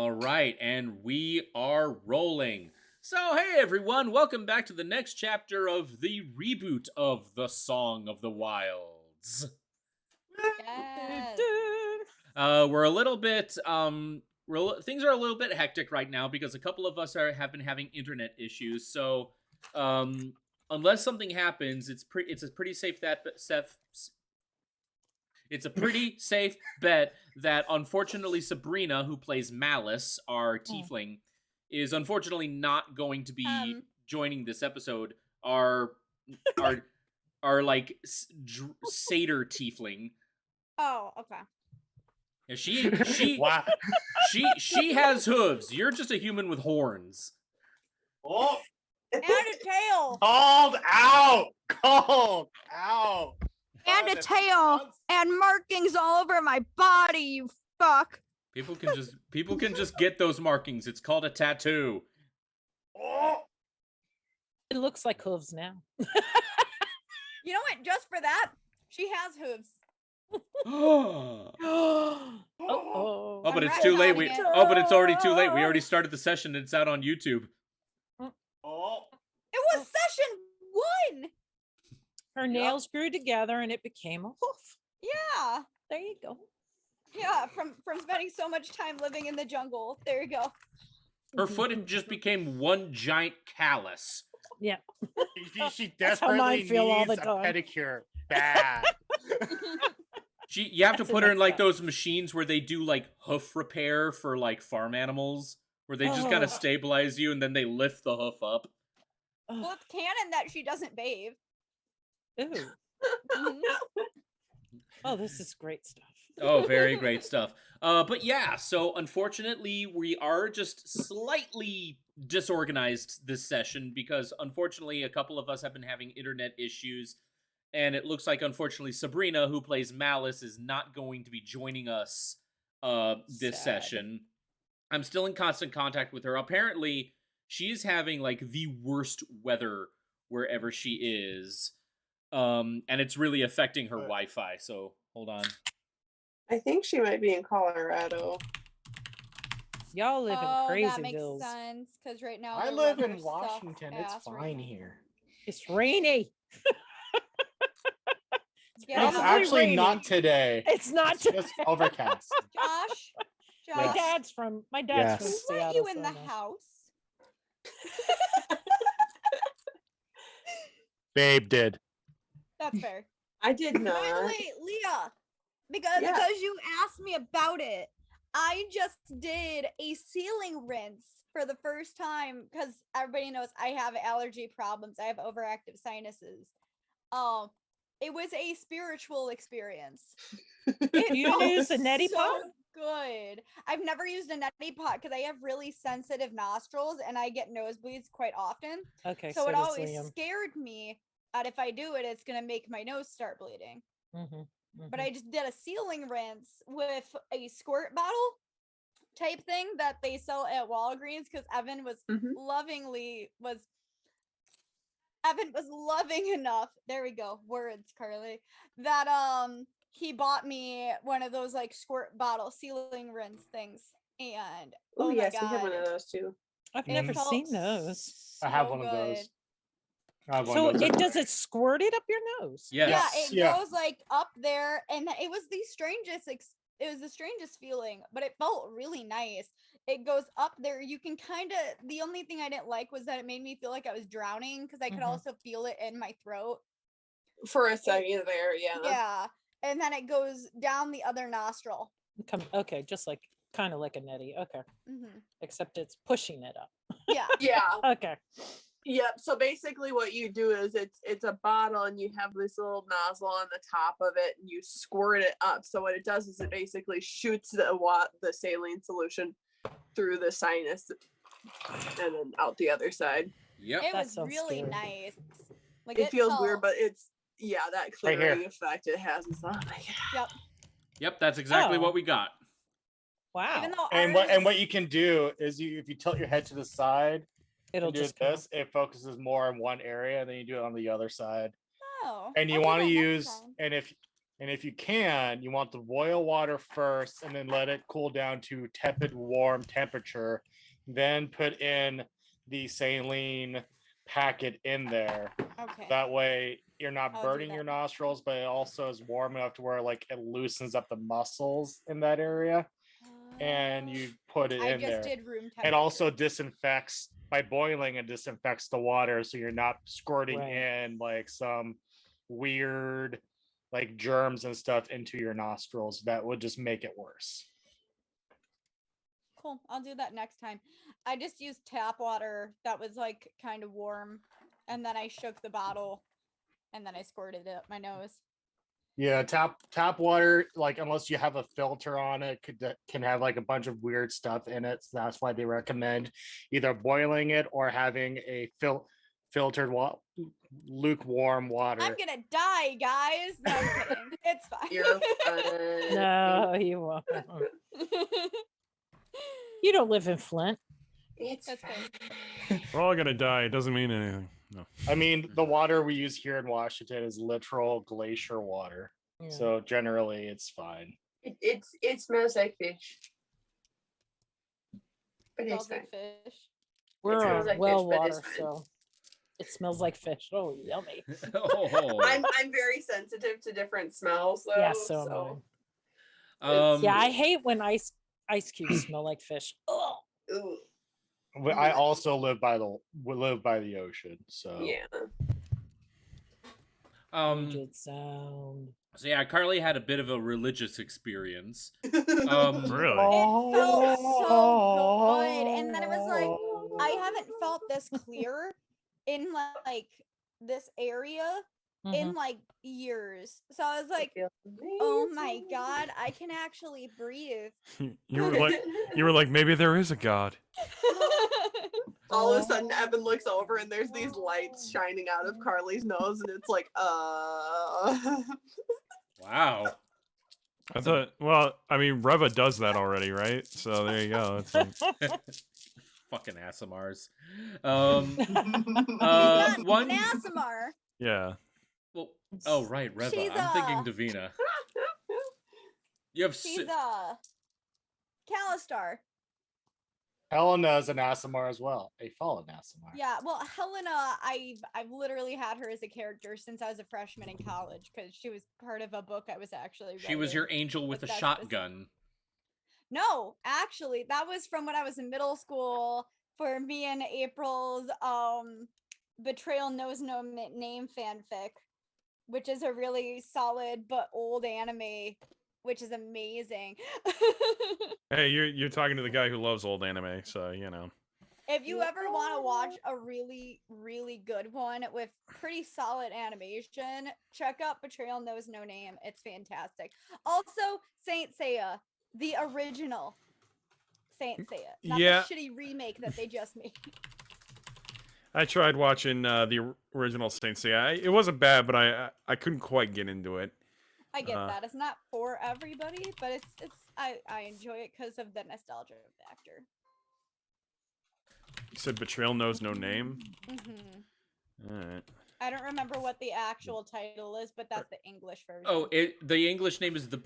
All right, and we are rolling. So, hey everyone, welcome back to the next chapter of the reboot of The Song of the Wilds. Yes. We're a little bit, things are a little bit hectic right now because a couple of us have been having internet issues. So, unless something happens, it's a pretty safe it's a pretty safe bet that unfortunately Sabrina, who plays Malice, our tiefling, is unfortunately not going to be joining this episode. Our like satyr tiefling. Oh, okay. Yeah, she has hooves. You're just a human with horns. Oh, And a tail. Called out. And a tail. And markings all over my body, you fuck. People can just get those markings. It's called a tattoo. Oh. It looks like hooves now. You know what? Just for that, she has hooves. Oh, but I'm it's too late. retconning it. But it's already too late. We already started the session. And it's out on YouTube. Oh. It was session 1. her nails grew together and it became a hoof. Yeah. There you go. Yeah, from spending so much time living in the jungle. There you go. Her foot just became one giant callus. Yeah. She That's how mine desperately feel all needs the a time. pedicure. Bad. You have to That's put her in like enough. those machines where they do like hoof repair for like farm animals, where they just kind of stabilize you and then they lift the hoof up. Well, it's canon that she doesn't bathe. Ooh. Mhm. Oh, this is great stuff. Oh, very great stuff. But yeah, so unfortunately, we are just slightly disorganized this session because unfortunately, a couple of us have been having internet issues. And it looks like, unfortunately, Sabrina, who plays Malice, is not going to be joining us this Sad. session. I'm still in constant contact with her. Apparently, she is having, like, the worst weather wherever she is. And it's really affecting her Wi-Fi, so hold on. I think she might be in Colorado. Y'all live in crazy that makes bills. sense. Because right now I the live weather in sucks Washington. It's ass right fine now. here. It's rainy. Yeah. It's Probably actually rainy. not today. It's not It's just overcast. Josh. my Yes. dad's from Yes. from Who let Seattle. you in so the I know. house? Babe did. That's fair. I did By not. the way, Leah, because you asked me about it, I just did a ceiling rinse for the first time because everybody knows I have allergy problems. I have overactive sinuses. It was a spiritual experience. You felt use a neti so pot? good. I've never used a neti pot because I have really sensitive nostrils and I get nosebleeds quite often. Okay, So it does always Liam. scared me that if I do it, it's gonna make my nose start bleeding. But I just did a ceiling rinse with a squirt bottle type thing that they sell at Walgreens because Evan was loving enough. There we go. Words, Carly. That he bought me one of those like squirt bottle ceiling rinse things. And Oh, my yes, God, we have one of those too. I've it never felt seen those. I have so one of those. good. I have one So of those. does it squirt it up your nose? Yes. Yeah, it Yeah. goes like up there, and it was the strangest. It was the strangest feeling, but it felt really nice. It goes up there. You can kind of. The only thing I didn't like was that it made me feel like I was drowning because I could also feel it in my throat. For a second there, yeah. Yeah, and then it goes down the other nostril. Okay, just like kind of like a neti. Okay, Hmm. except it's pushing it up. Yeah. Yeah. Okay. Yep. So basically what you do is it's a bottle and you have this little nozzle on the top of it and you squirt it up. So what it does is it basically shoots the saline solution through the sinus and then out the other side. Yep. It That was sounds really scary. nice. Like It feels felt- weird, but it's that Right here. clearing effect it has. It's not like Yep, that's exactly Oh. what we got. Wow. Even though And ours, what you can do is if you tilt your head to the side It'll and do just come this, it focuses more on one area, and then you do it on the other side. Oh, And you I'll do want to that next use time. and if And if you can, you want to boil water first and then let it cool down to tepid, warm temperature. Then put in the saline packet in there. Okay. That way you're not I'll do burning that your next nostrils, but it also is warm enough to where like it loosens up the muscles in that area. And you put it I in just there. did room temperature. It also disinfects by boiling, it disinfects the water, so you're not squirting Right. in like some weird like germs and stuff into your nostrils that would just make it worse. Cool. I'll do that next time. I just used tap water that was like kind of warm, and then I shook the bottle, and then I squirted it up my nose. Yeah, tap water, like unless you have a filter on it, can have like a bunch of weird stuff in it. So that's why they recommend either boiling it or having a filtered lukewarm water. I'm gonna die, guys. No, I'm kidding. It's fine. You're fine. No, you won't. You don't live in Flint. It's That's fine. fair. We're all gonna die. It doesn't mean anything. No. I mean, the water we use here in Washington is literal glacier water. Yeah. So generally it's fine. It smells like fish. But it's Smells fine. like fish. We're smells on like fish, well but it's water, fine. so it smells like fish. Oh, yummy. Oh. I'm very sensitive to different smells though. Yeah, so am I. It's- Yeah, I hate when ice cubes smell like fish. Oh, Ooh, But I also live by the ocean, so yeah. good sound. So yeah, Carly had a bit of a religious experience. Really? It felt so good, and then it was like I haven't felt this clear in like this area in like years. So I was like, oh my god, I can actually breathe. You were like, maybe there is a god. All of a sudden, Evan looks over and there's these lights shining out of Carly's nose, and it's like, Wow. I thought, well, I mean, Reva does that already, right? So there you go. It's like, Fucking ASMRs. Not one. Nasamar. yeah. Well, oh right, Reva. She's I'm thinking Davina. You have She's Calistar. Helena's an Asimar as well, a fallen Asimar. Yeah, well, Helena, I've literally had her as a character since I was a freshman in college because she was part of a book I was actually writing. She was your angel with a But that's shotgun. No, actually, that was from when I was in middle school for me and April's Betrayal Knows No Name fanfic, which is a really solid but old anime, which is amazing. Hey, you're talking to the guy who loves old anime, so you know. If you ever want to watch a really, really good one with pretty solid animation, check out Betrayal Knows No Name. It's fantastic. Also, Saint Seiya, the original Saint Seiya, not Yeah. the shitty remake that they just made. I tried watching the original Saint Seiya. It wasn't bad, but I couldn't quite get into it. I get that. It's not for everybody, but I enjoy it because of the nostalgia factor. You said Betrayal Knows No Name? Hmm Alright. I don't remember what the actual title is, but that's the English version. Oh, the English name is the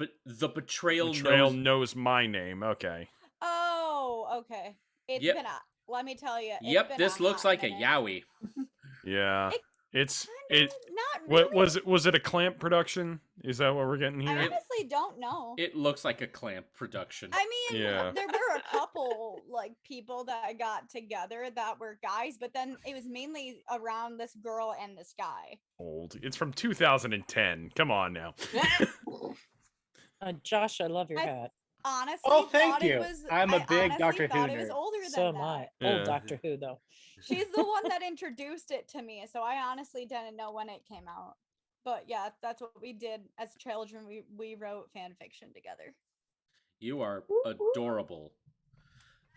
Betrayal Betrayal Knows. knows my name. Okay. Oh, okay. It's Yep. been let me tell you. Yep, this looks like a yaoi. Yeah. It It's not really. what was it a clamp production? Is that what we're getting I here? honestly don't know. It looks like a clamp production. I mean, Yeah. there were a couple like people that got together that were guys, but then it was mainly around this girl and this guy. Old. It's from 2010. Come on now. Josh, I love your I- hat. Honestly, Oh, thank thought you. It was, I'm a I big honestly Doctor Who thought it was nerd. older than So am that. I. Yeah. Old Doctor Who, though. She's the one that introduced it to me, so I honestly didn't know when it came out. But yeah, that's what we did as children. We wrote fan fiction together. You are adorable.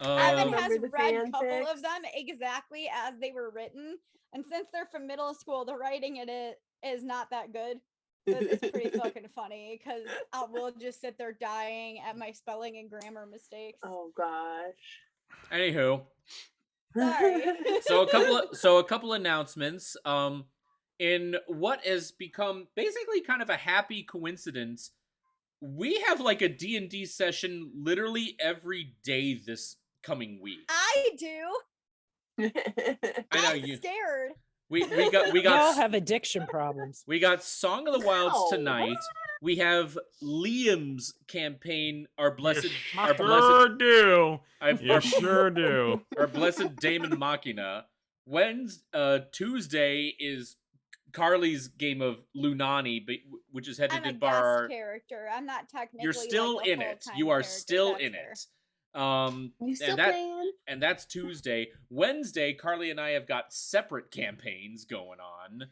Evan Remember has the read a couple fanfics? of them exactly as they were written, and since they're from middle school, the writing in it is not that good. So it's pretty fucking funny because I will just sit there dying at my spelling and grammar mistakes. Oh gosh. Anywho, Sorry. so a couple announcements. in what has become basically kind of a happy coincidence. We have like a D&D session literally every day this coming week. I do. I know I'm you. scared. We Y'all got have addiction problems. we got Song of the Wilds No. tonight. We have Liam's campaign, our blessed, our sure blessed, do. our, You sure do. our blessed Damon Machina. Tuesday is Carly's game of Lunani, which is headed I'm a by guest our. character. I'm not technically. You're still like, a in it. full-time You are character, still that's in fair. it. You still and that playing? and that's Tuesday. Wednesday, Carly and I have got separate campaigns going on.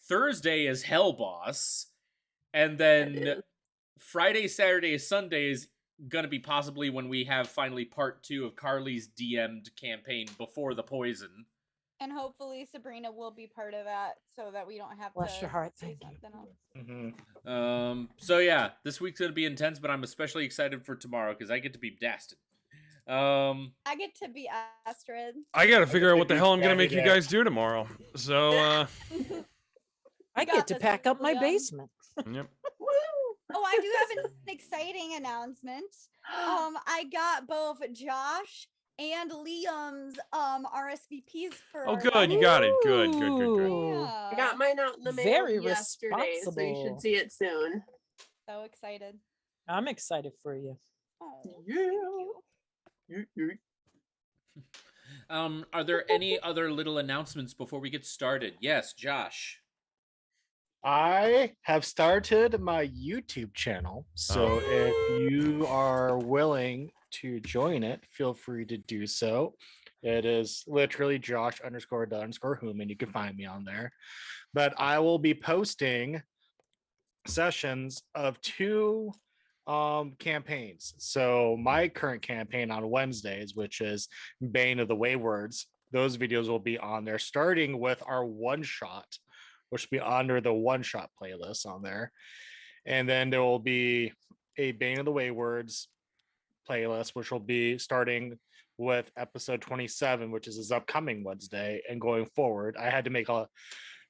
Thursday is Hell Boss, and then Friday, Saturday, Sunday is gonna be possibly when we have finally part 2 of Carly's DM'd campaign Before the Poison. And hopefully Sabrina will be part of that, so that we don't have Bless to your heart, say thank you. something else. Mhm. So yeah, this week's gonna be intense, but I'm especially excited for tomorrow because I get to be Dastin. I get to be Astrid. I gotta figure out what the be hell I'm gonna Daddy make you Day. guys do tomorrow. So, I got get to this, pack up my Liam. basement. yep. Woo! Oh, I do have an exciting announcement. I got both Josh and Liam's RSVPs for. Oh, good. You got it. Good. Ooh. I got mine out in the mail Very yesterday, so you responsible. should see it soon. So excited. I'm excited for you. Oh, Yeah. thank you. Are there any other little announcements before we get started? Yes, Josh. I have started my YouTube channel. So if you are willing to join it, feel free to do so. It is literally Josh_the_whom, and you can find me on there. But I will be posting sessions of 2 campaigns. So my current campaign on Wednesdays, which is Bane of the Waywards, those videos will be on there, starting with our one shot, which will be under the one shot playlist on there. And then there will be a Bane of the Waywards playlist, which will be starting with episode 27, which is this upcoming Wednesday, and going forward. I had to make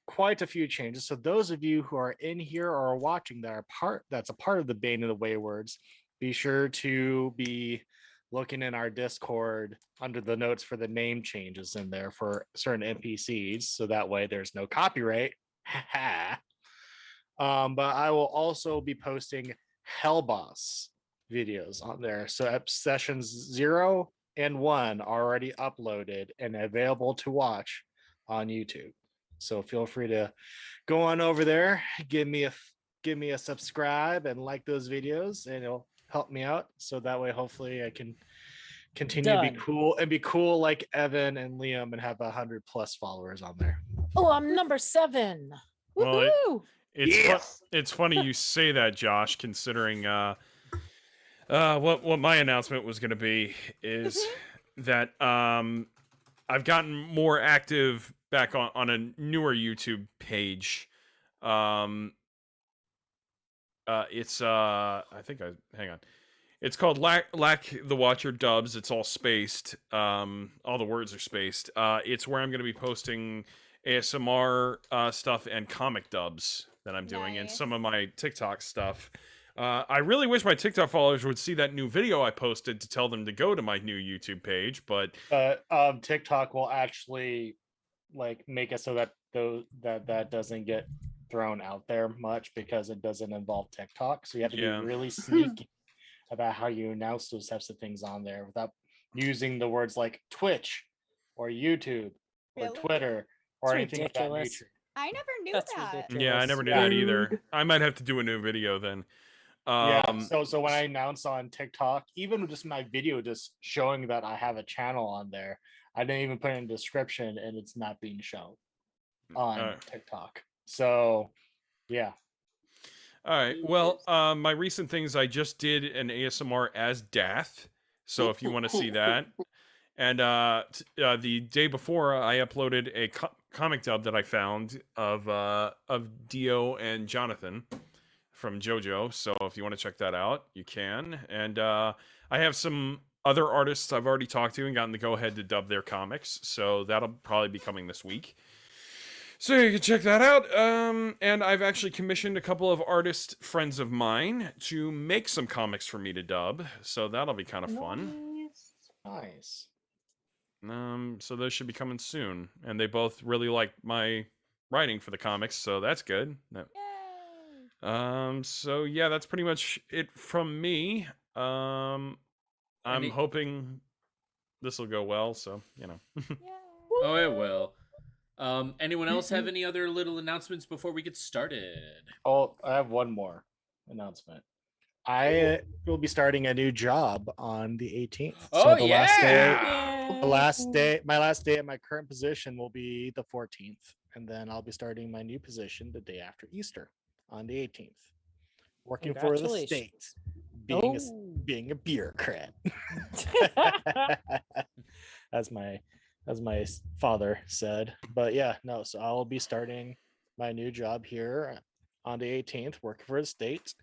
quite a few changes. So those of you who are in here or are watching that's a part of the Bane of the Waywards, be sure to be looking in our Discord under the notes for the name changes in there for certain NPCs, so that way there's no copyright. But I will also be posting Hellboss videos on there. So sessions 0 and 1 are already uploaded and available to watch on YouTube. So feel free to go on over there, give me a subscribe and like those videos, and it'll help me out. So that way, hopefully, I can continue to be cool like Evan and Liam and have 100+ followers on there. Oh, I'm number 7. Well, Woohoo! it's funny you say that, Josh, considering what my announcement was going to be is that I've gotten more active back on a newer YouTube page. It's hang on. It's called Lack the Watcher Dubs. It's all spaced. All the words are spaced. It's where I'm going to be posting ASMR stuff and comic dubs that I'm doing, and some of my TikTok stuff. I really wish my TikTok followers would see that new video I posted to tell them to go to my new YouTube page, but TikTok will actually like make it so that that doesn't get thrown out there much because it doesn't involve TikTok. So you have to be really sneaky about how you announce those types of things on there without using the words like Twitch or YouTube or Twitter or It's anything of that ridiculous. nature. I never knew That's that. ridiculous. yeah, I never did that either. I might have to do a new video then. So when I announce on TikTok, even just my video just showing that I have a channel on there, I didn't even put it in the description and it's not being shown on TikTok. So yeah. All right. Well, my recent things, I just did an ASMR as Dath. So if you want to see that. And the day before, I uploaded a comic dub that I found of Dio and Jonathan from JoJo. So if you want to check that out, you can. And I have some other artists I've already talked to and gotten the go-ahead to dub their comics. So that'll probably be coming this week. So you can check that out. And I've actually commissioned a couple of artist friends of mine to make some comics for me to dub. So that'll be kind of fun. Nice. So those should be coming soon. And they both really like my writing for the comics, so that's good. Yay! So yeah, that's pretty much it from me. I'm hoping this will go well, so you know. Yay! Oh, it will. Anyone else have any other little announcements before we get started? Oh, I have one more announcement. I will be starting a new job on the 18th. Oh, the yeah! last day, my last day at my current position will be the 14th, and then I'll be starting my new position the day after Easter on the 18th. Working for the state, being a bureaucrat. as my father said. But yeah, no. So I'll be starting my new job here on the 18th, working for the state.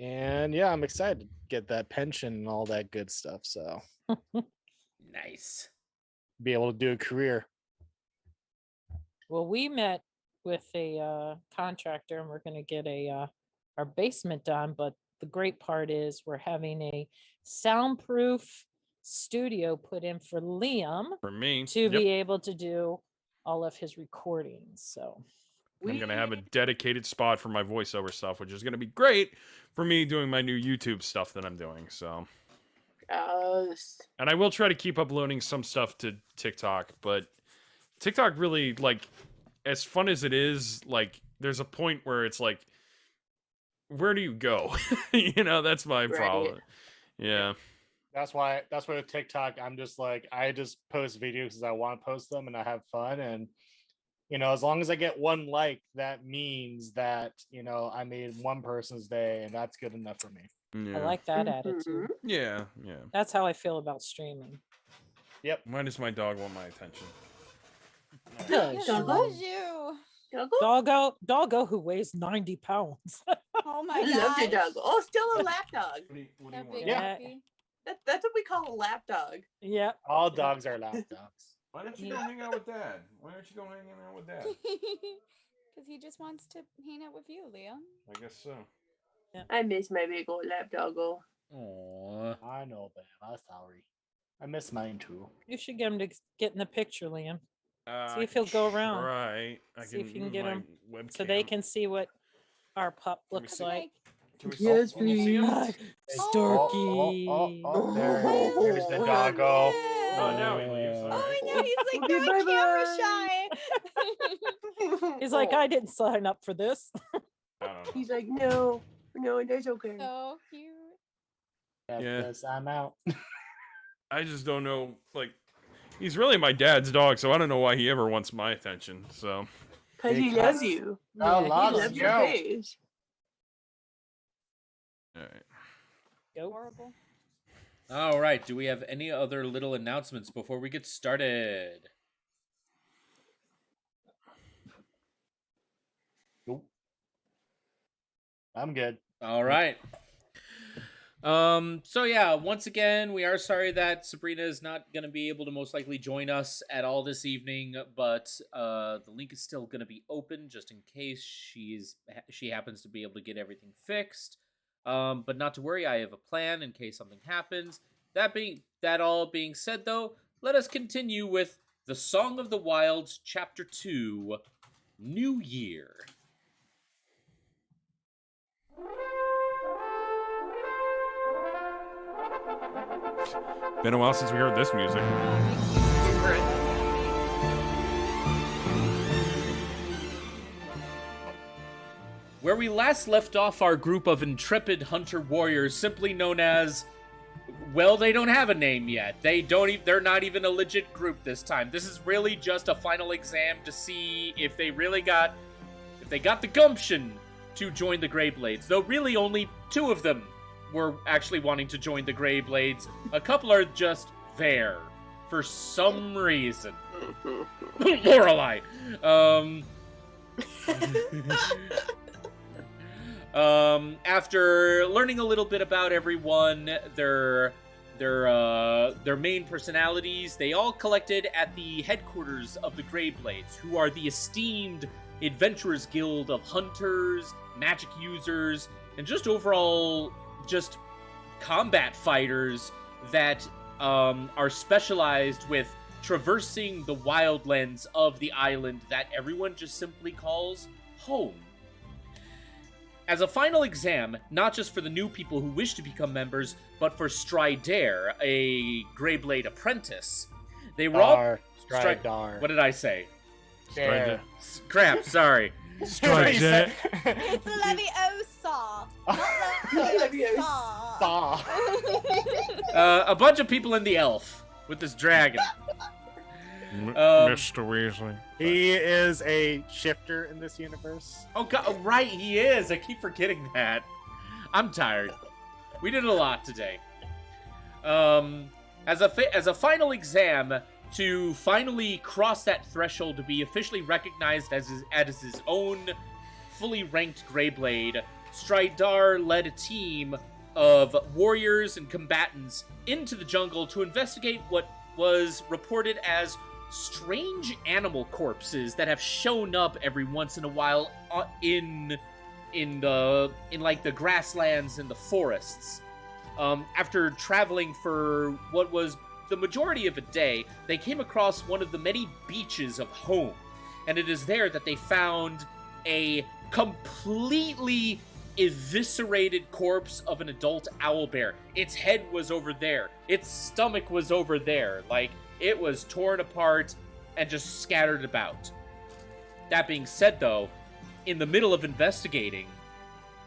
And yeah, I'm excited to get that pension and all that good stuff. So Nice. be able to do a career. Well, we met with a contractor, and we're going to get our basement done. But the great part is we're having a soundproof studio put in for Liam For me, to be able to do all of his recordings. So I'm going to have a dedicated spot for my voiceover stuff, which is going to be great for me doing my new YouTube stuff that I'm doing. So, and I will try to keep uploading some stuff to TikTok, but TikTok really, like, as fun as it is, like, there's a point where it's like, where do you go? You know, that's my problem. Yeah. That's why with TikTok, I'm just like, I just post videos because I want to post them and I have fun. And, you know, as long as I get one like, that means that, you know, I made one person's day, and that's good enough for me. Yeah. I like that attitude. Yeah. That's how I feel about streaming. Yep. Why does my dog want my attention? It loves you. Doggo who weighs 90 pounds. Oh my I love your god. dog. Oh, still a lap dog. What do you A want? big Yeah. puppy. That's what we call a lap dog. Yep. All dogs are lap dogs. Why don't you go hang out with Dad? Why aren't you go hanging out with Dad? Because he just wants to hang out with you, Leon. I guess so. I miss my big old lap doggo. Aww. I know, babe. I'm sorry. I miss mine too. You should get him to get in the picture, Liam. See I if he'll can go around. Try. I See if you can move get my him webcam. so they can see what our pup looks see? like. Can we Yes, can you see him? Storky. There's the doggo. Oh, now he leaves. Oh, Alright. I know. He's like, Okay, not camera shy. He's like, I didn't sign up for this. I don't know. He's like, no, that's okay. So cute. Yeah. Yes, I'm out. I just don't know. Like, he's really my dad's dog, so I don't know why he ever wants my attention. So, Because he Because- loves you. I He love loves your you. face. all right. Go. Horrible. All right. Do we have any other little announcements before we get started? Nope. I'm good. All right. So yeah, once again, we are sorry that Sabrina is not going to be able to most likely join us at all this evening, but the link is still going to be open just in case she happens to be able to get everything fixed. But not to worry, I have a plan in case something happens. That all being said though, let us continue with The Song of the Wilds Chapter 2, New Year. Been a while since we heard this music. Where we last left off our group of intrepid hunter warriors, simply known as, well, they don't have a name yet. They're not even a legit group this time. This is really just a final exam to see if they got the gumption to join the Greyblades. Though really only 2 of them were actually wanting to join the Greyblades. A couple are just there for some reason. Lorelei. After learning a little bit about everyone, their their main personalities, they all collected at the headquarters of the Greyblades, who are the esteemed Adventurers Guild of hunters, magic users, and just overall just combat fighters that are specialized with traversing the wildlands of the island that everyone just simply calls home. As a final exam, not just for the new people who wish to become members, but for Strider, a Greyblade apprentice, they were all... Strider. What did I say? There. Crap, sorry. Strider. It's Leviosa. Not Leviosa. Saw. A bunch of people in the elf with this dragon. Mr. Weasley. He is a shifter in this universe. Oh, God, right, he is. I keep forgetting that. I'm tired. We did a lot today. As a final exam, to finally cross that threshold to be officially recognized as his own fully ranked Greyblade, Strider led a team of warriors and combatants into the jungle to investigate what was reported as strange animal corpses that have shown up every once in a while in like the grasslands and the forests. After traveling for what was the majority of a day, they came across one of the many beaches of home, and it is there that they found a completely eviscerated corpse of an adult owlbear. Its head was over there. Its stomach was over there. Like, it was torn apart and just scattered about. That being said, though, in the middle of investigating,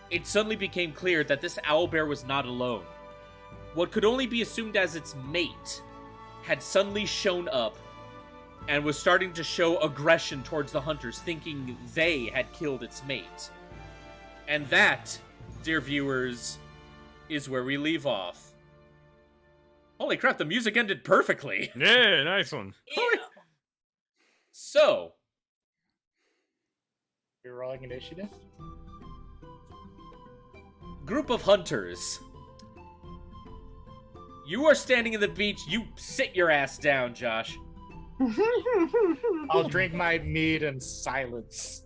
it suddenly became clear that this owlbear was not alone. What could only be assumed as its mate had suddenly shown up and was starting to show aggression towards the hunters, thinking they had killed its mate. And that, dear viewers, is where we leave off. Holy crap, the music ended perfectly. Yeah, nice one. So, You're rolling initiative? group of hunters. You are standing in the beach. You sit your ass down, Josh. I'll drink my mead in silence.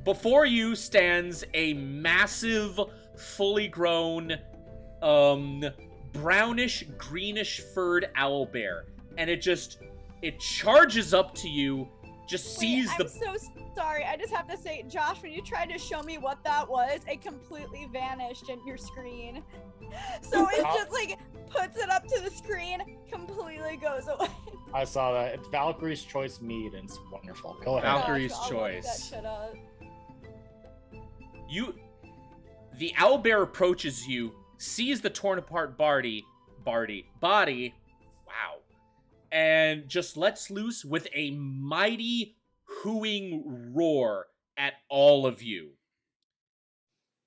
Before you stands a massive, fully grown, brownish, greenish furred owlbear. And it charges up to you, just sees I'm so sorry. I just have to say, Josh, when you tried to show me what that was, it completely vanished in your screen. So it just like puts it up to the screen, completely goes away. I saw that. It's Valkyrie's Choice mead, and it's wonderful. Go ahead. Valkyrie's Gosh, I'll look Choice. that shit up. The owlbear approaches you, sees the torn apart body, wow, and just lets loose with a mighty hooing roar at all of you.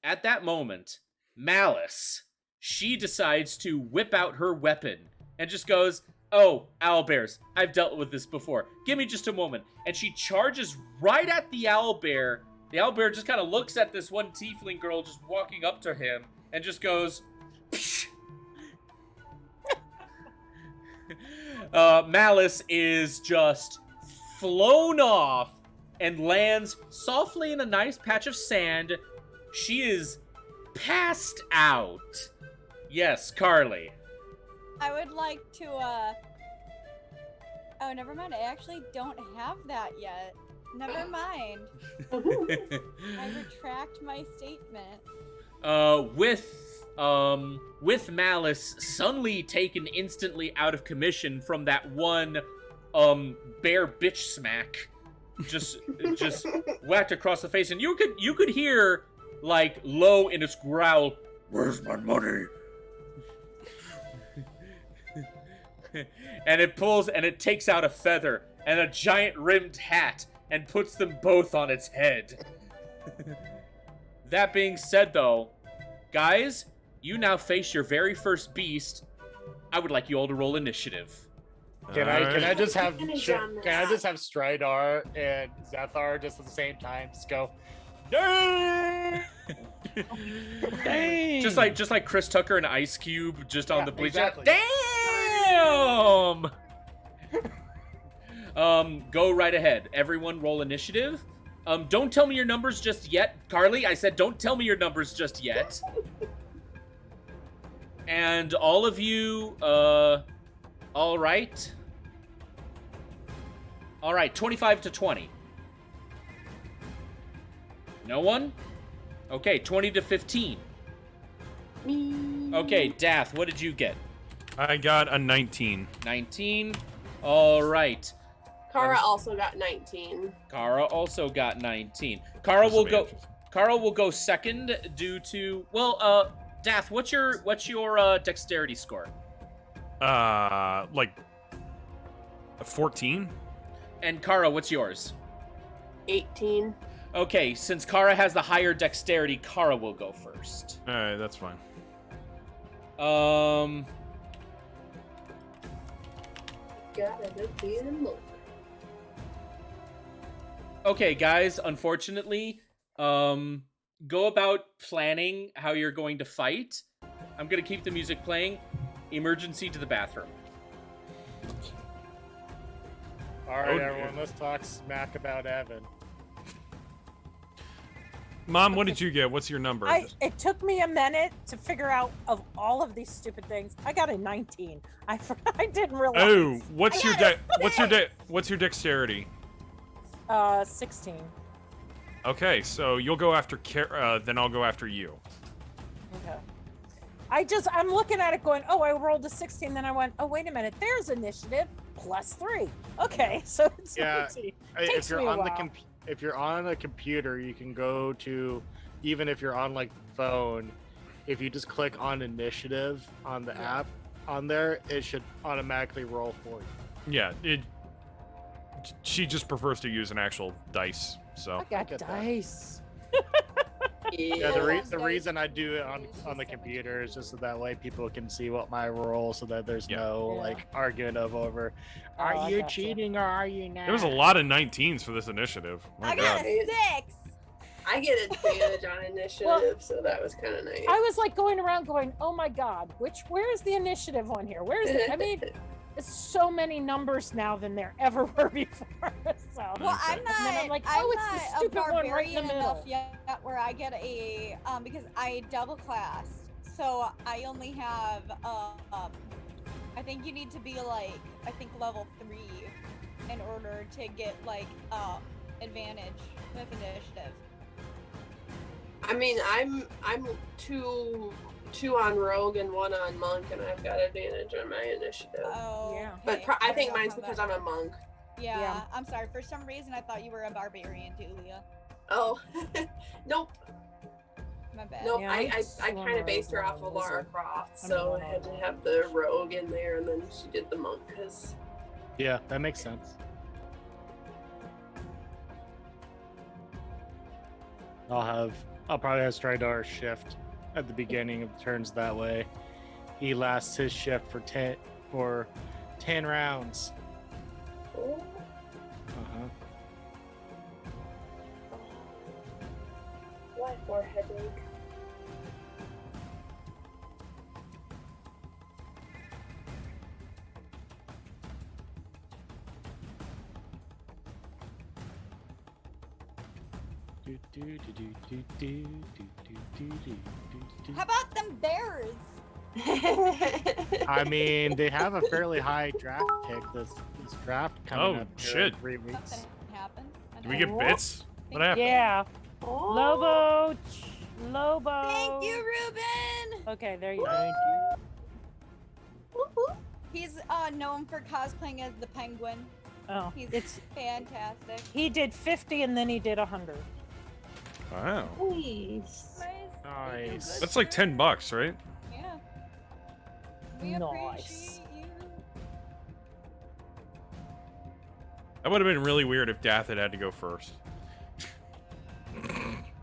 At that moment, Malice, she decides to whip out her weapon and just goes, "Oh, owlbears, I've dealt with this before. Give me just a moment." And she charges right at the owlbear. The owlbear just kind of looks at this one tiefling girl just walking up to him and just goes, "Psh." Malice is just flown off and lands softly in a nice patch of sand. She is passed out. Yes, Carly. I would like to, oh, never mind. I actually don't have that yet. Never mind. I retract my statement. With Malice suddenly taken instantly out of commission from that one, bear bitch smack, just whacked across the face, and you could hear, like, low in its growl, "Where's my money?" And it takes out a feather and a giant rimmed hat and puts them both on its head. That being said, though, guys, you now face your very first beast. I would like you all to roll initiative. Can I just have Finish on this. can I just have Strider and Zethar just at the same time? Just go. "Durr!" Dang. Just like Chris Tucker and Ice Cube just on Yeah, the bleach. exactly. Damn. Go right ahead. Everyone roll initiative. Don't tell me your numbers just yet. Carly, I said don't tell me your numbers just yet. And all of you, all right. All right, 25 to 20. No one? Okay, 20 to 15. Okay, Dath, what did you get? I got a 19. 19. All right. Kara also got 19. Kara also got 19. Kara will go second due to Dath, what's your dexterity score? Like a 14. And Kara, what's yours? 18. Okay, since Kara has the higher dexterity, Kara will go first. All right, that's fine. Okay, guys, unfortunately, go about planning how you're going to fight. I'm going to keep the music playing. Emergency to the bathroom. All right, Oh, everyone, let's talk smack about Evan. Mom, what did you get? What's your number? It took me a minute to figure out of all of these stupid things. I got a 19. I didn't realize. Oh, what's your got what's your dexterity? 16. Okay, so you'll go after then I'll go after you. Okay. I'm looking at it going, oh, I rolled a 16. Then I went, oh, wait a minute. There's initiative +3. Okay, so it's Yeah, easy. If Takes you're me a on while. if you're on a computer, you can go to, even if you're on like phone, if you just click on initiative on the app on there, it should automatically roll for you. Yeah, she just prefers to use an actual dice. So I got get that. dice. Yeah, loves the dice. reason I do it on It's just the so much computer is just so that way people can see what my roll, so that there's Yeah. no Yeah. like arguing over, Oh, are I you gotcha. cheating or are you not? there was a lot of 19s for this initiative. My I got God. a 6. I get advantage on initiative, so that was kind of nice. I was like going around going, oh my God, where is the initiative on here? Where is it? I mean, it's so many numbers now than there ever were before. So Well, I'm Okay. not. And then I'm like, I'm oh, it's the not stupid a one right in the barbarian middle. enough yet where I get a because I double classed, so I only have I think you need to be like level 3 in order to get like advantage with initiative. I mean, I'm two on rogue and 1 on monk, and I've got advantage on my initiative. Oh, Yeah. But okay. I don't think know mine's how because that I'm a monk. Yeah, Yeah. I'm sorry. For some reason, I thought you were a barbarian too, Leah. Oh, nope, My bad. nope. Yeah, I I'm kind of based her one off on of Lara wizard. Croft, I'm so one I on had to wizard. have the rogue in there, and then she did the monk because. Yeah, that makes sense. I'll probably have Stridar shift at the beginning of the turns that way. He lasts his shift for 10 rounds. Oh, Uh-huh. why for headache? How about them bears? I mean, they have a fairly high draft pick this draft coming Oh, up here shit. in 3 weeks. Something happened. I Do we don't get know. bits? What happened? Yeah. Oh. Lobo. Thank you, Ruben. Okay, there you go. Thank you. He's known for cosplaying as the penguin. Oh, He's it's fantastic. he did 50 and then he did 100. Wow. Nice. Nice. That's like $10, right? Yeah. We Nice. appreciate you. That would have been really weird if Dath had to go first.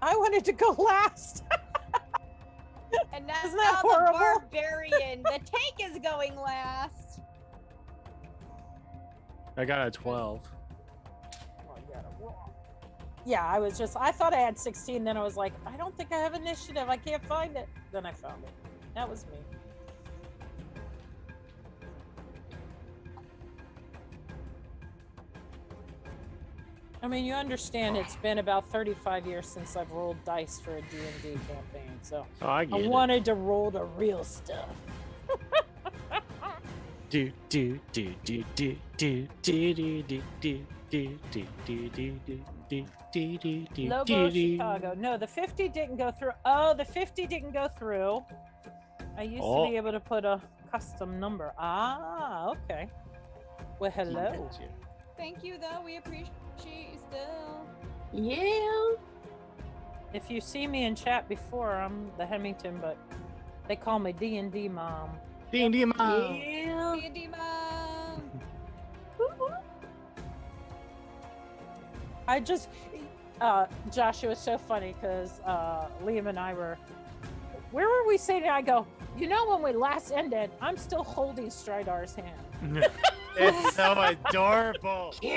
I wanted to go last. And now Isn't that the horrible? barbarian, the tank is going last. I got a 12. Oh, you gotta roll. Yeah, I thought I had 16, then I was like, I don't think I have initiative. I can't find it. Then I found it. That was me. I mean, you understand it's been about 35 years since I've rolled dice for a D&D campaign, so Oh, I I get it. wanted to roll the real stuff. Do do do do do do do do do do do do do do do do do do Lobo, do. Chicago. No, the 50 didn't go through. Oh, the 50 didn't go through. I used to be able to put a custom number. Ah, okay. Well, hello. Thank you, though. We appreciate you still. Yeah. If you see me in chat before, I'm the Hemington, but they call me D&D mom. D&D mom. Yeah. D&D mom. I just, Josh, it was so funny because Liam and I where were we sitting? I go, you know, when we last ended, I'm still holding Stridar's hand. It's so adorable. Cute.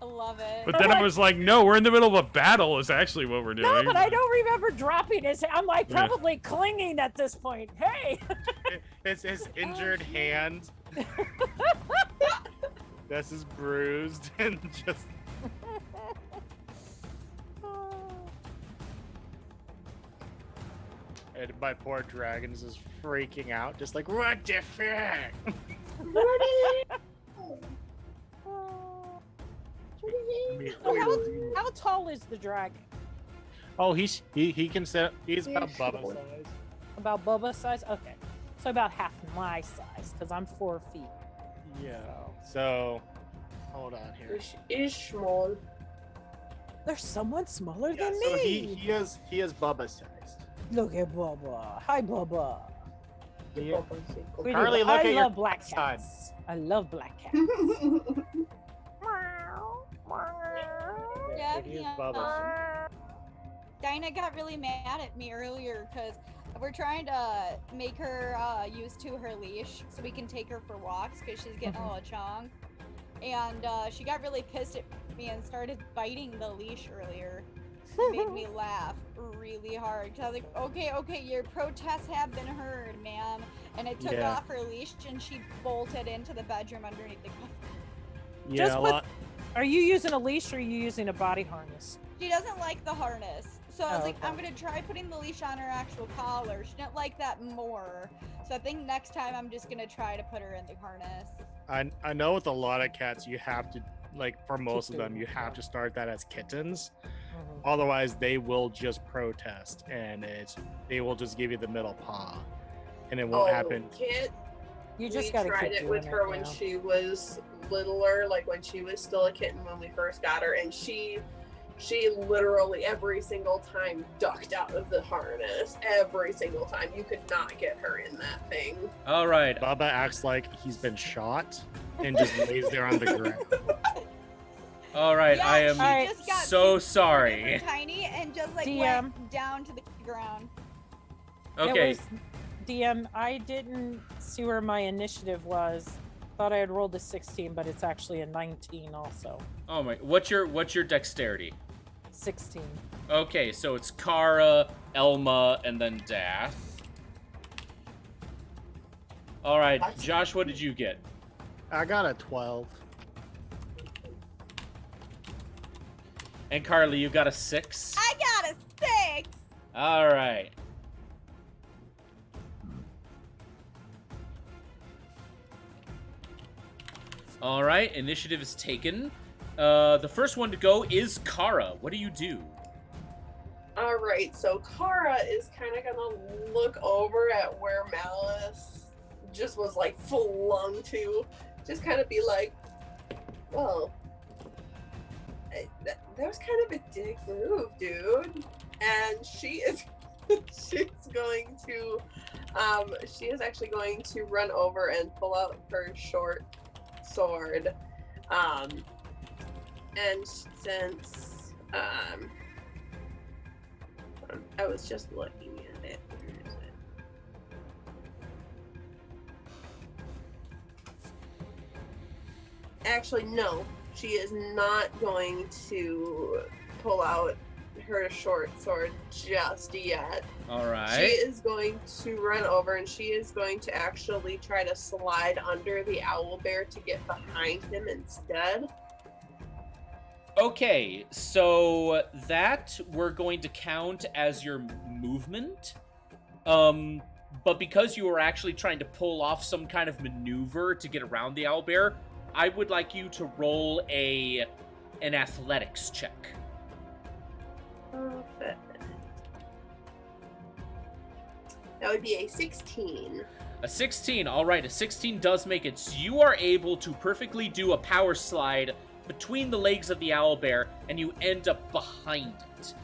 I love it. But then I was like, no, we're in the middle of a battle is actually what we're doing. No, but I don't remember dropping his. I'm like Yeah. probably clinging at this point. Hey. It's his injured hand. This is bruised and just. And my poor dragon is just freaking out, just like, what the fuck? So how tall is the dragon? Oh, he can sit. He's about Bubba size. About Bubba size? Okay. So about half my size, because I'm 4 feet. Yeah. So, hold on here. Which is small. There's someone smaller Yeah, than so me. he is Bubba sized. Look at Bubba. Hi, Bubba. Yeah. Pretty Carly, little- look I at your love black son. cats. I love black cats. Yeah, He is yeah. Bubba. Dinah got really mad at me earlier because we're trying to make her used to her leash so we can take her for walks because she's getting a little chong. And she got really pissed at me and started biting the leash earlier. It made me laugh really hard. 'Cause I was like, okay, your protests have been heard, ma'am. And I took Yeah. off her leash and she bolted into the bedroom underneath the covers. Yeah, Just a with- lot. Are you using a leash or are you using a body harness? She doesn't like the harness. So I was Oh, like, okay. I'm gonna try putting the leash on her actual collar. She didn't like that more. So I think next time I'm just gonna try to put her in the harness. I know with a lot of cats, you have to, like, for most of them, Kitten, you have yeah. to start that as kittens. Mhm. Otherwise, they will just protest and they will just give you the middle paw, and it won't happen. Kit, You just we gotta tried keep it with doing her when now. she was littler, like when she was still a kitten when we first got her, and she literally every single time ducked out of the harness. Every single time. You could not get her in that thing. All right. Bubba acts like he's been shot and just lays there on the ground. All right. Yeah, I am she Alright. just got so super sorry. tiny and just like DM. went down to the ground. Okay. It was, DM, I didn't see where my initiative was. Thought I had rolled a 16, but it's actually a 19 also. Oh my. What's your dexterity? 16. Okay, so it's Kara, Elma, and then Dath. All right, Josh, what did you get? I got a 12. And Carly, you got a 6. I got a 6. All right. All right, initiative is taken. The first one to go is Kara. What do you do? All right, so Kara is kind of gonna look over at where Malice just was like flung to, just kind of be like, "Well, that was kind of a dick move, dude." And she is, she's going to, she is actually going to run over and pull out her short sword, and since I was just looking at it. Where is it? Actually, no. she is not going to pull out her short sword just yet. All She right. is going to run over and she is going to actually try to slide under the owlbear to get behind him instead. Okay, so that we're going to count as your movement. But because you were actually trying to pull off some kind of maneuver to get around the owlbear, I would like you to roll an athletics check. Perfect. That would be a 16. A 16, all right, a 16 does make it. So you are able to perfectly do a power slide between the legs of the owlbear, and you end up behind it.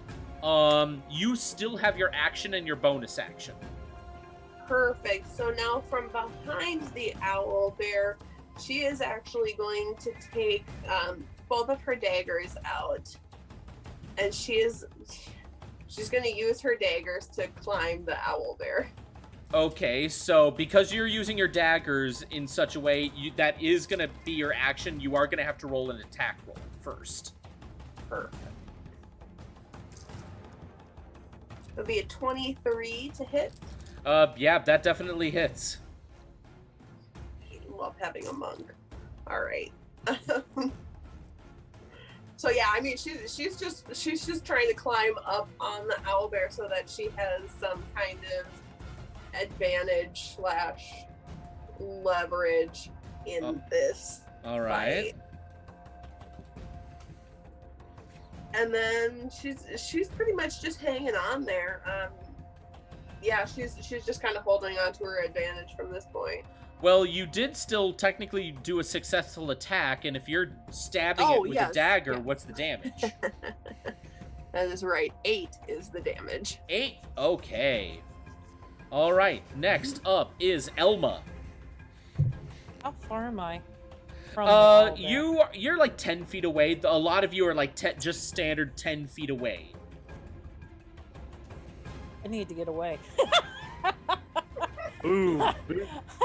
You still have your action and your bonus action. Perfect. So now from behind the owlbear, she is actually going to take both of her daggers out, and she's going to use her daggers to climb the owlbear. Okay, so because you're using your daggers in such a way, that is going to be your action. You are going to have to roll an attack roll first. Perfect. It'll be a 23 to hit. Yeah, that definitely hits. Love having a monk. All right. So yeah, I mean, she's just trying to climb up on the owlbear so that she has some kind of advantage / leverage in this All right. fight. And then she's pretty much just hanging on there. Yeah, she's just kind of holding on to her advantage from this point. Well, you did still technically do a successful attack, and if you're stabbing it with a dagger, yeah. what's the damage? That is right. 8 is the damage. 8? Okay. All right, next up is Elma. How far am I from the owlbear? You're like 10 feet away. A lot of you are like just standard 10 feet away. I need to get away. Ooh,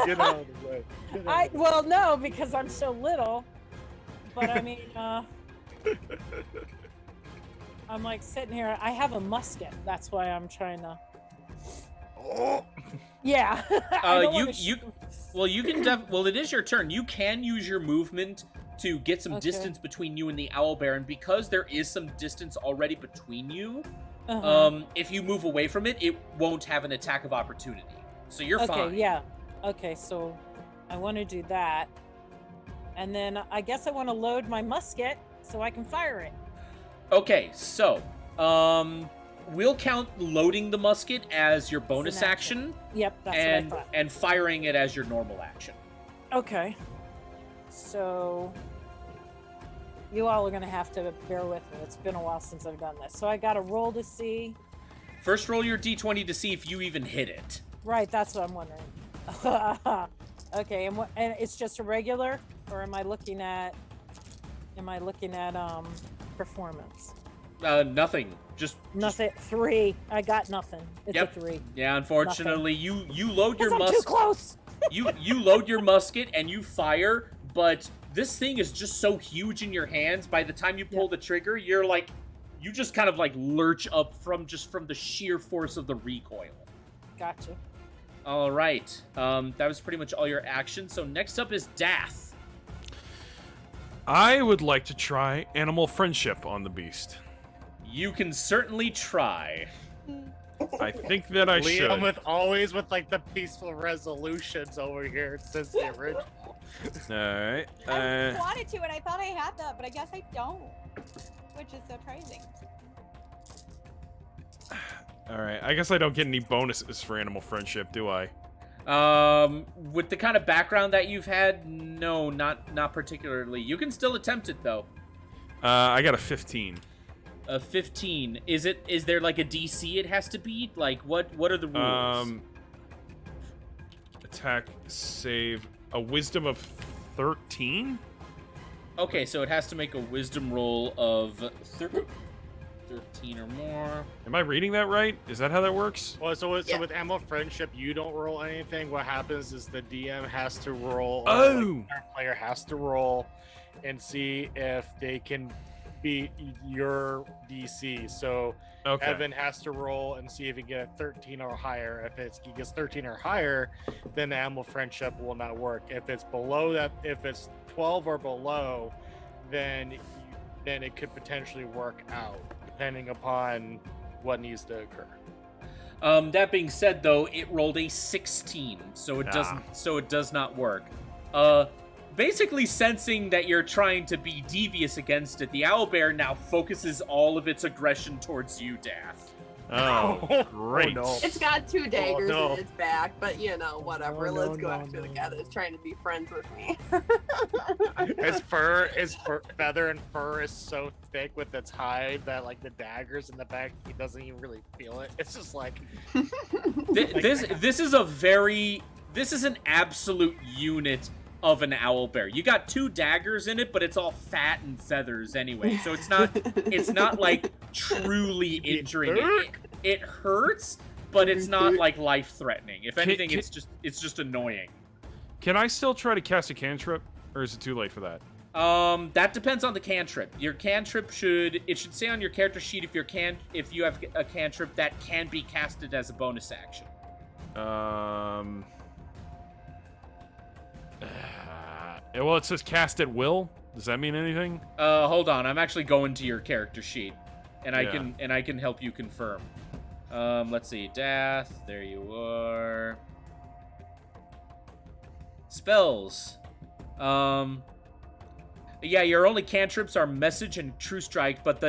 get out of the way. Get out of the way. Well, no, because I'm so little. But I mean, I'm like sitting here. I have a musket. That's why I'm trying to. Oh. Yeah. Well, it is your turn. You can use your movement to get some Okay. distance between you and the owlbear, and because there is some distance already between you, if you move away from it, it won't have an attack of opportunity. So you're fine. Okay, yeah. Okay, so I want to do that. And then I guess I want to load my musket so I can fire it. Okay, so we'll count loading the musket as your bonus an action, Yep, that's and what I thought. and firing it as your normal action. Okay. So you all are going to have to bear with me. It's been a while since I've done this. So I got to roll to see. First, roll your d20 to see if you even hit it. Right, that's what I'm wondering. Okay, and it's just a regular, or am I looking at performance? Nothing. Just Nothing. 3. I got nothing. It's Yep. a 3. Yeah, unfortunately, you load your I'm too musket. close. you load your musket and you fire, but this thing is just so huge in your hands. By the time you pull the trigger, you're like, you just kind of like lurch up from the sheer force of the recoil. Gotcha. All right, that was pretty much all your action. So next up is Dath. I would like to try animal friendship on the beast. You can certainly try. I think that I should. Liam always with like the peaceful resolutions over here since the original. All right. I wanted to, and I thought I had that, but I guess I don't, which is surprising. All right. I guess I don't get any bonuses for animal friendship, do I? With the kind of background that you've had, no, not particularly. You can still attempt it though. I got a 15. A 15. Is there like a DC it has to beat? Like what are the rules? Attack, save, a wisdom of 13? Okay, so it has to make a wisdom roll of 13 or more. Am I reading that right? Is that how that works? Well, so Yeah. with Animal Friendship, you don't roll anything. What happens is the DM has to roll. Oh! Our player has to roll, and see if they can beat your DC. So Okay. Evan has to roll and see if he gets 13 or higher. If he gets 13 or higher, then the animal friendship will not work. If it's below that, if it's 12 or below, then it could potentially work out, depending upon what needs to occur. That being said, though, it rolled a 16, so it doesn't. So it does not work. Basically, sensing that you're trying to be devious against it, the owlbear now focuses all of its aggression towards you, Dath. Oh, great. Oh, no. It's got 2 daggers no. in its back, but whatever. No, Let's no, go no, after the no. guy that's trying to be friends with me. His feather and fur is so thick with its hide that like the daggers in the back, he doesn't even really feel it. It's just like This is an absolute unit of an owlbear. You got 2 daggers in it, but it's all fat and feathers anyway. So it's not like truly injuring it. It hurts, but it's not like life-threatening. If anything, it's just annoying. Can I still try to cast a cantrip, or is it too late for that? That depends on the cantrip. Your cantrip should say on your character sheet if you have a cantrip that can be casted as a bonus action. Well, it says cast at will. Does that mean anything? Hold on. I'm actually going to your character sheet, and I Yeah. can help you confirm. Let's see. Dath, there you are. Spells. Yeah, your only cantrips are message and true strike, but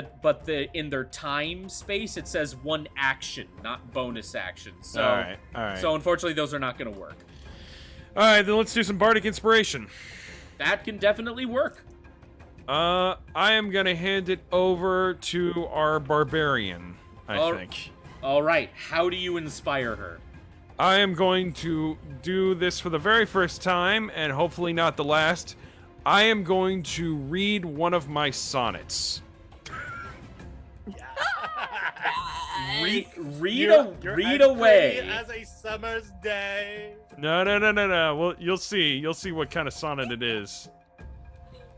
in their time space it says 1 action, not bonus action. So All right. So unfortunately those are not going to work. All right, then let's do some bardic inspiration. That can definitely work. I am gonna hand it over to our barbarian. I think. All right. How do you inspire her? I am going to do this for the very first time, and hopefully not the last. I am going to read one of my sonnets. Read You're away. pretty as a summer's day. No. Well, you'll see. You'll see what kind of sonnet it is.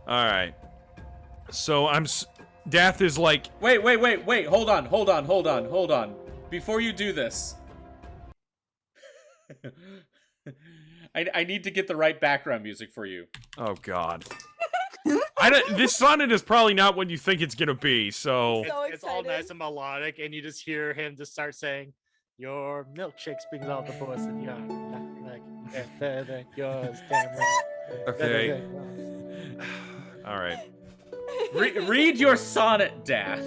All right. So Dath is like. Wait. Hold on. Before you do this, I need to get the right background music for you. Oh God. This sonnet is probably not what you think it's gonna be. So. It's all nice and melodic, and you just hear him just start saying, "Your milkshake brings all the boys and young, like better than yours, damn right." Okay. All right. Read your sonnet, Dath.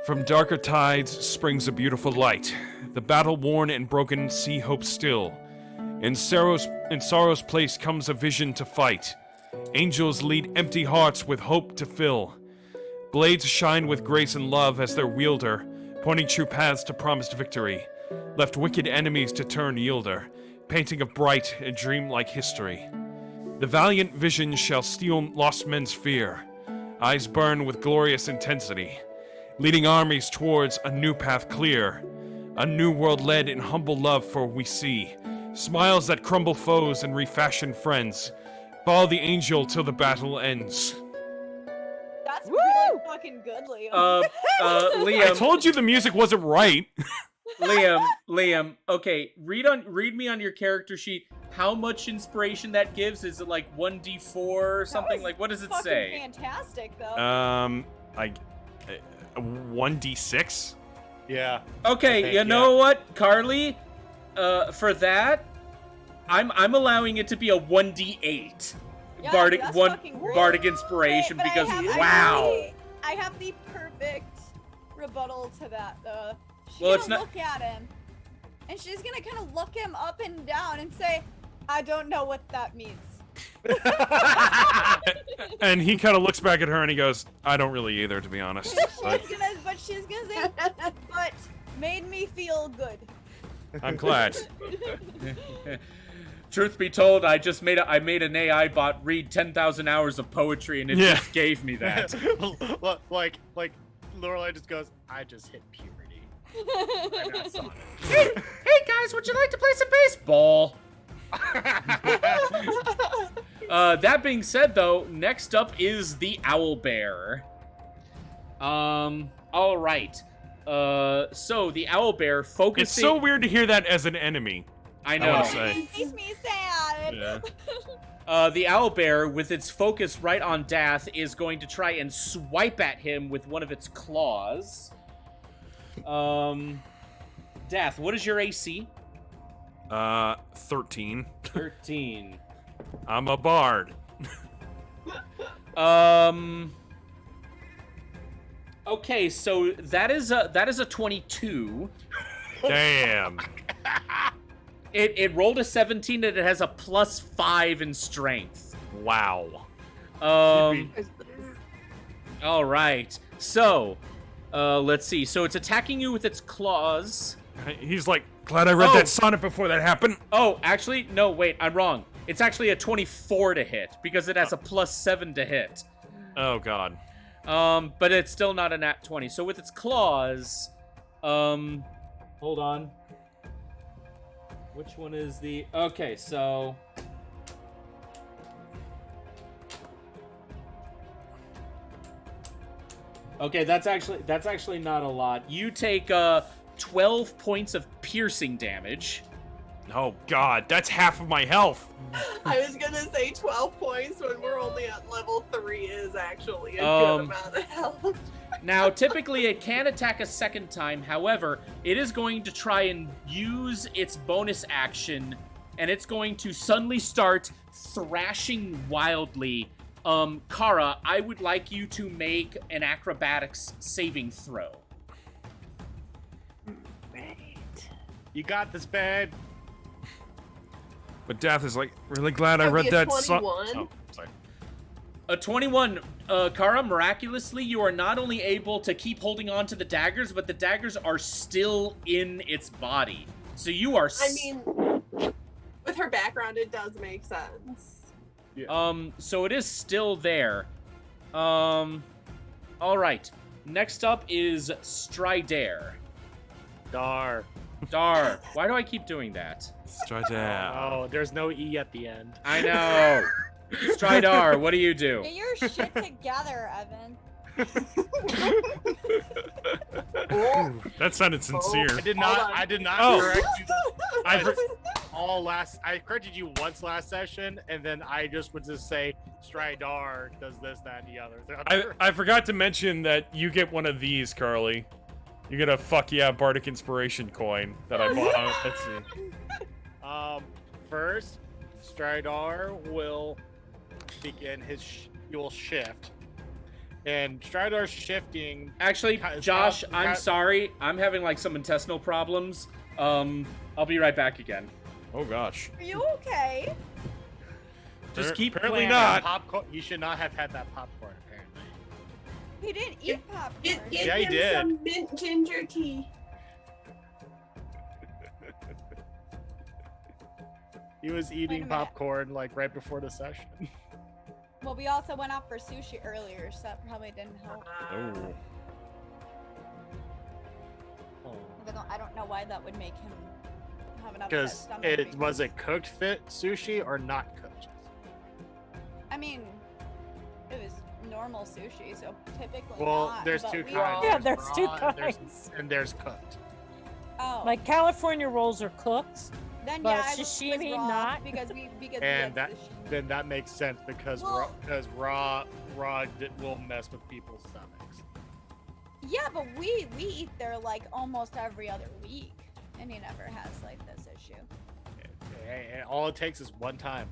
From darker tides springs a beautiful light. The battle-worn and broken sea hopes still. In sorrow's place comes a vision to fight. Angels lead empty hearts with hope to fill. Blades shine with grace and love as their wielder, pointing true paths to promised victory. Left wicked enemies to turn yielder, painting a bright and dreamlike history. The valiant vision shall steal lost men's fear. Eyes burn with glorious intensity, leading armies towards a new path clear. A new world led in humble love, for we see smiles that crumble foes and refashion friends. Follow the angel till the battle ends. That's really fucking good, Liam. Liam. I told you the music wasn't right. Liam. Okay, read me on your character sheet how much inspiration that gives. Is it like 1d4 or something? Like, what does it Fucking say? fantastic, though. 1d6. Yeah. Okay, you know what, Carly? For that, I'm allowing it to be a 1d8 Yeah, bardic that's one fucking great. bardic inspiration But because I have the perfect rebuttal to that. She's Well, it's gonna not- look at him, and she's gonna kind of look him up and down and say, "I don't know what that means." And he kind of looks back at her and he goes, I don't really either, to be honest. But She's gonna say, "But made me feel good." I'm glad. Truth be told, I made an AI bot read 10,000 hours of poetry and it Yeah. just gave me that. like Lorelai just goes, "I just hit puberty." And that's on Hey guys, would you like to play some baseball? That being said, though, next up is the Owlbear. All right. So the Owlbear focusing. It's so weird to hear that as an enemy. I I know. wanna say. It makes me sad. Yeah. The Owlbear, with its focus right on Dath, is going to try and swipe at him with one of its claws. Dath, what is your AC? 13. 13. I'm a bard. Okay, so that is a 22. Damn. It rolled a 17 and it has a +5 in strength. Wow. All right. So, let's see. So it's attacking you with its claws. He's like, glad I read that sonnet before that happened. Oh, actually, no, wait, I'm wrong. It's actually a 24 to hit because it has a +7 to hit. Oh, God. But it's still not a nat 20. So with its claws, hold on. Which one is the... Okay, so... Okay, that's actually not a lot. You take 12 points of piercing damage. Oh, God. That's half of my health. I was gonna say 12 points when we're only at level 3 is actually a good amount of health. Now, typically it can attack a second time. However, it is going to try and use its bonus action, and it's going to suddenly start thrashing wildly. Kara, I would like you to make an acrobatics saving throw. Right. You got this, babe. But Dath is like, really glad I That'd read be a that 21. Oh, sorry. A 21. Kara, miraculously, you are not only able to keep holding on to the daggers, but the daggers are still in its body. So you are... I mean, with her background, it does make sense. Yeah. So it is still there. All right. Next up is Strider. Dar. Dar. Why do I keep doing that? Try down. Oh, there's no E at the end. I know. Strider, what do you do? Get your shit together, Evan. That sounded sincere. I did Hold not. on. I did not Oh. correct you. I I corrected you once last session, and then I just would just say Stridar does this, that, and the other. I forgot to mention that you get one of these, Carly. You get a fuck yeah Bardic Inspiration coin that I bought on Etsy. First, Stridar will begin his. He will shift, and Stridar's shifting. Actually, Josh, I'm sorry. I'm having like some intestinal problems. I'll be right back again. Oh gosh. Are you okay? Just keep apparently playing. not. Popcorn. You should not have had that popcorn. Apparently. He didn't eat popcorn. Yeah, he him did. Some mint ginger tea. He was eating minute. popcorn like right before the session. Well, we also went out for sushi earlier, so that probably didn't help. Oh. Even though I don't know why that would make him have an upset Because stomach. it was it cooked fit sushi or not cooked? I mean, it was normal sushi, so typically Well, not. there's but two we kinds. all- Yeah, there's two raw and kinds. and there's cooked. Oh, Like California rolls are cooked. then but yeah, I was sashimi raw not. because we And had that sushi. then that makes sense because Well- raw will mess with people's stomachs. Yeah, but we eat there like almost every other week, and he never has like this issue. And all it takes is one time.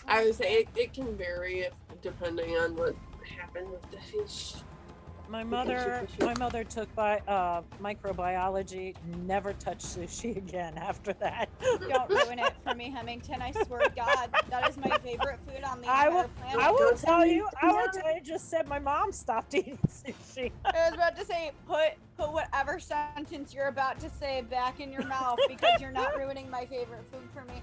I would say it can vary depending on what happened with the fish. My mother took microbiology, never touched sushi again after that. Don't ruin it for me, Hemington. I swear to God, that is my favorite food on the I entire will, planet. I will Don't tell tell you, me. I will tell you, just said my mom stopped eating sushi. I was about to say, put whatever sentence you're about to say back in your mouth because you're not ruining my favorite food for me.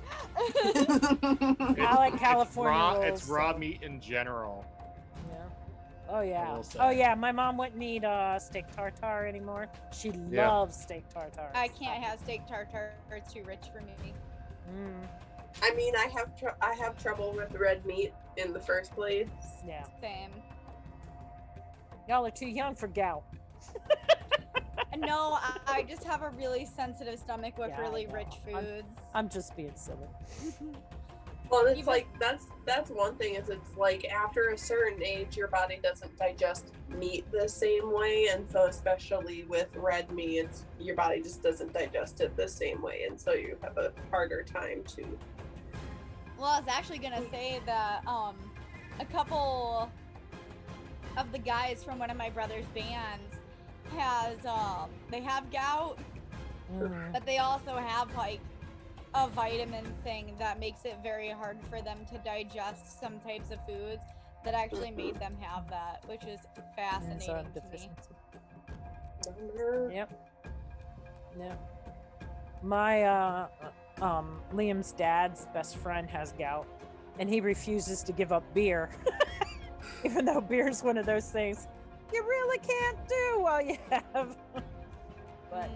I like California rolls. It's raw so- meat in general. Yeah. Oh yeah. will say. Oh yeah. My mom wouldn't eat steak tartare anymore. She Yeah. loves steak tartare. I can't have steak tartare. It's too rich for me. Mm, I mean, I have trouble with red meat in the first place. yeah. Same. Y'all are too young for gout. No, I just have a really sensitive stomach with Yeah, I really know. rich foods. I'm just being silly. Well, it's Even- like that's one thing is it's like after a certain age, your body doesn't digest meat the same way, and so especially with red meat, your body just doesn't digest it the same way, and so you have a harder time to. Well, I was actually gonna say that a couple of the guys from one of my brother's bands they have gout, Mm. but they also have like a vitamin thing that makes it very hard for them to digest some types of foods that actually made them have that, which is fascinating Enzyme to me. deficiency. Yep. Yep. My Liam's dad's best friend has gout, and he refuses to give up beer, even though beer is one of those things you really can't do while you have. But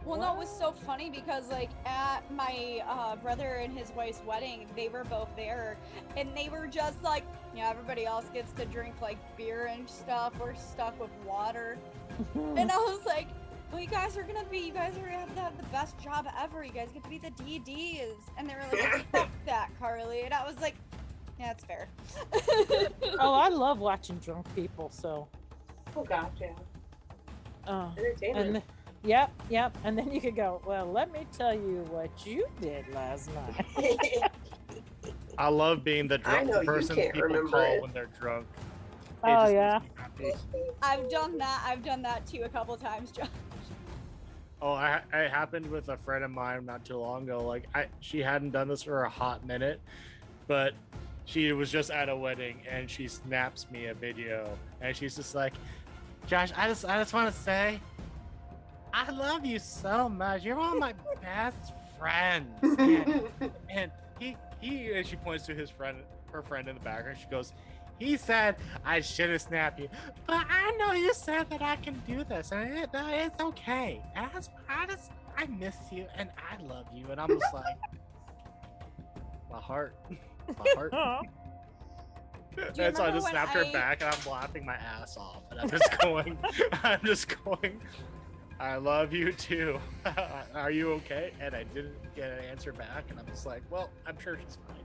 Well, no, it was so funny because like at my brother and his wife's wedding, they were both there, and they were just like, yeah, everybody else gets to drink like beer and stuff. We're stuck with water, and I was like, well, you guys are gonna have to have the best job ever. You guys get to be the DDs, and they were like, fuck that, Carly, and I was like, yeah, that's fair. oh, I love watching drunk people. So. Oh gosh, yeah. And Entertainment. yep. And then you could go, well, let me tell you what you did last night. I love being the I drunk know you person can't people remember call it. when they're drunk. It Oh, just yeah. makes me happy. I've done that too a couple times, Josh. Oh, it happened with a friend of mine not too long ago. Like she hadn't done this for a hot minute, but she was just at a wedding and she snaps me a video and she's just like, Josh, I just want to say, I love you so much. You're one of my best friends. And he and she points to her friend in the background. She goes, he said I shouldn't snap you, but I know you said that I can do this, and it's okay. I miss you and I love you, and I'm just like, my heart. Aw. And so I remember just when snapped her I- back, and I'm laughing my ass off, and I'm just going, I love you too. Are you okay? And I didn't get an answer back, and I'm just like, well, I'm sure she's fine.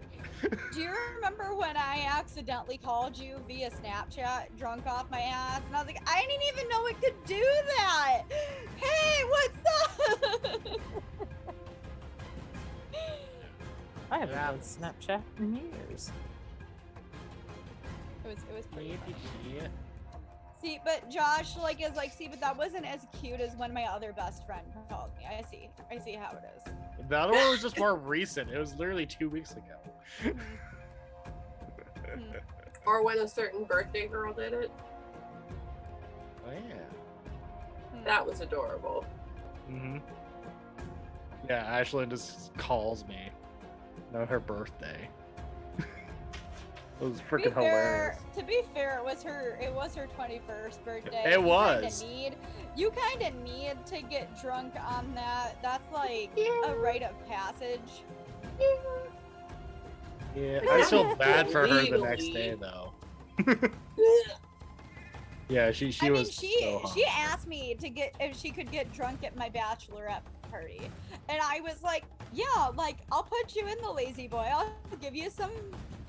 Do you remember when I accidentally called you via Snapchat drunk off my ass? And I was like, I didn't even know it could do that. Hey, what's up? I haven't Yeah. done Snapchat in years. It was pretty funny. Yeah. See, but Josh is like, see, but that wasn't as cute as when my other best friend called me. I see how it is. The other one was just more recent. It was literally 2 weeks ago. Hmm. Or when a certain birthday girl did it. Oh yeah. Hmm. That was adorable. Mm-hmm. Yeah, Ashlyn just calls me. No, her birthday. It was freaking hilarious. To be fair, it was her 21st birthday. It was. You kind of need to get drunk on that. That's like a rite of passage. Yeah, I feel bad for her the next Legally. day though. Yeah, she I mean, was so hot. she asked me to get if she could get drunk at my bachelorette party, and I was like, yeah, like I'll put you in the lazy boy. I'll give you some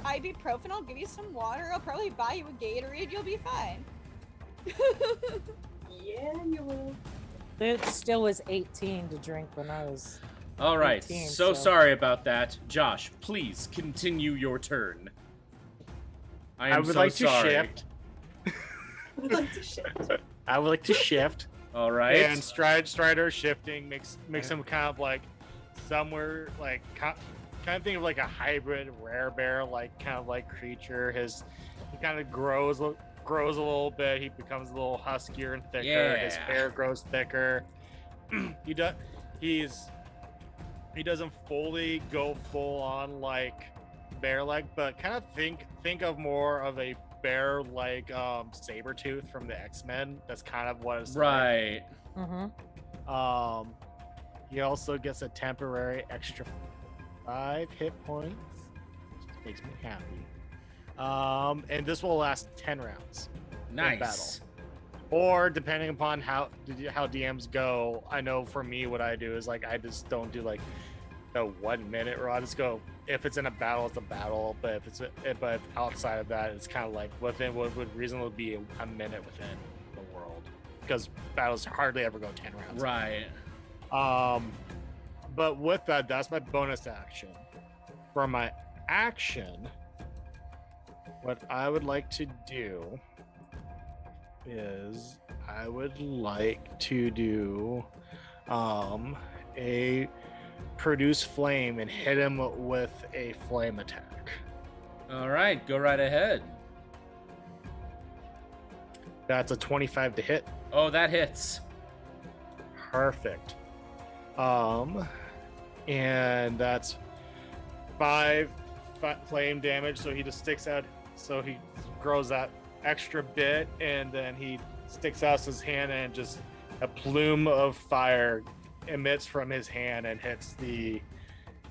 ibuprofen. I'll give you some water. I'll probably buy you a Gatorade. You'll be fine. Yeah, you will. It still was 18 to drink when I was. All right. 18, So so- sorry about that. Josh, please continue your turn. I would so like to sorry. shift. Like to shift. I would like to shift. All right. And Strider shifting makes him kind of like somewhere like kind of think of like a hybrid rare bear like kind of like creature. He kind of grows a little bit. He becomes a little huskier and thicker. His Yeah. hair grows thicker. He doesn't fully go full on like bear like, but kind of think of more of a bear like Sabretooth from the X-Men. That's kind of what it's like. Mm-hmm. He also gets a temporary extra 5 hit points. Just makes me happy. And this will last 10 rounds. Nice. Or depending upon how DMs go, I know for me what I do is like I just don't do like the 1 minute or I just go if it's in a battle, it's a battle. But if outside of that, it's kind of like within what would reasonably be a minute within the world because battles hardly ever go 10 rounds. Right. But with that, that's my bonus action. For my action, what I would like to do is I would like to do a produce flame and hit him with a flame attack. All right, go right ahead. That's a 25 to hit. Oh, that hits. Perfect. And that's 5 flame damage, so he just sticks out, so he grows that extra bit, and then he sticks out his hand, and just a plume of fire emits from his hand and hits the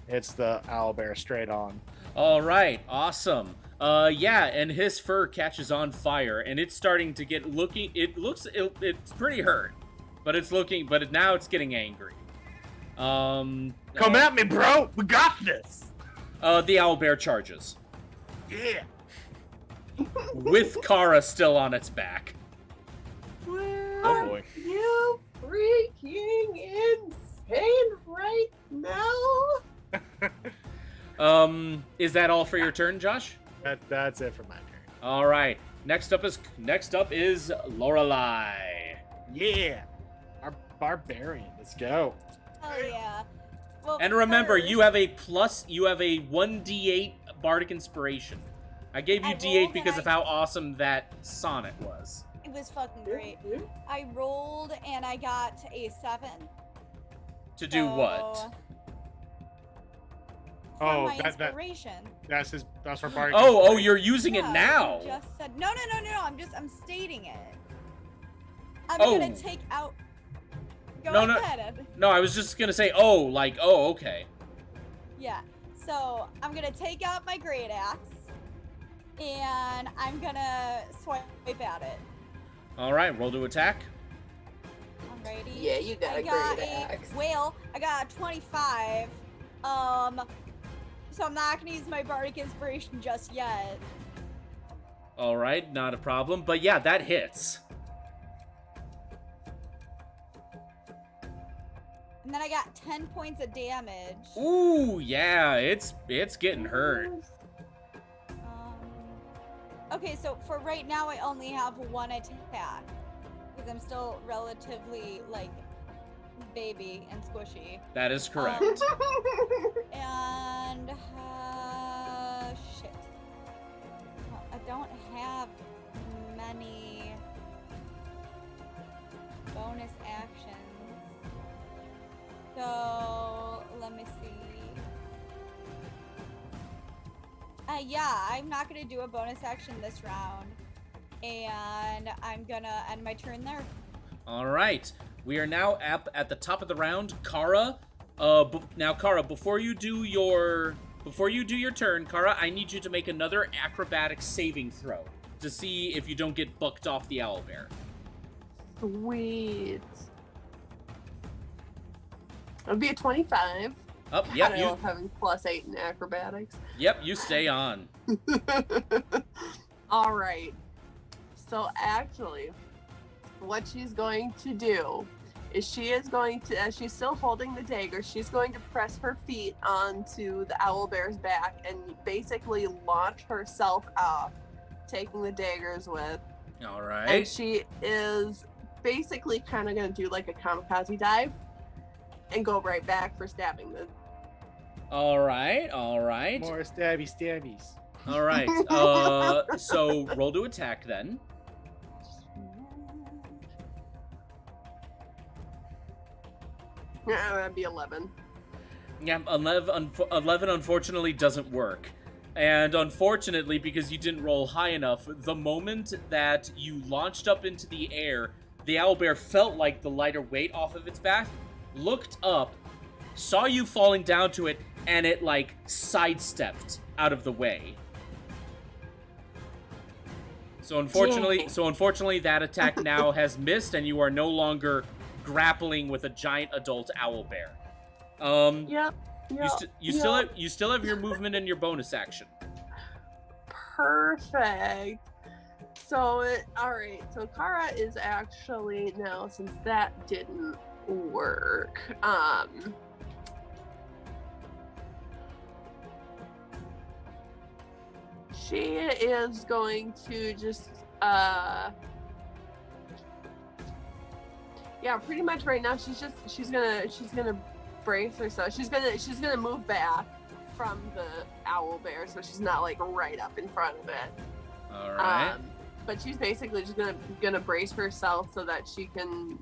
owlbear straight on. All right, awesome. Yeah, and his fur catches on fire, and it's starting to get it's pretty hurt, but now it's getting angry. Come at me, bro. We got this. The owlbear charges Yeah. with Kara still on its back. Where Oh boy. are you freaking insane right now? Is that all for your turn, Josh? That's it for my turn. All right. Next up is Lorelei. Yeah. Our barbarian. Let's go. Oh yeah. Well, And remember, first, you have a 1d8 bardic inspiration. I gave you I d8 rolled because and of how awesome that sonnet was. It was fucking great. I rolled and I got a 7. To do what? So, for Oh, my that inspiration. that's for bardic. Oh, you're using it Yeah, now. you just said no. I'm stating it. I'm Oh. gonna take out. Go No, no. ahead. No, I was just gonna say, okay. Yeah. So I'm gonna take out my great axe, and I'm gonna swipe at it. All right, roll to attack. Alrighty. Yeah, you got I a got great axe. I got a 25. So I'm not gonna use my bardic inspiration just yet. All right, not a problem. But yeah, that hits. And then I got 10 points of damage. Ooh, yeah, it's getting hurt. Okay, so for right now, I only have 1 attack. Because I'm still relatively, like, baby and squishy. That is correct. And, shit. Well, I don't have many bonus actions. So, let me see. Yeah, I'm not gonna do a bonus action this round. And I'm gonna end my turn there. All right, we are now at the top of the round. Kara, now Kara, before you do your turn, Kara, I need you to make another acrobatics saving throw to see if you don't get bucked off the owlbear. Sweet. It'll be a 25. Up, I yep, love having +8 in acrobatics. you stay on. All right. So actually, what she's going to do is she is going to, as she's still holding the dagger, she's going to press her feet onto the owlbear's back and basically launch herself off, taking the daggers with. All And right. she is basically kind of going to do like a kamikaze dive and go right back for stabbing the. All right. More stabbies. All right. So roll to attack then. Yeah, that'd be 11. Yeah, 11 unfortunately doesn't work. And unfortunately, because you didn't roll high enough, the moment that you launched up into the air, the owlbear felt like the lighter weight off of its back, looked up, saw you falling down to it, and it like sidestepped out of the way. So unfortunately, that attack now has missed, and you are no longer grappling with a giant adult owlbear. Yep. You still have your movement and your bonus action. Perfect. So all right. So Kara is actually now, since that didn't work. She is going to just yeah, pretty much right now she's gonna brace herself. She's gonna move back from the owlbear, so she's not like right up in front of it. All right. But she's basically just gonna brace herself so that she can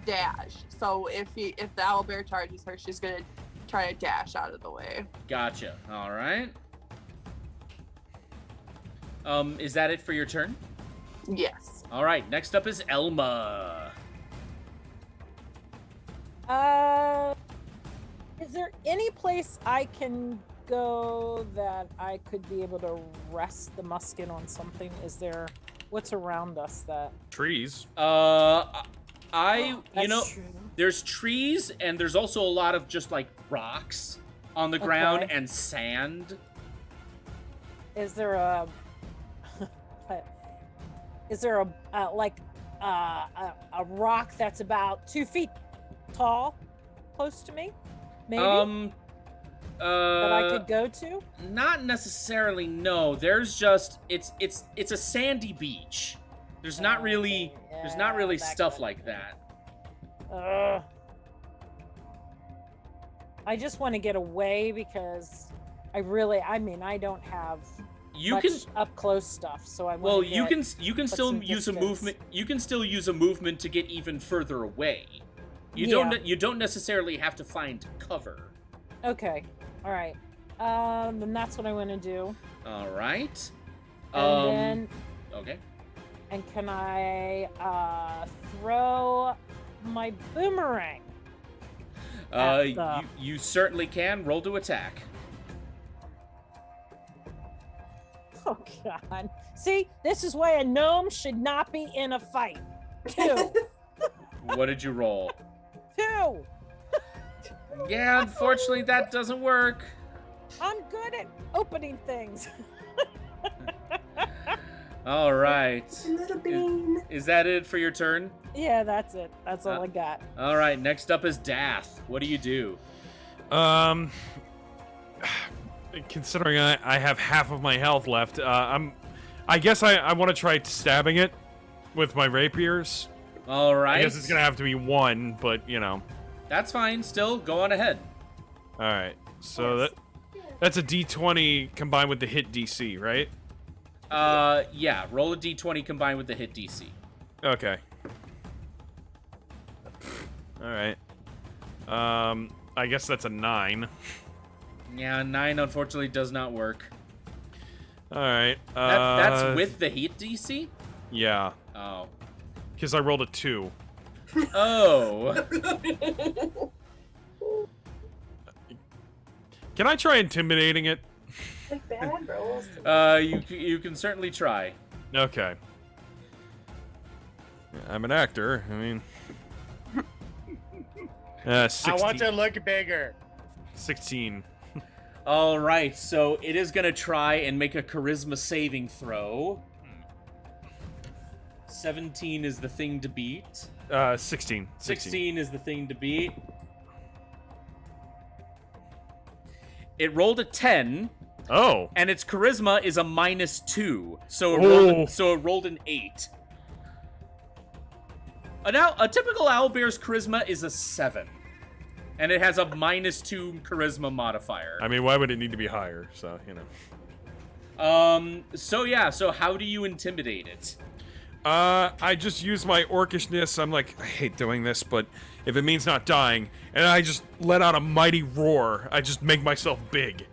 dash. So if the owlbear charges her, she's gonna try to dash out of the way. Gotcha. All right. Is that it for your turn? Yes. All right. Next up is Elma. Is there any place I can go that I could be able to rest the musket on something? What's around us that? Trees. That's true. There's trees, and there's also a lot of just like rocks on the ground Okay. and sand. Is there a rock that's about 2 feet tall close to me? Maybe that I could go to? Not necessarily. No, there's just it's a sandy beach. There's not really that stuff could- like that. I just want to get away because I don't have You much can up close stuff, so I want well, to you can still some use a distance. movement. You can still use a movement to get even further away. You Yeah. don't necessarily have to find cover. Okay, all right. Then that's what I want to do. All right. And Okay. And can I throw my boomerang? at the- You certainly can. Roll to attack. Oh God! See, this is why a gnome should not be in a fight. 2, What did you roll? 2. Yeah, unfortunately, that doesn't work. I'm good at opening things. All right. Little bean. Is that it for your turn? Yeah, that's it. That's all I got. All right. Next up is Dath. What do you do? Considering I have half of my health left, I guess I want to try stabbing it with my rapiers. All right. I guess it's gonna have to be 1, but you know. That's fine. Still, go on ahead. All right. So that's a D20 combined with the hit DC, right? Yeah. Roll a d20 combined with the hit DC. Okay. All right. I guess that's a 9. Yeah, 9 unfortunately does not work. All right. That's with the hit DC? Yeah, Oh. because I rolled a 2. Oh. Can I try intimidating it? Like bad rolls. You can certainly try. Okay. I'm an actor. I mean, 16. I want to look bigger. 16. All right, so it is gonna try and make a charisma saving throw. 17 is the thing to beat. 16. 16 is the thing to beat. It rolled a 10, Oh. and its charisma is a -2, so it rolled an 8. A typical owlbear's charisma is a 7, and it has a -2 charisma modifier. I mean, why would it need to be higher? So, you know. So how do you intimidate it? I just use my orcishness. I'm like, I hate doing this, but if it means not dying, and I just let out a mighty roar, I just make myself big.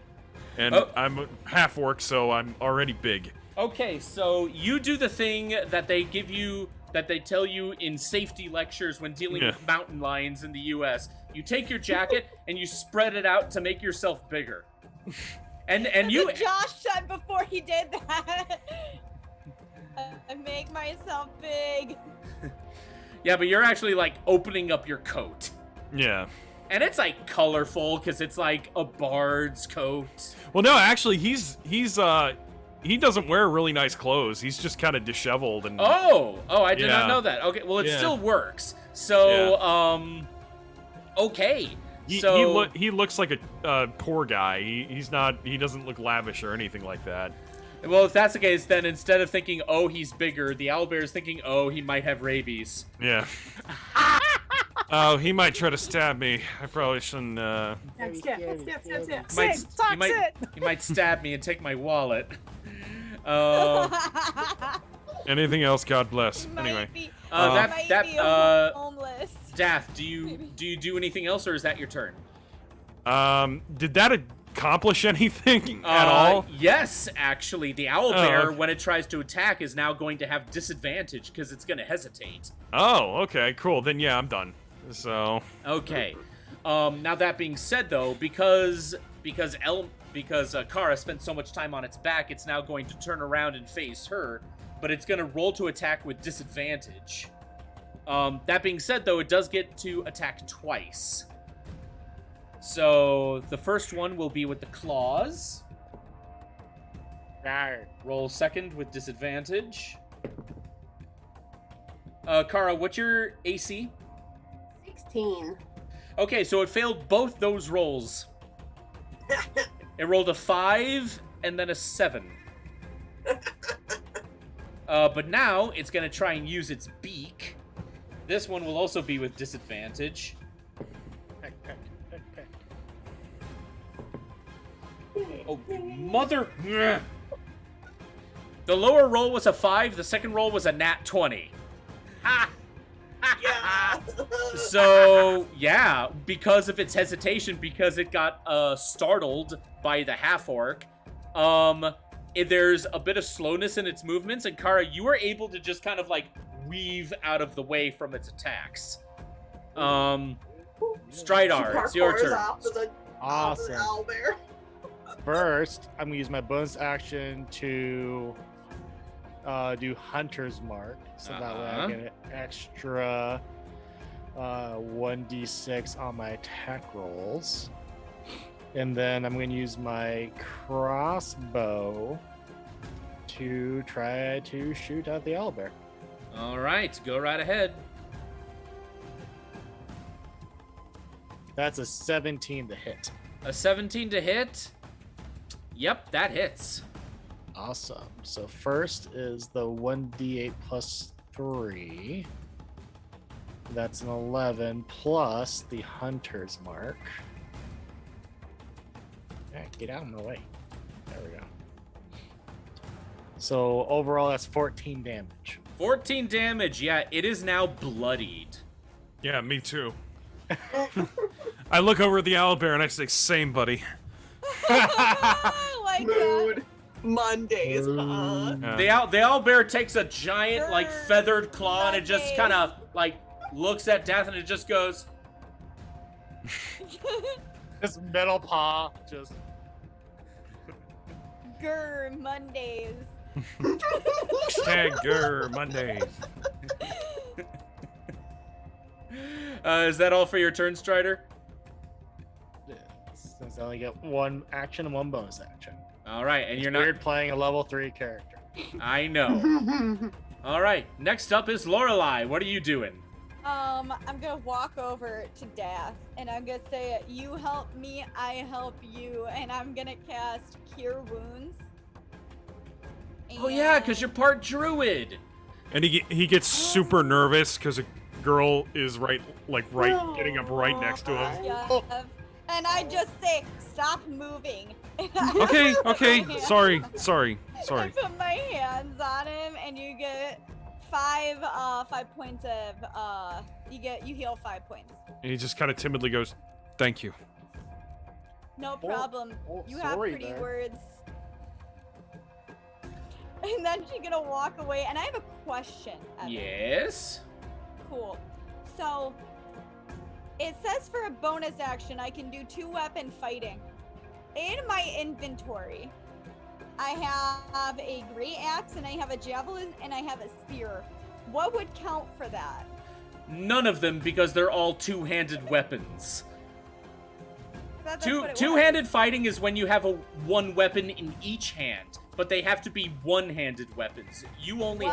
And I'm half orc, so I'm already big. Okay, so you do the thing that they give you, that they tell you in safety lectures when dealing Yeah. with mountain lions in the US. You take your jacket and you spread it out to make yourself bigger. And you That's what Josh said before he did that. I make myself big. Yeah, but you're actually like opening up your coat. Yeah. And it's like colorful because it's like a bard's coat. Well, no, actually, he doesn't wear really nice clothes. He's just kind of disheveled and. Oh, I did Yeah. not know that. Okay, well, it Yeah. still works. So, okay. He looks like a poor guy. He doesn't look lavish or anything like that. Well, if that's the case, then instead of thinking, oh, he's bigger, the owlbear is thinking, oh, he might have rabies. Yeah. Oh, he might try to stab me. I probably shouldn't. Stab. He might stab me and take my wallet. Anything else, God bless. Anyway. Homeless. Dath, do you do anything else, or is that your turn? Did that accomplish anything at all? Yes, actually. The owlbear, okay. when it tries to attack, is now going to have disadvantage because it's going to hesitate. Oh, okay, cool. Then yeah, I'm done. So. Okay. Now that being said, though, because Kara spent so much time on its back, it's now going to turn around and face her, but it's going to roll to attack with disadvantage. That being said, though, it does get to attack twice. So the first one will be with the claws. Rawr. Roll second with disadvantage. Kara, what's your AC? 16. Okay, so it failed both those rolls. It rolled a 5 and then a 7. But now it's going to try and use its beak. This one will also be with disadvantage. Peck, peck, peck, peck. Oh, mother... The lower roll was a 5, the second roll was a nat 20. Yeah. So, yeah, because of its hesitation, because it got startled by the half-orc, there's a bit of slowness in its movements, and Kara, you were able to just kind of, like, weave out of the way from its attacks. Stridar, it's your Parkours turn. off to the Awesome. owlbear. First, I'm gonna use my bonus action to do Hunter's Mark, so that way I get an extra 1d6 on my attack rolls. And then I'm going to use my crossbow to try to shoot at the owlbear. All right, go right ahead. That's a 17 to hit. A 17 to hit. Yep, that hits. Awesome. So first is the 1d8 plus 3. That's an 11 plus the Hunter's Mark. Alright, get out of my way. There we go. So overall, that's 14 damage. 14 damage. Yeah, it is now bloodied. Yeah, me too. I look over at the owlbear and I say, "Same, buddy." I like that. Mood. Mondays, huh? Yeah. The owlbear takes a giant, like, feathered claw and it just Mondays. kind of, like, looks at Death and it just goes, This middle paw just. Grr, Mondays. Stagger Mondays. Is that all for your turn, Strider? Since I only get one action and one bonus action. All right, and It's you're not... weird playing a level 3 character. I know. All right, next up is Lorelei. What are you doing? I'm gonna walk over to Dath and I'm gonna say, "You help me, I help you," and I'm gonna cast Cure Wounds. Oh, yeah, because you're part druid. And he gets super nervous because a girl is getting up right next to him. Yeah. And I just say, "Stop moving." Okay, okay, My hand- sorry. I put my hands on him, and you get 5 points of you heal 5 points. And he just kind of timidly goes, "Thank you." No problem. You have sorry pretty there. words. And then she's gonna walk away, and I have a question. Evan. Yes? Cool. So, It says for a bonus action, I can do 2-weapon fighting. In my inventory, I have a great axe, and I have a javelin, and I have a spear. What would count for that? None of them, because they're all two-handed weapons. That's what it was. Two-handed fighting is when you have one weapon in each hand, but they have to be one-handed weapons. You only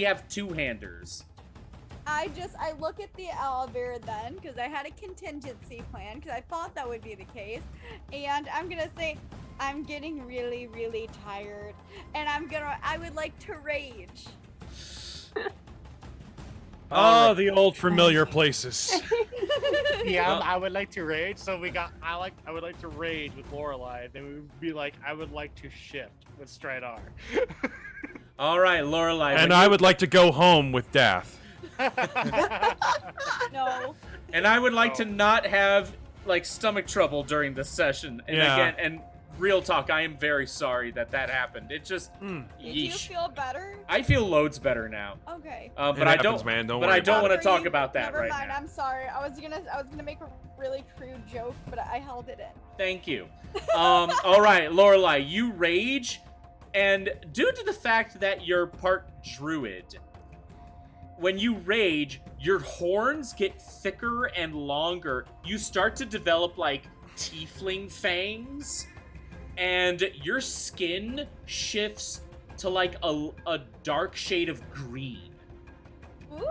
have two-handers. I look at the Owlbear then, because I had a contingency plan, because I thought that would be the case, and I'm gonna say I'm getting really, really tired, and I would like to rage. Oh, the old familiar places. Yeah, I would like to rage. So I would like to rage with Lorelei. Then we would be like, I would like to shift with Stridar. All right, Lorelei. And I would like to go home with Dath. No. And I would like to not have like stomach trouble during this session. And Yeah. again, and real talk, I am very sorry that happened. It just Did you yeesh. feel better? I feel loads better now. Okay. But It I happens, don't. man. Don't but worry I don't about want it. to talk about that Never right mind. now. I'm sorry. I was gonna make a really crude joke, but I held it in. Thank you. All right, Lorelei, you rage, and due to the fact that you're part druid, when you rage, your horns get thicker and longer. You start to develop like tiefling fangs, and your skin shifts to like a dark shade of green. Ooh.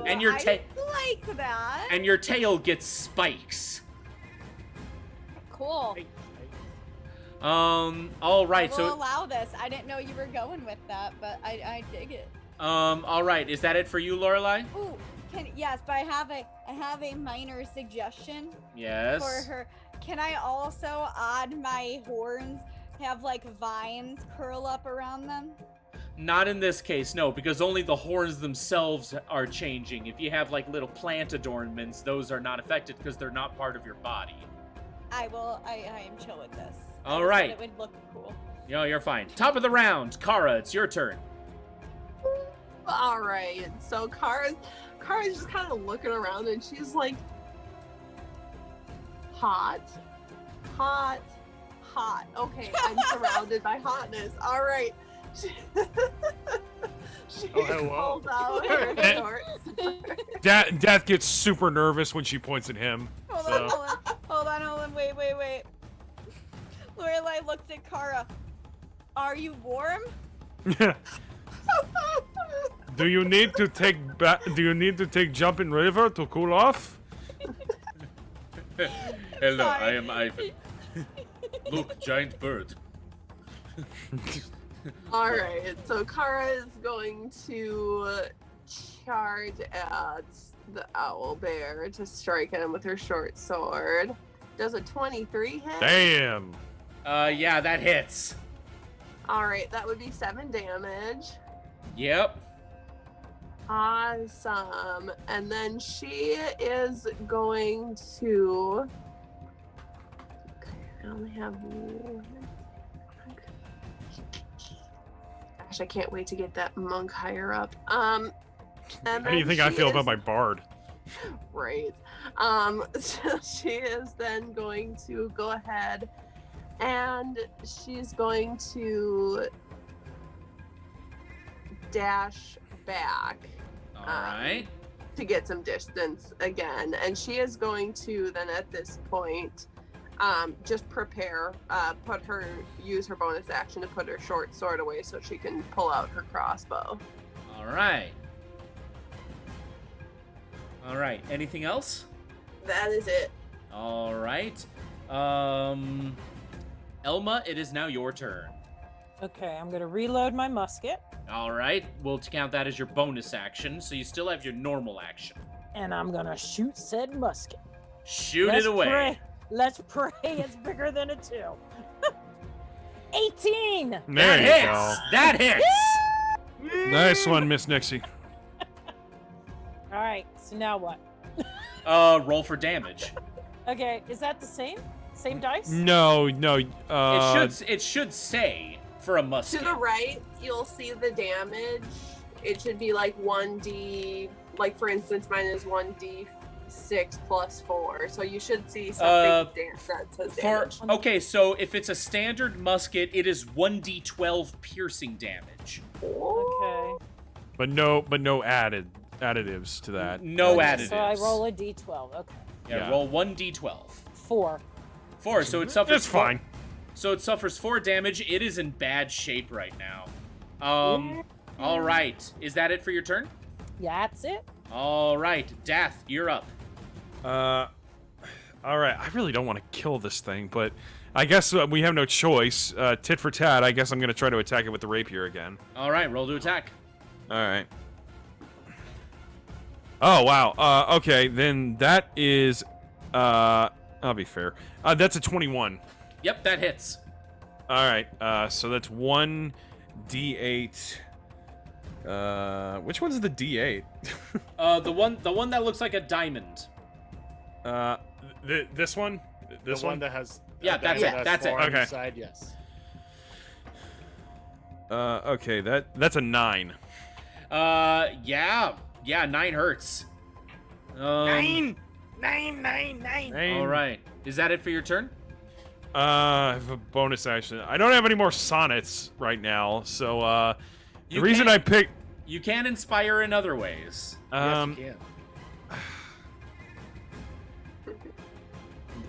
And your I like that. And your tail gets spikes. Cool. All right, I will so allow this. I didn't know you were going with that, but I dig it. all right, is that it for you, Lorelei? Ooh, yes, but I have a minor suggestion Yes. for her. Can I also on my horns have like vines curl up around them? Not in this case, no, because only the horns themselves are changing. If you have like little plant adornments, those are not affected because they're not part of your body. I am chill with this. I All just thought right. It would look cool. No, you're fine. Top of the round, Kara, it's your turn. All right. So Kara's just kind of looking around, and she's like, hot. Okay, I'm surrounded by hotness. All right. She pulls out her shorts. Death gets super nervous when she points at him. Hold on. Wait. Lorelei looked at Kara. Are you warm? Do you need to take jumping river to cool off? Hello, Sorry. I am Ivan. Look, giant bird. All right, so Kara is going to charge at the Owlbear to strike him with her short sword. Does a 23 hit? Damn. Yeah, that hits. All right, that would be 7 damage. Yep. Awesome. And then she is going to... Okay, I only have one. Gosh, I can't wait to get that monk higher up. And How do you think I feel about my bard? Right. So she is then going to go ahead and she's going to dash back. All right. To get some distance again. And she is going to then at this point just prepare, use her bonus action to put her short sword away so she can pull out her crossbow. All right. All right. Anything else? That is it. All right. Elma, it is now your turn. Okay, I'm gonna reload my musket, All right. We'll count that as your bonus action, so you still have your normal action. and I'm gonna shoot said musket. Shoot Let's it away. Pray. Let's pray it's bigger than a 2. 18! There That you hits. go. That hits. Nice one, Miss Nixie. All right, so now what? Roll for damage. Okay, is that the same? Same dice? No. It should say for a To musket. the right, you'll see the damage. It should be like 1d like for instance, mine is 1d6 plus 4, so you should see something that says damage. Okay, so if it's a standard musket, it is 1d12 piercing damage. Okay. But no additives to that. No Okay, additives. So I roll a d12. Okay. Yeah, roll 1d12. 4. 4, so it suffers. It's fine. So it suffers 4 damage. It is in bad shape right now. All right. Is that it for your turn? Yeah, that's it. All right, Dath, you're up. All right. I really don't want to kill this thing, but I guess we have no choice. Tit for tat. I guess I'm gonna try to attack it with the rapier again. All right, roll to attack. All right. Oh wow. Okay, then that is. I'll be fair. That's a 21. Yep, that hits. All right. So that's 1d8. Which one's the d8? The one that looks like a diamond. This one. This the one one. that has. Yeah, that's it. That's it. four on the Okay. Side, yes. Okay. That's a 9. Yeah, 9 hurts. Nine. All right. Is that it for your turn? I have a bonus action. I don't have any more sonnets right now, so the You reason can- I picked. You can inspire in other ways. Yes, you can.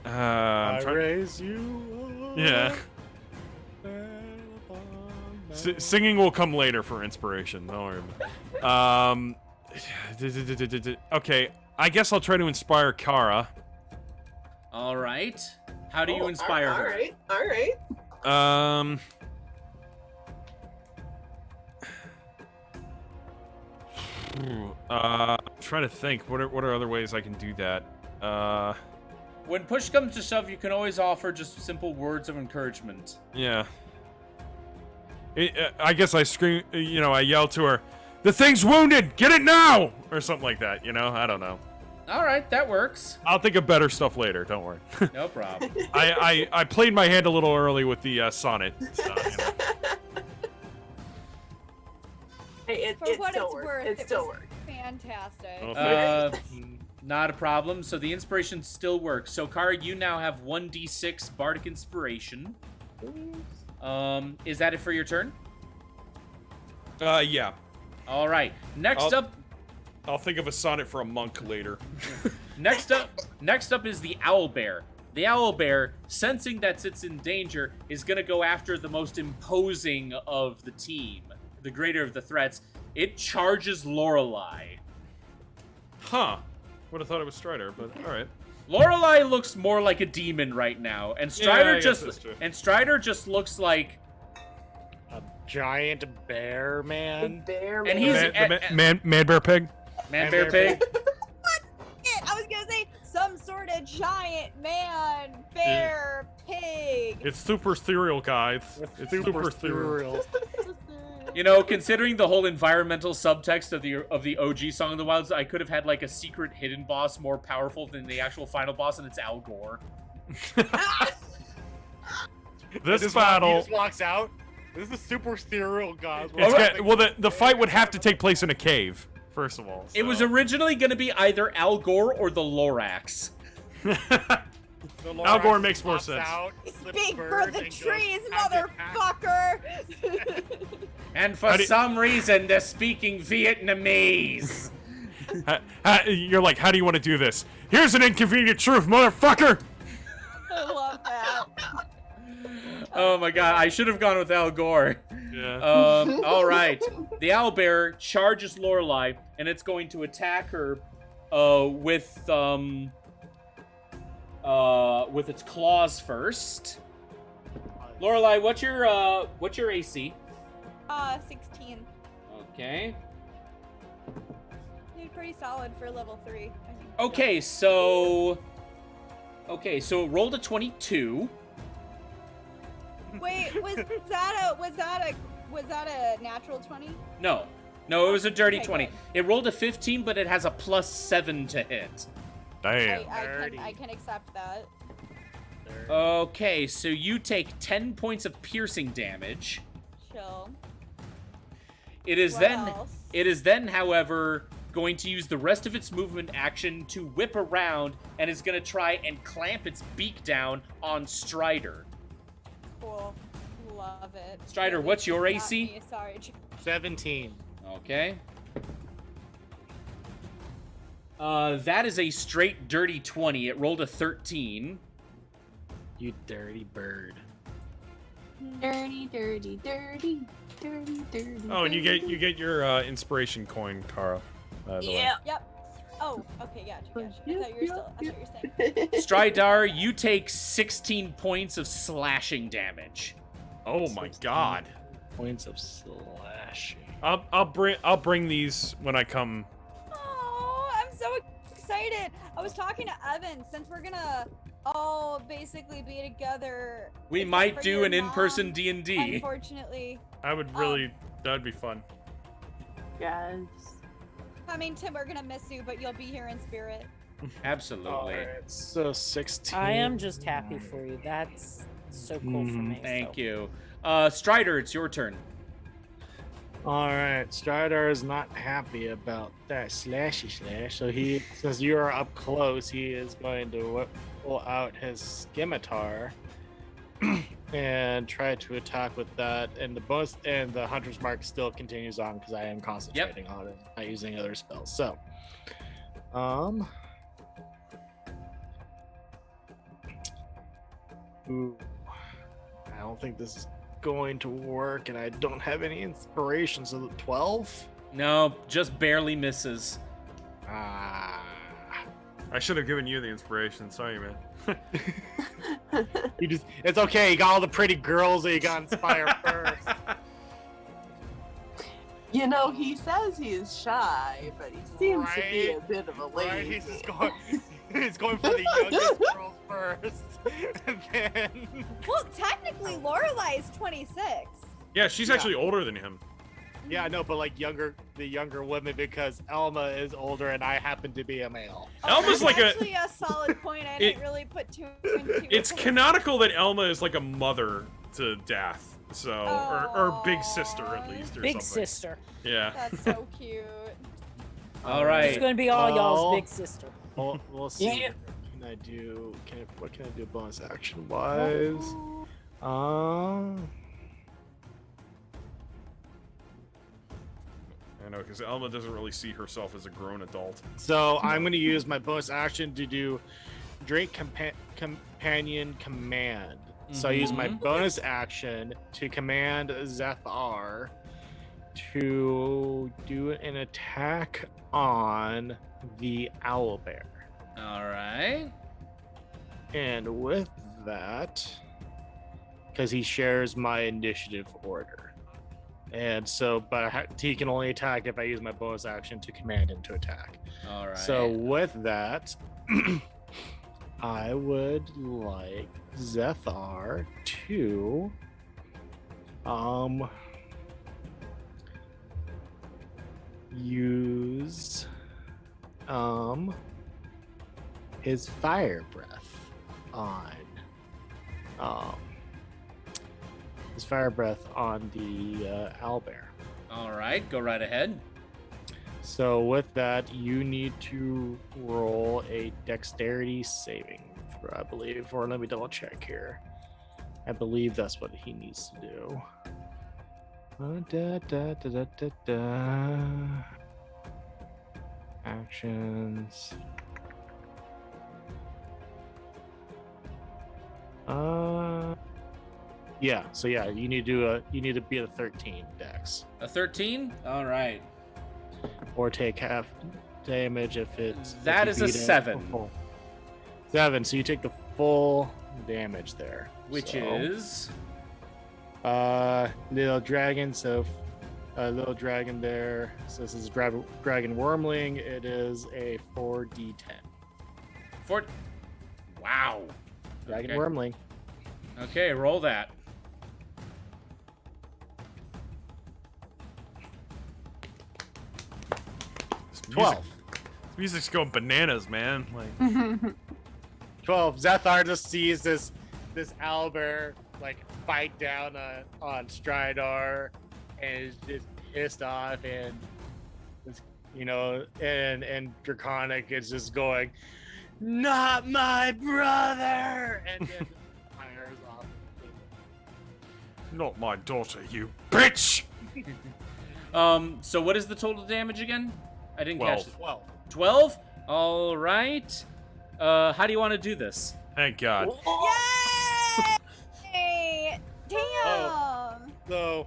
I'm I trying- raise you. Yeah. Singing will come later for inspiration. Don't worry about it. Okay, I guess I'll try to inspire Kara. All right. How do you Oh, inspire her? All right. I'm trying to think. What are other ways I can do that? When push comes to shove, you can always offer just simple words of encouragement. Yeah. I guess I scream. I yell to her, "The thing's wounded! Get it now!" or something like that. I don't know. All right, that works. I'll think of better stuff later. Don't worry. No problem. I played my hand a little early with the sonnet. So, Hey, For it what still it's works. worth, It it still was works. fantastic. Well, Not a problem. So the inspiration still works. So Kara, you now have 1d6 bardic inspiration. Is that it for your turn? yeah. All right. Next up, I'll think of a sonnet for a monk later. next up is the Owlbear. The Owlbear, sensing that it's in danger, is gonna go after the most imposing of the team, the greater of the threats. It charges Lorelei. Huh. Would have thought it was Strider, but all right. Lorelei looks more like a demon right now, and Yeah, I guess that's true. Strider just looks like A giant bear man. Bear And man. he's- Man bear pig. man bear pig. I was gonna say some sort of giant man, bear, pig. It's super cereal, guys. It's super cereal. You know, considering the whole environmental subtext of the OG Song of the Wilds, I could have had like a secret hidden boss more powerful than the actual final boss, and it's Al Gore. This He battle. just walks out. This is a super cereal god. The fight would have to take place in a cave, first of all. It was so. originally going to be either Al Gore or the Lorax. Al Gore makes more sense. Speak for the trees, motherfucker. And for some reason, they're speaking Vietnamese. You're like, how do you want to do this? Here's an inconvenient truth, motherfucker! I love that. Oh my god, I should have gone with Al Gore. Yeah. All right. The owlbear charges Lorelei, and it's going to attack her with its claws first. Lorelei, what's your AC? 16. Okay. Dude, pretty solid for level 3. I think. Okay, so it rolled a 22. Wait, was that a natural 20? No, it was a dirty Okay, 20. good. It rolled a 15, but it has a +7 to hit. Damn. I can accept that. Okay, so you take 10 points of piercing damage. Chill. It is What then, else? however, going to use the rest of its movement action to whip around and is going to try and clamp its beak down on Strider. Cool. Love it. Strider, At what's least your it's not AC? me, Sorry. 17. Okay. That is a straight dirty 20. It rolled a 13. You dirty bird. Dirty, dirty, dirty, dirty, dirty. Oh, and you get your inspiration coin, Tara. By the way. Yeah. Yep. Oh, okay, gotcha. I thought you were still. I thought you were saying. Stridar, you take 16 points of slashing damage. Oh my 16 god. Points of slashing. I'll bring these when I come. Oh, I'm so excited. I was talking to Evan, since we're gonna all basically be together. We except might for do your an in-person mom, D&D. Unfortunately. I would really. That'd be fun. Yes. I mean, Tim, we're gonna miss you, but you'll be here in spirit. Absolutely. Alright, so 16. I am just happy for you. That's so cool for me. Thank so. you. Strider, it's your turn. Alright, Strider is not happy about that slashy slash, so since you are up close, he is going to pull out his scimitar and try to attack with that. And the bonus and the hunter's mark still continues on because I am concentrating on it, not using other spells. So, ooh, I don't think this is going to work, and I don't have any inspiration. So the 12. No, just barely misses. Ah. I should have given you the inspiration. Sorry, man. It's okay. You got all the pretty girls that you got inspired first. You know, he says he is shy, but he seems to be a Right? bit of a Right? lady. He's just going. He's going for the youngest girls first, and then. Well, technically, Lorelai is 26. Yeah, she's Yeah. actually older than him. Yeah, no, but like the younger women, because Elma is older and I happen to be a male. Elma's that's like a- actually a solid point. I didn't really put two and two. It's together. canonical that Elma is like a mother to Dath, so or big sister at least, or Big something. sister. Yeah. That's so cute. All It's right. going to be all y'all's Well- big sister. We'll see. Yeah. What can I do? What can I do bonus action wise? I know, because Elma doesn't really see herself as a grown adult. So I'm going to use my bonus action to do Drake Companion Command. So I use my Mhm. bonus action to command Zethar to do an attack on the Owlbear. All right. And with that, because he shares my initiative order. And so, but he can only attack if I use my bonus action to command him to attack. All right. So with that, I would like Zethar to use his fire breath on the owlbear. All right. Go right ahead. So with that, you need to roll a dexterity saving throw, I believe. Or let me double check here. I believe that's what he needs to do. Actions. Yeah. So yeah, you need to be a 13 dex, A 13. All right. or take half damage if it's. That if is you a beat it 7. full. 7. So you take the full damage there. Which So, is little dragon. So little dragon there. So this is dragon wormling. It is a 4d10. 4. Wow. Dragon Okay. wormling. Okay, roll that. This 12. Music's going bananas, man. Like, 12. Zethar just sees this owlbear like bite down on Stridar and is just pissed off and is and Draconic is just going, "Not my brother," and then fires off. Not my daughter, you bitch! So what is the total damage again? I didn't 12. catch it. 12. 12? All right. How do you want to do this? Thank God. Yay! Damn. So,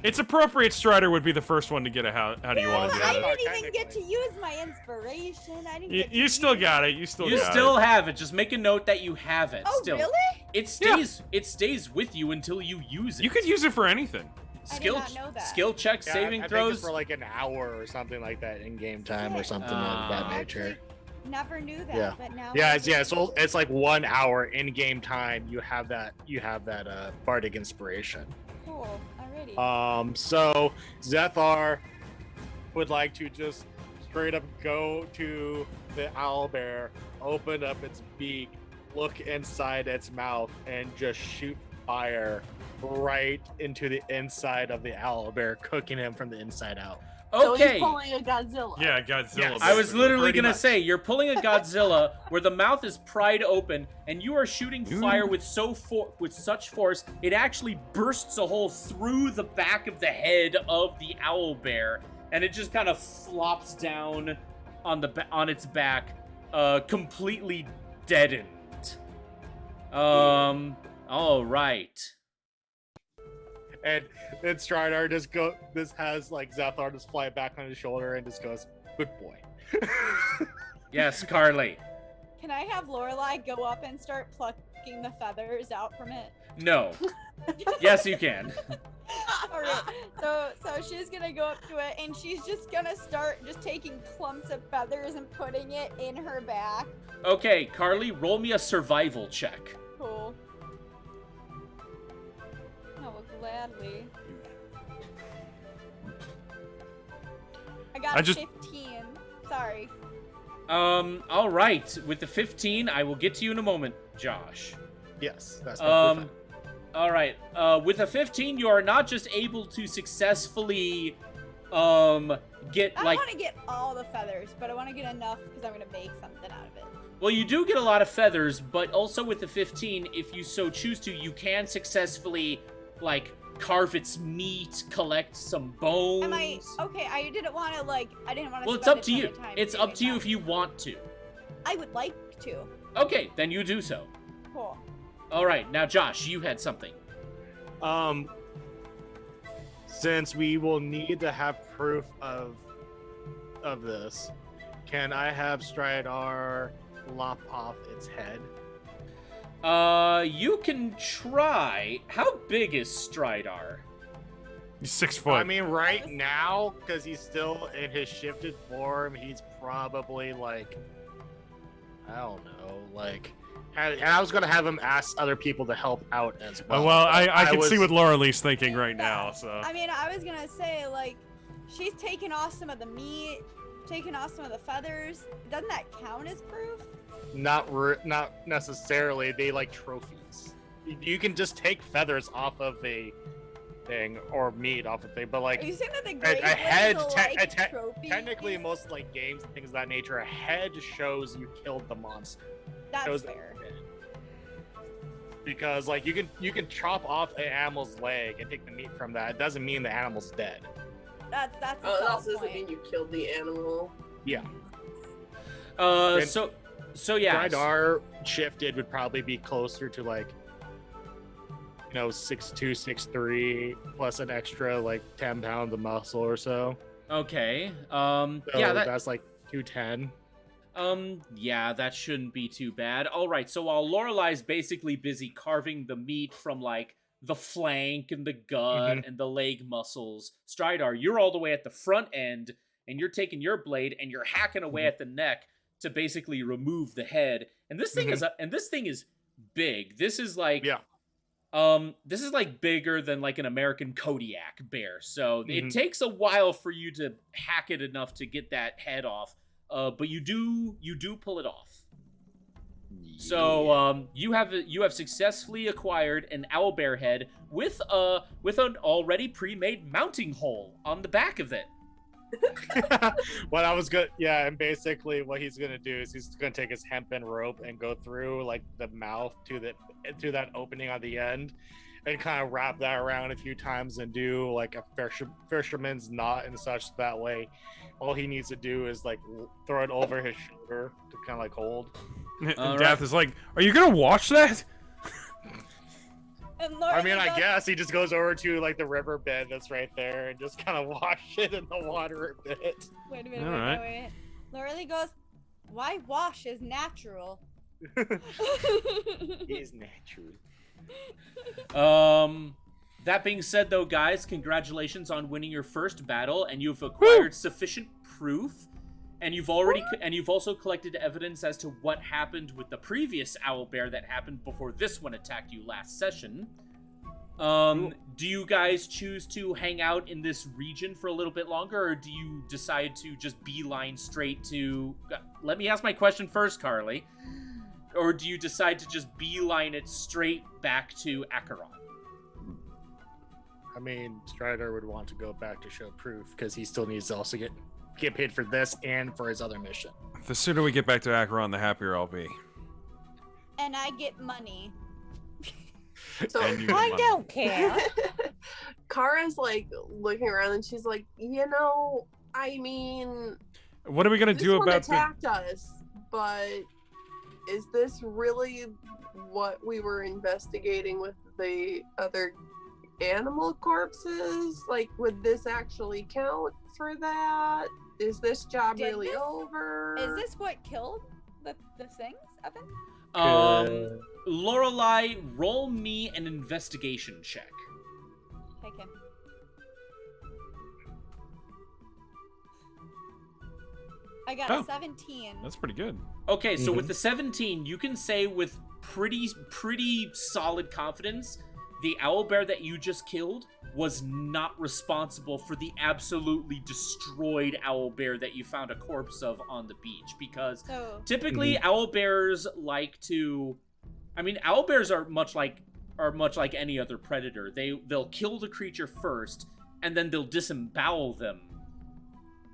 It's appropriate Strider would be the first one to get a how do you want to do I that? didn't even get to use my inspiration. I didn't. You, get to you still use got it. You still You got still it. have it. Just make a note that you have it. Oh, still. really? It stays. It stays with you until you use it. You could use it for anything. I did skill not know that. skill checks, yeah, saving I think throws. it's for like an hour or something like that in game time or Shit. something of that I nature. actually never knew that, Yeah. but now. Yeah, I it's, do. yeah. So it's like 1 hour in game time. You have that. Bardic inspiration. Cool. Alrighty. So Zethar would like to just straight up go to the owlbear, open up its beak, look inside its mouth, and just shoot fire right into the inside of the owlbear, cooking him from the inside out. So Okay. he's pulling a Godzilla. Yeah, Godzilla. Yes. I was literally Pretty gonna much. say you're pulling a Godzilla where the mouth is pried open, and you are shooting fire with such force it actually bursts a hole through the back of the head of the owlbear, and it just kind of flops down on its back, completely deadened. All right. And then Stridar has like Zethar just fly back on his shoulder and just goes, "Good boy." Yes, Carly. Can I have Lorelai go up and start plucking the feathers out from it? No. Yes, you can. Alright, so she's gonna go up to it and she's just gonna start just taking clumps of feathers and putting it in her back. Okay, Carly, roll me a survival check. Cool. Oh, gladly. I got I just- 15. Sorry. All right. With the 15, I will get to you in a moment, Josh. Yes, that's All right. With a 15, you are not just able to successfully, get I don't like. want to get all the feathers, but I want to get enough because I'm gonna make something out of it. Well, you do get a lot of feathers, but also with the 15, if you so choose to, you can successfully, like, carve its meat, collect some bones. Am I okay? I didn't want to I didn't want to. Well, it's up to you. It's up to you if you want to. I would like to. Okay, then you do so. Cool. All right, now Josh, you had something. Since we will need to have proof of this, can I have Stridar lop off its head? You can try. How big is Stridar? He's 6 foot. I mean, right now, because he's still in his shifted form, he's probably like, I don't know, like. And I was gonna have him ask other people to help out as well. well, but I can see was- what Laura Lee's thinking right now. So I mean, I was gonna say she's taking off some of the meat, taking off some of the feathers. Doesn't that count as proof? not necessarily. They like trophies. You can just take feathers off of a thing or meat off of a thing, but Are like you saying that the a great head, will, trophy technically piece? most like games and things of that nature, a head shows you killed the monster. That's shows fair. Because like you can chop off an animal's leg and take the meat from that. It doesn't mean the animal's dead. That's a Oh, it solid also doesn't point. mean you killed the animal. Yeah. Uh, And so yeah. Stridar shifted would probably be closer to like 6'2", 6'3", plus an extra like 10 pounds of muscle or so. Okay. So Yeah, that's like 210. Yeah, that shouldn't be too bad. All right, so while Lorelai's basically busy carving the meat from like the flank and the gut and the leg muscles, Stridar, you're all the way at the front end, and you're taking your blade and you're hacking away at the neck to basically remove the head. And this thing is big. This is like this is like bigger than like an American Kodiak bear. So it takes a while for you to hack it enough to get that head off. But you do pull it off. So you have successfully acquired an owlbear head with an already pre-made mounting hole on the back of it. What I was good, yeah, and basically what he's gonna do is he's gonna take his hempen rope and go through like the mouth to that opening on the end, and kind of wrap that around a few times and do like a fisherman's knot and such. That way, all he needs to do is like throw it over his shoulder to kind of like hold. And All Dath right. is like, "Are you gonna watch that?" And I mean, Laura I goes, guess he just goes over to like the river bed that's right there and just kind of wash it in the water a bit. Wait a minute, All wait, right. wait, wait. Laura goes, why wash is natural? It is natural. That being said, though, guys, congratulations on winning your first battle, and you've acquired sufficient proof, and you've also collected evidence as to what happened with the previous owlbear that happened before this one attacked you last session. Do you guys choose to hang out in this region for a little bit longer, or do you decide to just beeline straight to... Let me ask my question first, Carly. Or do you decide to just beeline it straight back to Acheron? I mean, Strider would want to go back to show proof because he still needs to also get paid for this and for his other mission. The sooner we get back to Acheron, the happier I'll be. And I get money. So And you get I money. don't care. Kara's like looking around and she's like, I mean, What are we gonna this do one about the? attacked us, but is this really what we were investigating with the other animal corpses? Like, would this actually count for that? Is this job Did really this- over? Is this what killed the things, Evan? Lorelai, roll me an investigation check. Take him. I got Oh. a 17. That's pretty good. Okay, so with the 17, you can say with pretty solid confidence, the owlbear that you just killed was not responsible for the absolutely destroyed owlbear that you found a corpse of on the beach. Because So typically, owlbears like to... I mean, owlbears are much like any other predator. They'll kill the creature first, and then they'll disembowel them.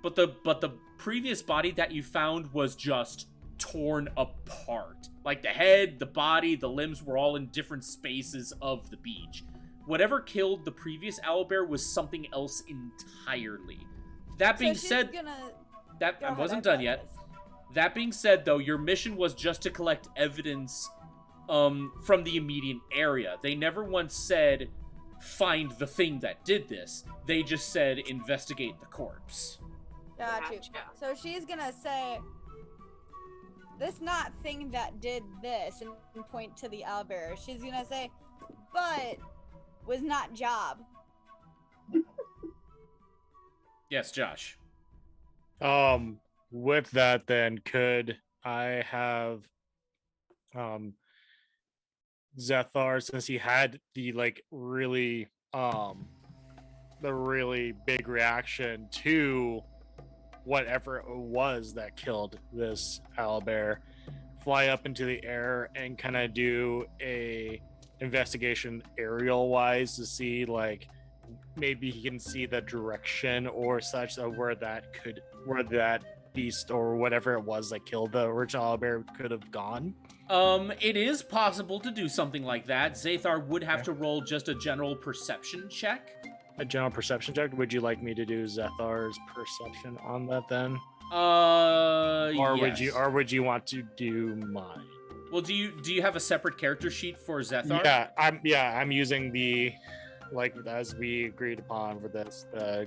But the previous body that you found was just torn apart. Like the head, the body, the limbs were all in different spaces of the beach. Whatever killed the previous owlbear was something else entirely. That being she's said, gonna that go I ahead, wasn't I've done got yet. this. That being said, though, your mission was just to collect evidence from the immediate area. They never once said, find the thing that did this. They just said, investigate the corpse. Got you. Gotcha. So she's gonna say, this not thing that did this, and point to the owlbear. She's gonna say, but was not job. Yes, Josh. With that, then could I have Zethar, since he had the really big reaction to whatever it was that killed this owlbear, fly up into the air and kind of do a investigation aerial wise to see maybe he can see the direction or such of where that beast or whatever it was that killed the original owlbear could have gone. It is possible to do something like that. Zathar would have to roll just a general perception check. A general perception check. Would you like me to do Zethar's perception on that then? Or Or would you want to do mine? Well, do you have a separate character sheet for Zathar? I'm using the as we agreed upon for this the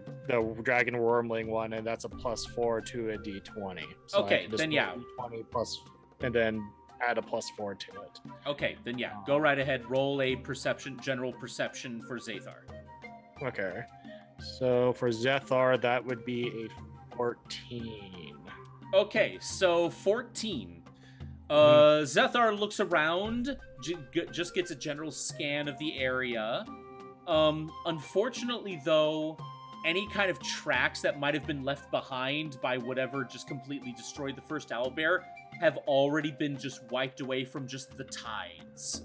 dragon wormling one, and that's a +4 to a d20. So I Okay, can just then roll yeah. d20 plus, and then add a +4 to it. Okay, then yeah. Go right ahead. Roll a general perception for Zathar. Okay, so for Zethar that would be a 14. Okay, so 14. Zethar looks around, just gets a general scan of the area. Unfortunately, though, any kind of tracks that might have been left behind by whatever just completely destroyed the first owlbear have already been just wiped away from just the tides.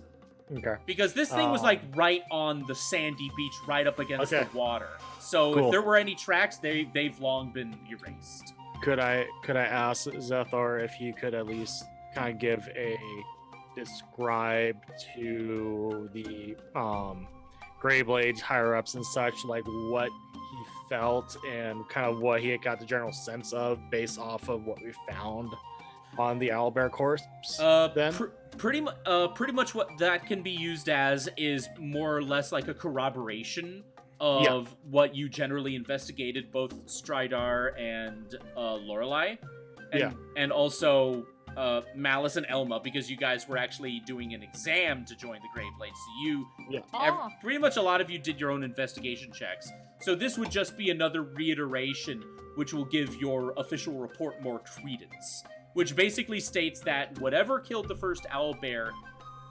Okay. Because this thing was like right on the sandy beach, right up against the water. So Cool. if there were any tracks, they've long been erased. Could I ask Zethor if he could at least kind of give a describe to the Greyblades higher ups and such, like what he felt and kind of what he had got the general sense of based off of what we found on the Owlbear corpse? Then Pretty much what that can be used as is more or less like a corroboration of what you generally investigated, both Stridar and Lorelei, and also Malice and Elma, because you guys were actually doing an exam to join the Greyblades. So you, pretty much a lot of you did your own investigation checks. So this would just be another reiteration, which will give your official report more credence. Which basically states that whatever killed the first owlbear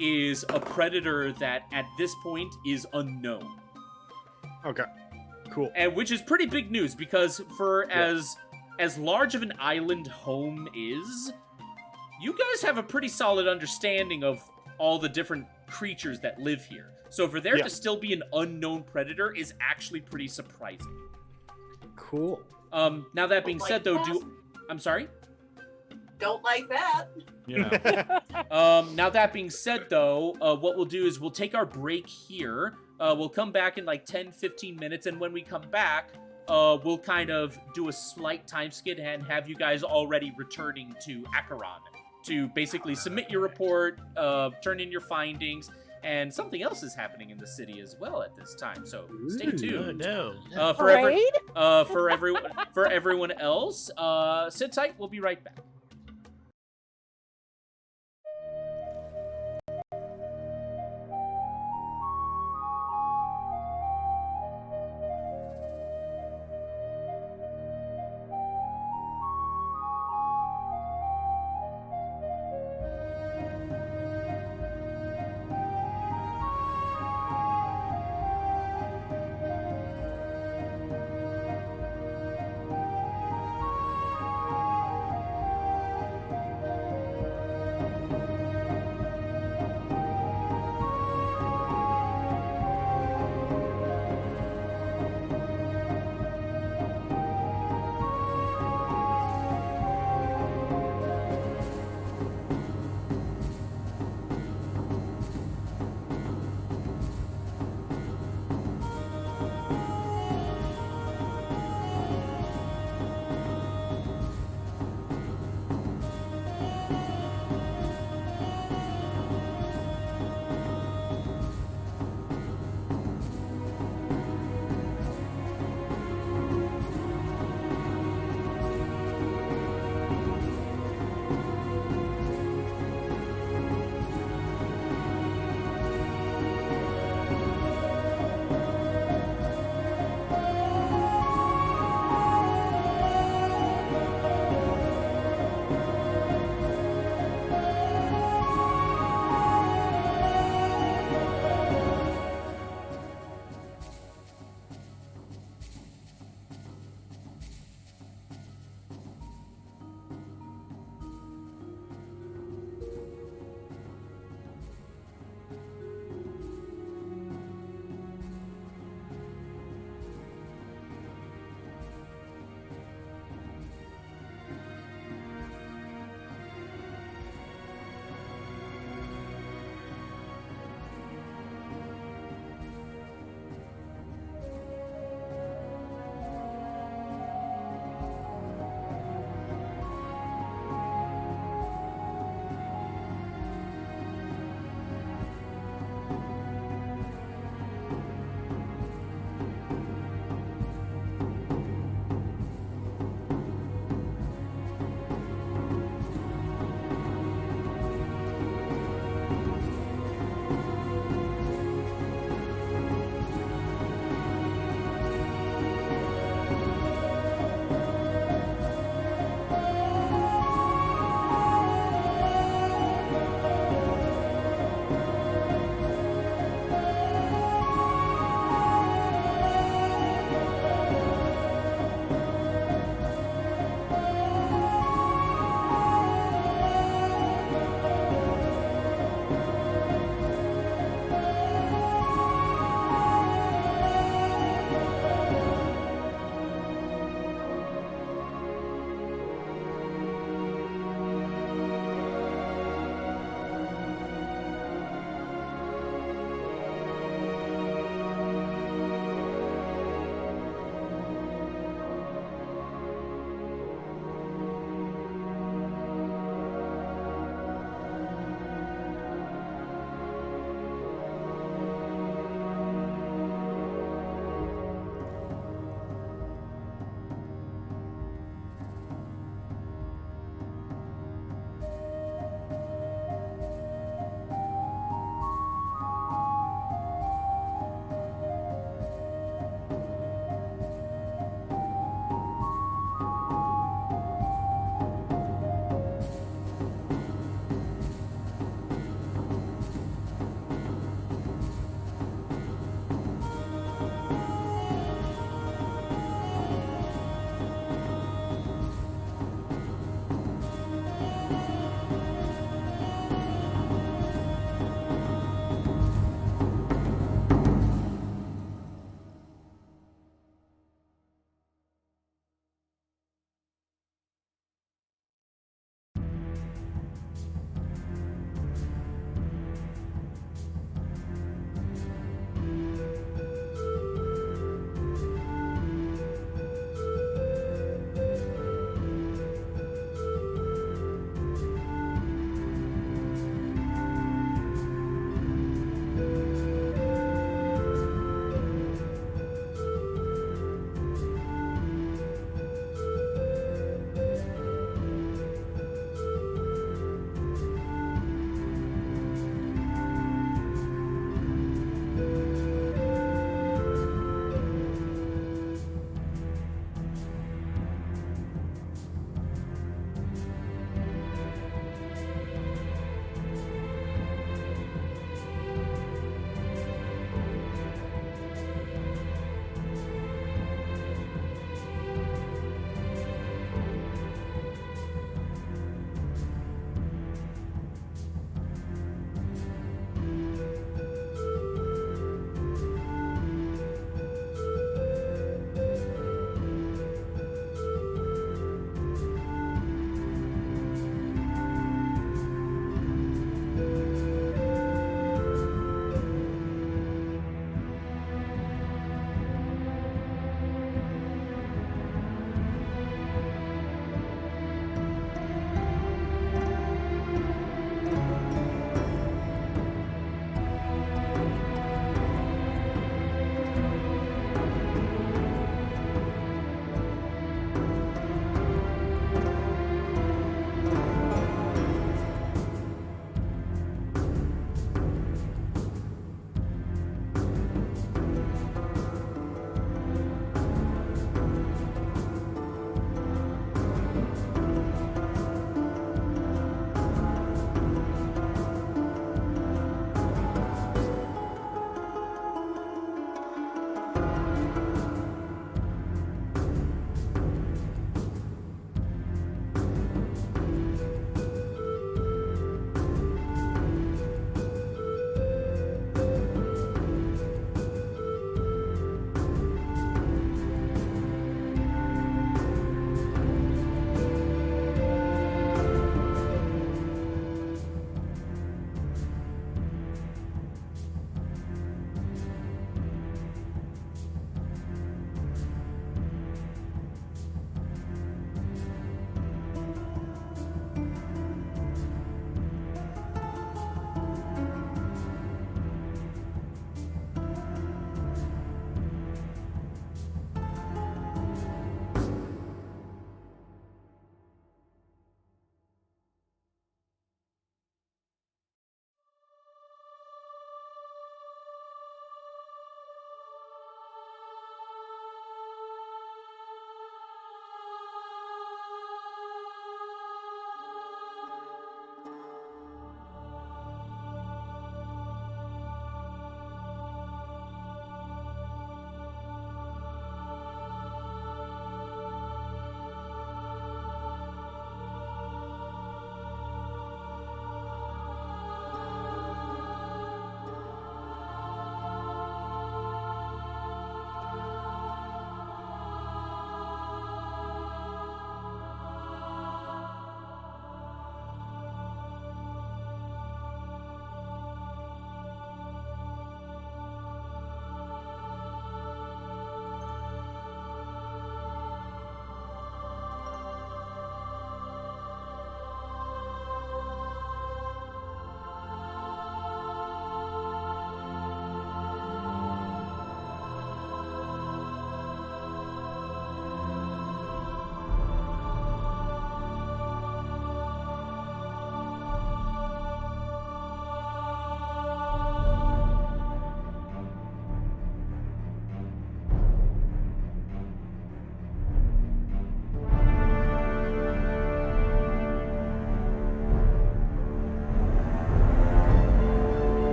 is a predator that at this point is unknown. Okay, cool. And which is pretty big news, because for as large of an island home is, you guys have a pretty solid understanding of all the different creatures that live here. So for there to still be an unknown predator is actually pretty surprising. Cool. Now that being said, though, I'm sorry? Don't like that. Yeah. Now that being said, though, what we'll do is we'll take our break here. We'll come back in like 10-15 minutes, and when we come back, we'll kind of do a slight time skip and have you guys already returning to Acheron to basically submit your report, turn in your findings, and something else is happening in the city as well at this time. So stay tuned. no. For everyone else, sit tight. We'll be right back.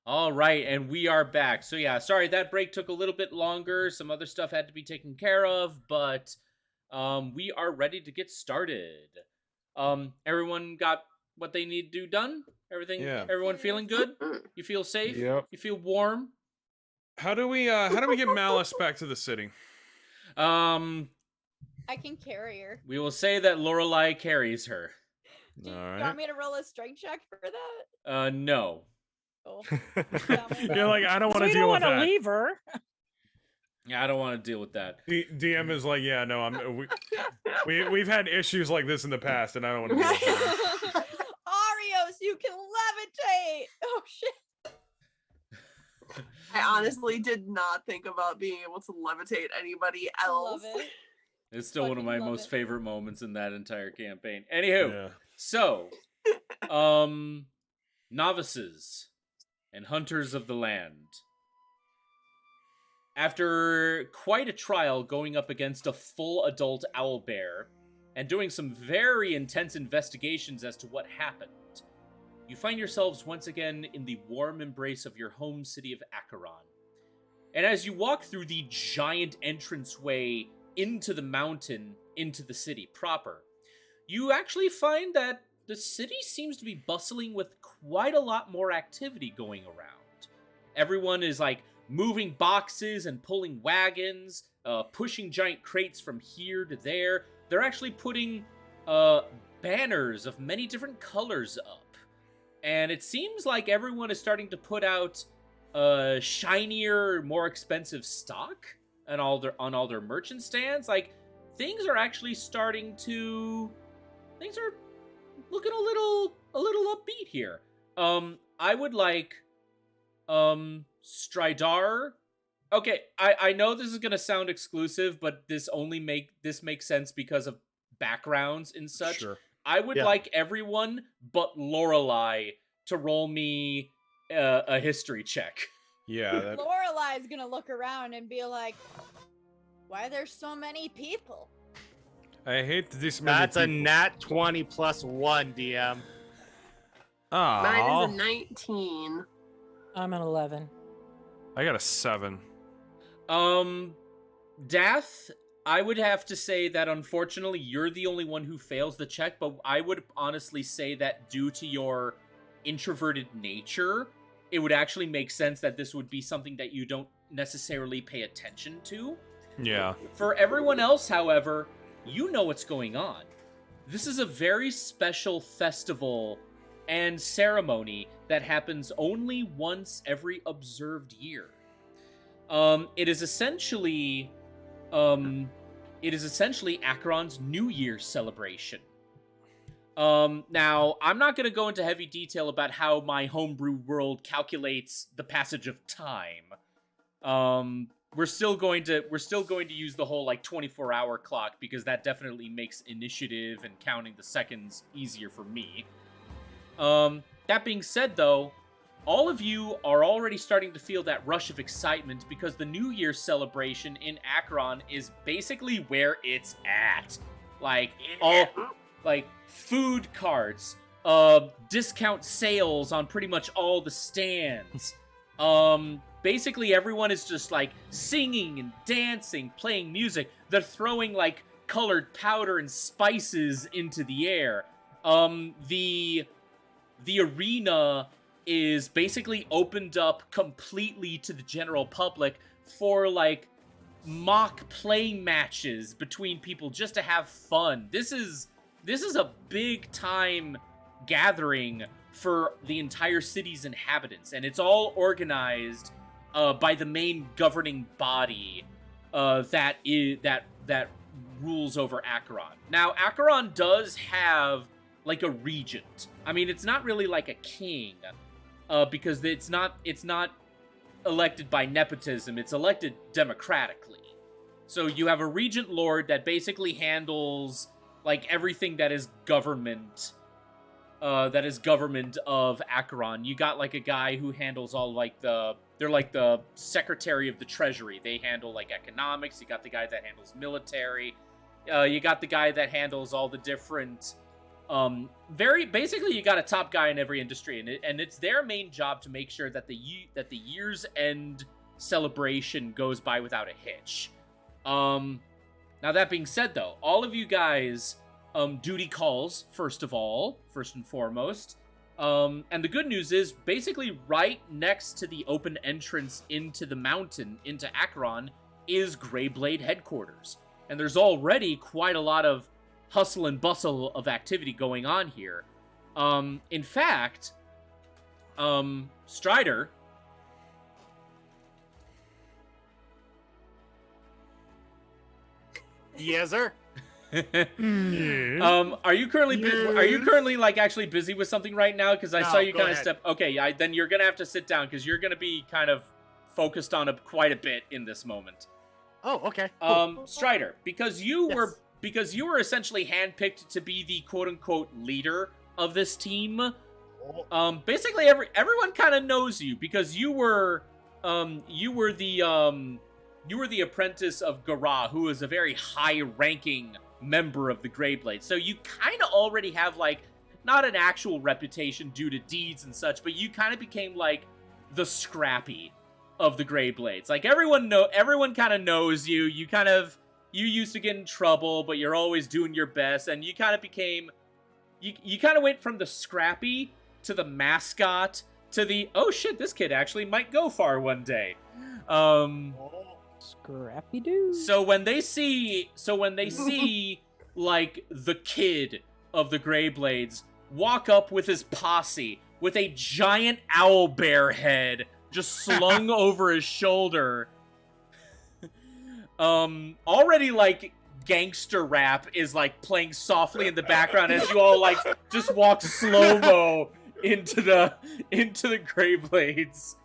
All right, and we are back. So yeah, sorry that break took a little bit longer. Some other stuff had to be taken care of, but we are ready to get started. Everyone got what they need to do done? Yeah. Everyone feeling good? You feel safe? Yep. You feel warm? How do we get Malice back to the city? Um, I can carry her. we will say that Lorelai carries her. Do you All want right. me to roll a strength check for that? No. Cool. You're like, I don't want to we deal don't with want to that. leave her. Yeah, I don't want to deal with that. DM is like, yeah, no, we've had issues like this in the past, and I don't want to deal with it. Arios, you can levitate. Oh shit. I honestly did not think about being able to levitate anybody else. Love it. It's still one of my Fucking love most it. favorite moments in that entire campaign. Anywho, Yeah. so, novices and hunters of the land. After quite a trial going up against a full adult owlbear and doing some very intense investigations as to what happened, you find yourselves once again in the warm embrace of your home city of Acheron. And as you walk through the giant entranceway into the mountain, into the city proper, you actually find that the city seems to be bustling with quite a lot more activity going around. Everyone is like moving boxes and pulling wagons, pushing giant crates from here to there. They're actually putting banners of many different colors up. And it seems like everyone is starting to put out shinier, more expensive stock on all their merchant stands. Like, things are actually starting to... Things are looking a little upbeat here. I would like Stridar. Okay, I know this is gonna sound exclusive, but this makes sense because of backgrounds and such. Sure. I would Yeah. like everyone but Lorelai to roll me a history check. Yeah. That, Lorelai's gonna look around and be like, "Why there's so many people?" I hate to do some. That's a nat 20 plus 1, DM. Mine is a 19. I'm an 11. I got a 7. Dath, I would have to say that unfortunately you're the only one who fails the check, but I would honestly say that due to your introverted nature, it would actually make sense that this would be something that you don't necessarily pay attention to. Yeah. For everyone else, however, you know what's going on. This is a very special festival and ceremony that happens only once every observed year. It is essentially Acheron's New Year celebration. Now, I'm not going to go into heavy detail about how my homebrew world calculates the passage of time. We're still going to use the whole 24-hour clock because that definitely makes initiative and counting the seconds easier for me. That being said, though, all of you are already starting to feel that rush of excitement because the New Year's celebration in Acheron is basically where it's at. Food carts, discount sales on pretty much all the stands. Basically everyone is just singing and dancing, playing music. They're throwing colored powder and spices into the air. The arena is basically opened up completely to the general public for mock play matches between people just to have fun. This is a big time gathering for the entire city's inhabitants, and it's all organized by the main governing body that rules over Acheron. Now, Acheron does have a regent. I mean, it's not really like a king, because it's not elected by nepotism. It's elected democratically. So you have a regent lord that basically handles everything that is government. That is government of Acheron. You got a guy who handles all they're the secretary of the treasury. They handle economics. You got the guy that handles military. You got the guy that handles all the different Very basically, you got a top guy in every industry, and it's their main job to make sure that the year's end celebration goes by without a hitch. Now that being said, though, all of you guys duty calls first and foremost. And the good news is, basically right next to the open entrance into the mountain, into Acheron, is Greyblade headquarters. And there's already quite a lot of hustle and bustle of activity going on here. In fact, Strider... Yes, sir. Are you currently like actually busy with something right now? Because I saw you kind of step. Okay, then you're gonna have to sit down because you're gonna be kind of focused on quite a bit in this moment. Oh, okay. Cool. Strider, because you were essentially handpicked to be the quote unquote leader of this team. Basically everyone kind of knows you because you were the apprentice of Gara, who is a very high-ranking member of the Greyblade. So you kind of already have, like, not an actual reputation due to deeds and such, but you kind of became, like, the Scrappy of the Greyblades. Like, everyone kind of knows you. You used to get in trouble, but you're always doing your best, and you kind of became... You kind of went from the Scrappy to the mascot to the, oh shit, this kid actually might go far one day. Scrappy Doo. So when they see like the kid of the Greyblades walk up with his posse with a giant owlbear head just slung over his shoulder, already like gangster rap is like playing softly in the background as you all like just walk slow-mo into the Greyblades.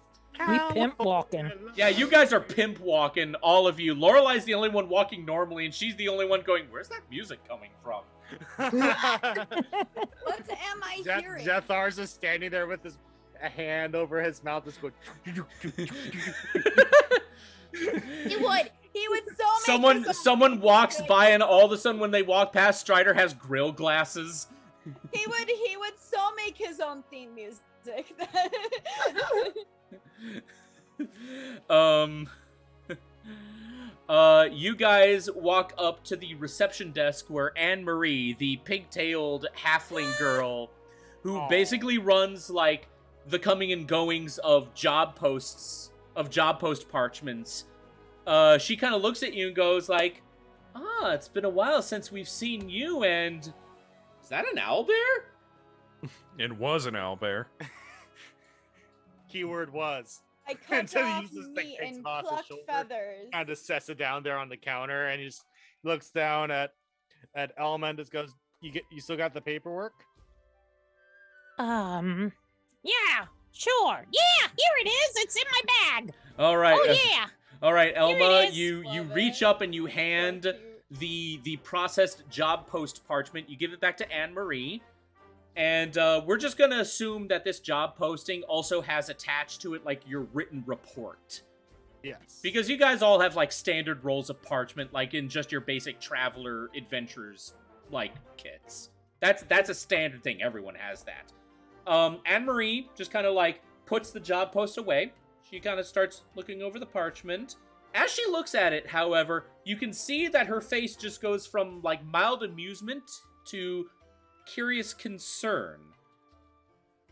We pimp walking. Yeah, you guys are pimp walking, all of you. Lorelei's the only one walking normally, and she's the only one going, where's that music coming from? What am I hearing? Zethar's is standing there with a hand over his mouth, just going. He would so make Someone walks by, and all of a sudden, when they walk past, Strider has grill glasses. He would so make his own theme music. You guys walk up to the reception desk where Anne-Marie, the pigtailed halfling girl, who basically runs like the coming and goings of job post parchments, she kind of looks at you and goes like, it's been a while since we've seen you, and is that an owlbear? It was an owlbear. Keyword was. I cut Until he off uses the meat cakes and off his plucked shoulder. feathers. Kind of sets it down there on the counter, and he just looks down at Elma and just goes, "You still got the paperwork?" Yeah, sure. Yeah, here it is. It's in my bag. All right. Oh yeah. All right, Here it Elma, is. you Love reach it. up and you hand the processed job post parchment. You give it back to Anne-Marie. And we're just going to assume that this job posting also has attached to it, like, your written report. Yes. Because you guys all have, like, standard rolls of parchment, like, in just your basic Traveler Adventures, like, kits. That's a standard thing. Everyone has that. Anne-Marie just kind of, like, puts the job post away. She kind of starts looking over the parchment. As she looks at it, however, you can see that her face just goes from, like, mild amusement to curious concern.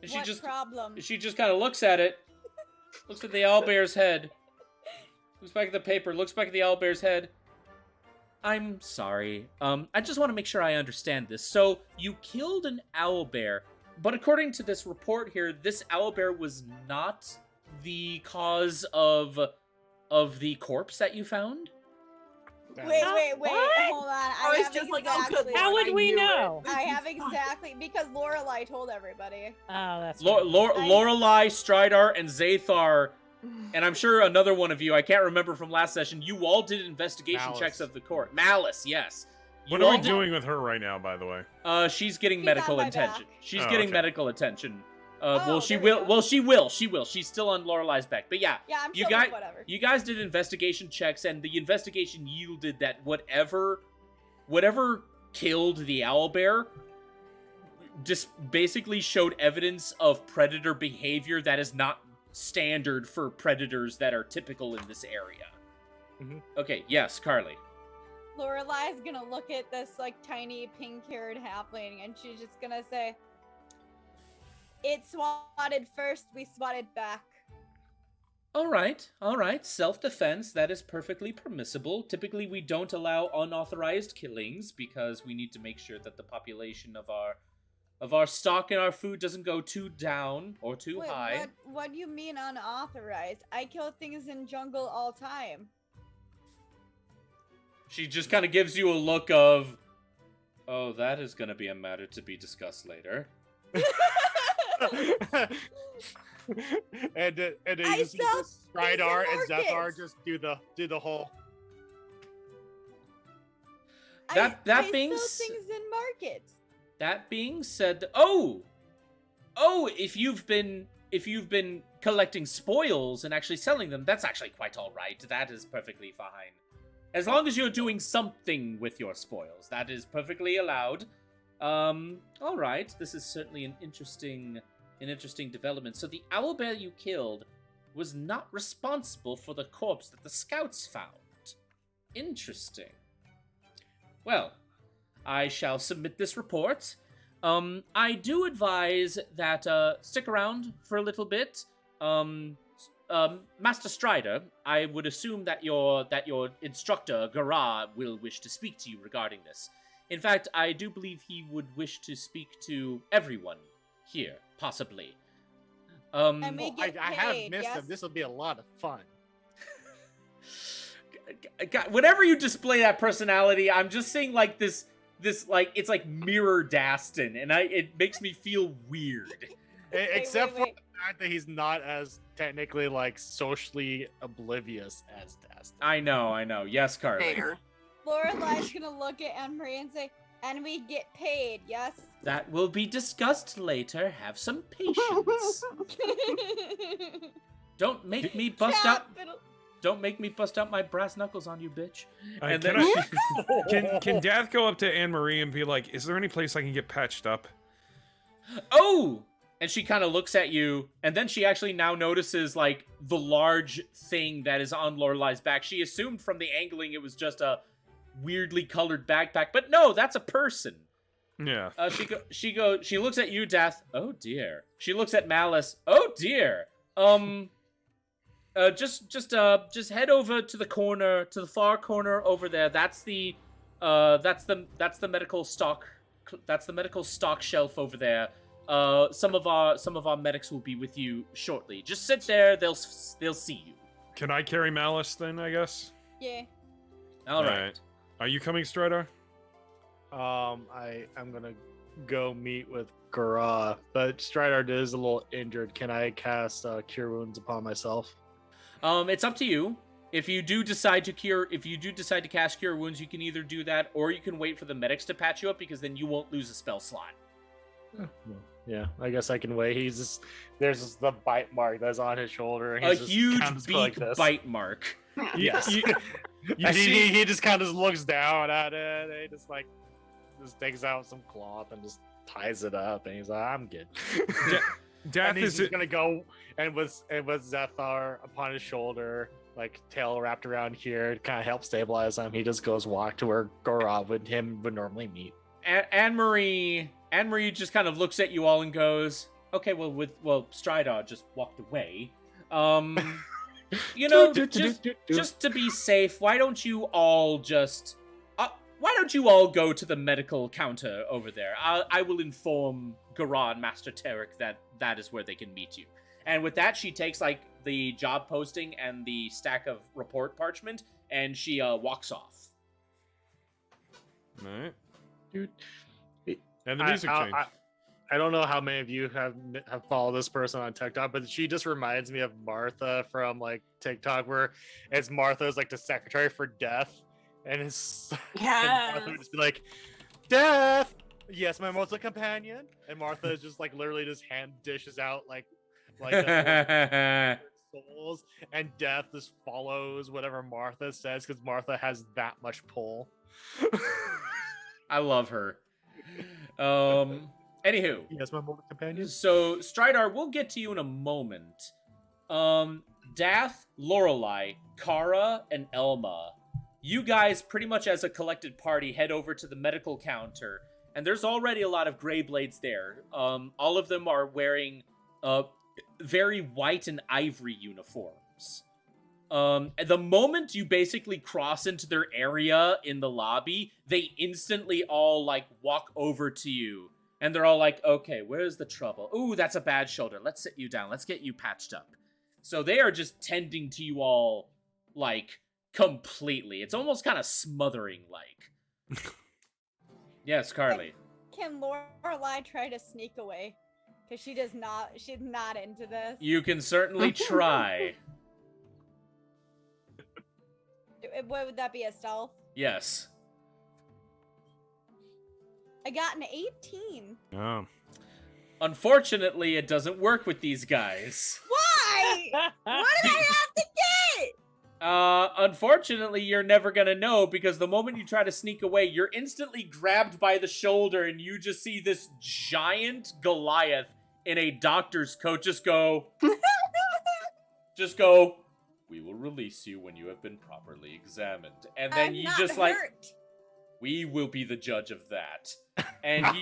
And What problem? she just kind of looks at it, looks at the owlbear's head, looks back at the paper, looks back at the owlbear's head. I'm sorry. I just want to make sure I understand this. So, you killed an owlbear, but according to this report here, this owlbear was not the cause of the corpse that you found? Wait, What? hold on. I was just like, oh, good How Lord, would I we knew it. know? I have exactly, because Lorelei told everybody. Oh, that's Lorelei, Stridar, and Zathar, and I'm sure another one of you, I can't remember from last session, you all did investigation Malice. checks of the court. Malice, yes. What You are all we doing with her right now, by the way? She's getting She's medical on my attention. back. She's Oh, getting okay. medical attention. Oh, Well, she there we will. go. Well, she will. She's still on Lorelei's back. But yeah, Yeah, I'm you still guys, whatever. you guys did investigation checks, and the investigation yielded that whatever killed the owlbear just basically showed evidence of predator behavior that is not standard for predators that are typical in this area. Mhm. Okay, yes, Carly. Lorelai's gonna look at this like tiny pink-haired halfling, and she's just gonna say, "It swatted first. We swatted back." All right. Self-defense, that is perfectly permissible. Typically, we don't allow unauthorized killings because we need to make sure that the population of our stock and our food doesn't go too down or too Wait, high. what do you mean unauthorized? I kill things in jungle all time. She just kind of gives you a look of, oh, that is going to be a matter to be discussed later. and you I just see sell this Stridar things in and Zephyr markets. just do the whole. That I being sell s- things in markets. That being said, oh, if you've been collecting spoils and actually selling them, that's actually quite all right. That is perfectly fine. As long as you're doing something with your spoils, that is perfectly allowed. All right. This is certainly an interesting development. So the owlbear you killed was not responsible for the corpse that the scouts found. Interesting. Well, I shall submit this report. I do advise that stick around for a little bit. Master Strider, I would assume that your instructor Gara will wish to speak to you regarding this. In fact, I do believe he would wish to speak to everyone here, possibly. And we get I have paid, missed yes? them. This will be a lot of fun. God, whenever you display that personality, I'm just seeing like this like it's like mirror Dastin, and it makes me feel weird. Except for wait. the fact that he's not as technically like socially oblivious as Dast. I know. Yes, Carly. Fair. Lorelai's gonna look at Anne Marie and say, "And we get paid, yes?" That will be discussed later. Have some patience. Don't make me bust out. Capital. Don't make me bust out my brass knuckles on you, bitch. And Can, then can Dath go up to Anne Marie and be like, "Is there any place I can get patched up?" oh, and she kind of looks at you, and then she actually now notices like the large thing that is on Lorelai's back. She assumed from the angling it was just a weirdly colored backpack, but no, that's a person. Yeah. She looks at you, Dath. Oh dear. She looks at Malice. Oh dear. Just head over to the corner, to the far corner over there. That's the medical stock. That's the medical stock shelf over there. Some of our medics will be with you shortly. Just sit there. They'll see you. Can I carry Malice then? I guess. Yeah. All right. Are you coming, Strider? I'm gonna go meet with Gara, but Stridar is a little injured. Can I cast Cure Wounds upon myself? It's up to you. If you do decide to cast Cure Wounds, you can either do that or you can wait for the medics to patch you up, because then you won't lose a spell slot. Yeah, I guess I can wait. There's the bite mark that's on his shoulder. And A he's just huge kind of beak like this. bite mark. Yes. You And see, he just kind of looks down at it. And he just takes out some cloth and just ties it up. And he's like, "I'm good." Dath And he's is just gonna go and with Zethar upon his shoulder, like tail wrapped around here, to kind of help stabilize him. He just goes walk to where Gorov would normally meet. Anne Marie just kind of looks at you all and goes, "Okay, well, Stridar just walked away. Just to be safe, why don't you all go to the medical counter over there? I will inform Gara and Master Tarek that is where they can meet you." And with that, she takes like the job posting and the stack of report parchment, and she walks off. all right. Dude, And the music changed. I don't know how many of you have followed this person on TikTok, but she just reminds me of Martha from like TikTok, where it's Martha's like the secretary for Death, and it's and Martha would Yes. just be like, "Death, yes, my mortal companion," and Martha is just like literally just hand dishes out like souls, and Death just follows whatever Martha says because Martha has that much pull. I love her. Anywho, Yes, my mortal companion. so Stridar, we'll get to you in a moment. Dath, Lorelei, Kara, and Elma, you guys pretty much as a collected party head over to the medical counter, and there's already a lot of Grey Blades there. All of them are wearing very white and ivory uniforms. And the moment you basically cross into their area in the lobby, they instantly all like walk over to you. And they're all like, okay, where's the trouble? Ooh, that's a bad shoulder. Let's sit you down. Let's get you patched up. So they are just tending to you all, like, completely. It's almost kind of smothering like. Yes, Carly. Can Lorelai try to sneak away? Because she's not into this. You can certainly try. What would that be, a stealth? Yes. I got an 18. Oh. Unfortunately, it doesn't work with these guys. Why? What did I have to get? Unfortunately, you're never gonna know because the moment you try to sneak away, you're instantly grabbed by the shoulder and you just see this giant Goliath in a doctor's coat just go, we will release you when you have been properly examined. And then I'm you not just hurt. like, we will be the judge of that. And he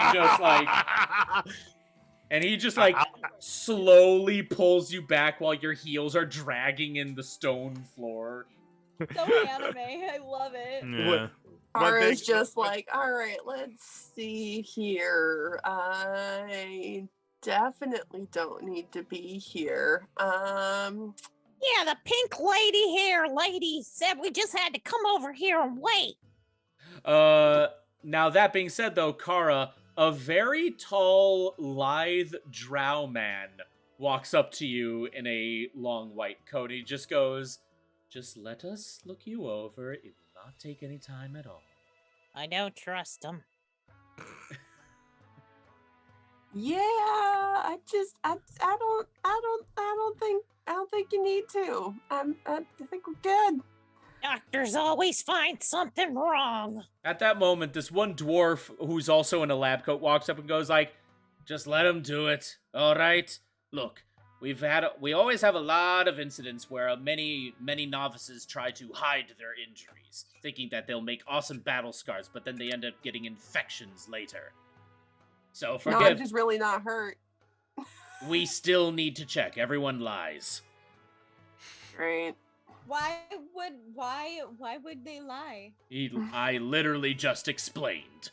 just like, slowly pulls you back while your heels are dragging in the stone floor. So anime. I love it. Yeah. Ara's just like, all right, let's see here. I definitely don't need to be here. Yeah, the pink lady hair lady said we just had to come over here and wait. Now that being said though, Kara, a very tall, lithe drow man walks up to you in a long white coat. He just goes, just let us look you over. It will not take any time at all. I don't trust him. Yeah, I don't think you need to. I think we're good. Doctors always find something wrong. At that moment, this one dwarf who's also in a lab coat walks up and goes like, just let him do it. All right. Look, we always have a lot of incidents where many novices try to hide their injuries, thinking that they'll make awesome battle scars, but then they end up getting infections later. So No, forgive. I'm just really not hurt. We still need to check. Everyone lies. Right. Why would they lie? I literally just explained.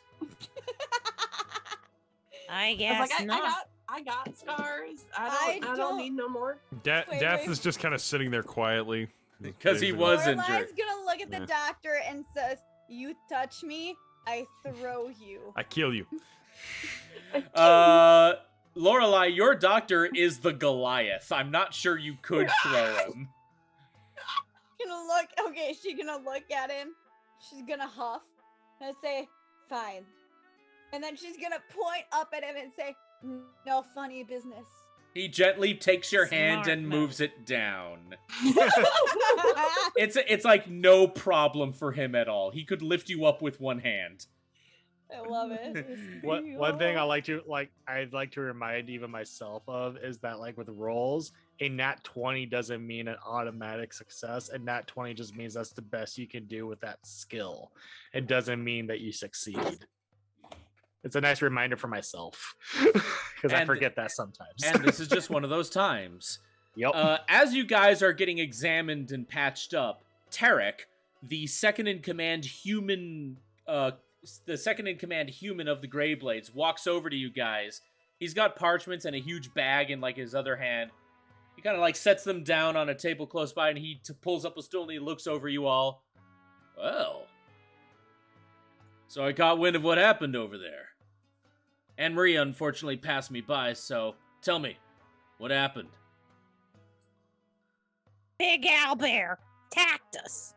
I I guess was like, not. I got scars. I I don't need no more. Death wait. is just kind of sitting there quietly. Because he was Lorelai's injured. gonna look at the Yeah. doctor and says, "You touch me, I throw you." I kill you. Lorelei, your doctor is the Goliath. I'm not sure you could throw him. She's gonna look at him. She's gonna huff and say, "Fine." And then she's gonna point up at him and say, "No funny business." He gently takes your hand Smart and man. moves it down. It's like no problem for him at all. He could lift you up with one hand. I love it. One thing I'd like to remind even myself of is that like with rolls, a nat 20 doesn't mean an automatic success. A nat 20 just means that's the best you can do with that skill. It doesn't mean that you succeed. It's a nice reminder for myself because I And- forget that sometimes. And this is just one of those times. Yep. As you guys are getting examined and patched up, Tarek, the second in command human of the Grey Blades, walks over to you guys. He's got parchments and a huge bag in like his other hand. He kind of like sets them down on a table close by, and he pulls up a stool and he looks over you all. Well, so I caught wind of what happened over there. Anne Marie unfortunately passed me by, so tell me, what happened? Big Owlbear attacked us.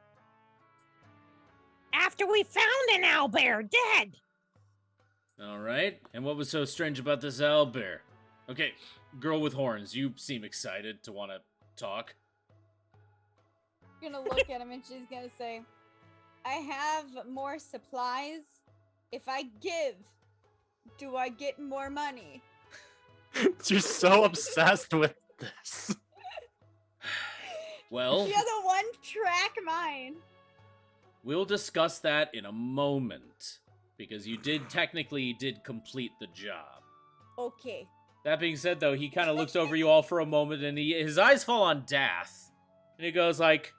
After we found an owlbear dead. All right, and what was so strange about this owlbear? Okay, girl with horns, you seem excited to want to talk. Gonna look at him and she's gonna say, "I have more supplies. If I give Do I get more money? You're so obsessed with this. Well, She has a one-track mind. we'll discuss that in a moment, because you did complete the job. Okay. That being said, though, he kind of looks over you all for a moment, and his eyes fall on Dath, and he goes like,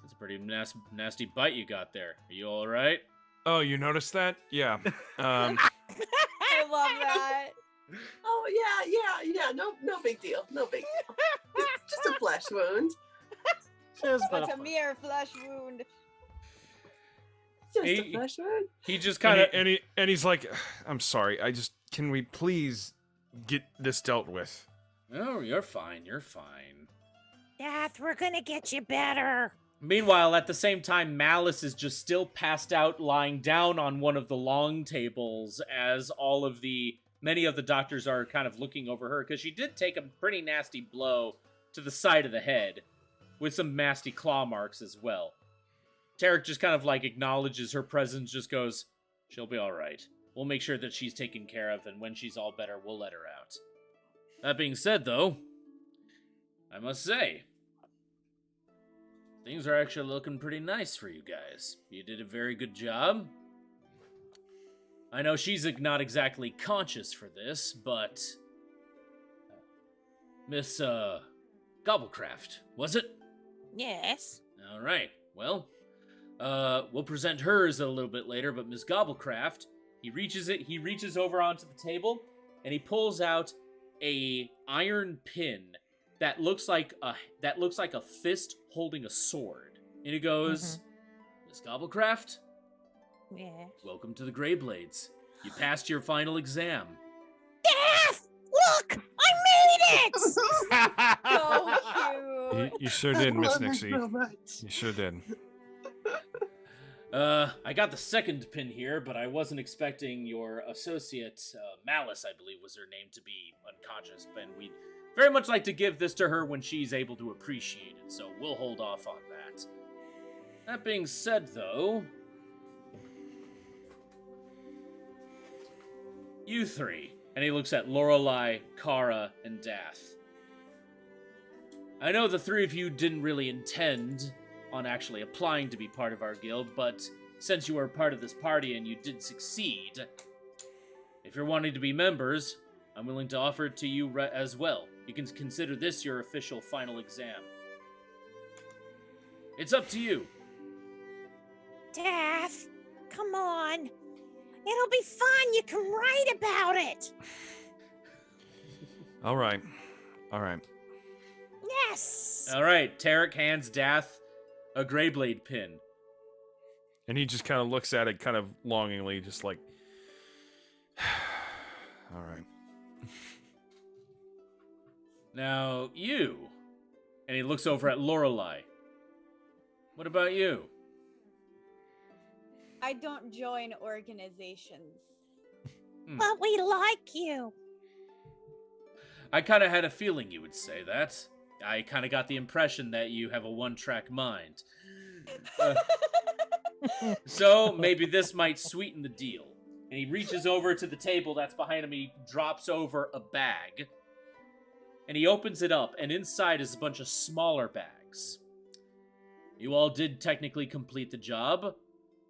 "That's a pretty nasty bite you got there. Are you all right?" Oh, you noticed that? Yeah. I love that. Oh yeah. No big deal. No big deal. It's just a flesh wound. Just It's a mere flesh wound. Just He- a flesh wound. He just kind of and he's like, I'm sorry. Can we please get this dealt with? "Oh, you're fine. You're fine." Death, we're gonna get you better. Meanwhile, at the same time, Malice is just still passed out, lying down on one of the long tables, as many of the doctors are kind of looking over her, because she did take a pretty nasty blow to the side of the head, with some nasty claw marks as well. Tarek just kind of like acknowledges her presence, just goes, "She'll be alright. We'll make sure that she's taken care of, and when she's all better, we'll let her out." That being said, though, I must say, things are actually looking pretty nice for you guys. You did a very good job. I know she's not exactly conscious for this, but Miss Gobblecraft, was it? Yes. All right. Well, we'll present hers a little bit later, but Miss Gobblecraft, he reaches over onto the table and he pulls out a iron pin that looks like a fist holding a sword. And he goes, "Miss Gobblecraft, Yes. welcome to the Greyblades. You passed your final exam." Death! Look! I made it! So cute. You sure did, Miss Love her Nixie. so much. You sure did. I got the second pin here, but I wasn't expecting your associate, Malice, I believe was her name, to be unconscious. And we'd very much like to give this to her when she's able to appreciate it, so we'll hold off on that. That being said, though, you three, and he looks at Lorelei, Kara, and Dath. I know the three of you didn't really intend on actually applying to be part of our guild, but since you are part of this party and you did succeed, if you're wanting to be members, I'm willing to offer it to you as well. You can consider this your official final exam. It's up to you. Death, come on. It'll be fun. You can write about it. All right. Yes. All right, Tarek hands Dath a Greyblade pin. And he just kind of looks at it kind of longingly, just like, all right. Now, you. And he looks over at Lorelei. What about you? I don't join organizations. But we like you. I kind of had a feeling you would say that. I kind of got the impression that you have a one-track mind. So maybe this might sweeten the deal. And he reaches over to the table that's behind him. He drops over a bag. And he opens it up, and inside is a bunch of smaller bags. You all did technically complete the job.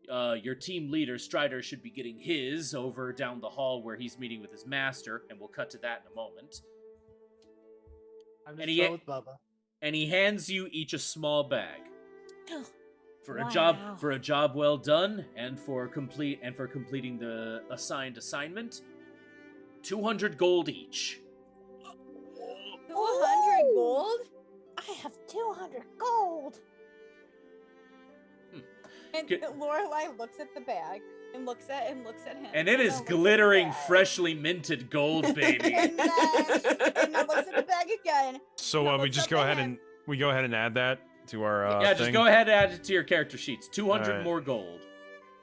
Your team leader, Strider, should be getting his over down the hall where he's meeting with his master, and we'll cut to that in a moment. I'm And just he- going with Bubba. And he hands you each a small bag. For a Wow. job well done, and for completing the assigned assignment, 200 gold each. 200 gold? I have 200 gold. And Good. Lorelai looks at the bag and looks at him. And it is then looks at the glittering, bag. freshly minted gold, baby. And then looks at the bag again. So Now we looks just up go at ahead him. and add that to our Yeah, thing. just go ahead and add it to your character sheets. 200 Alright. more gold.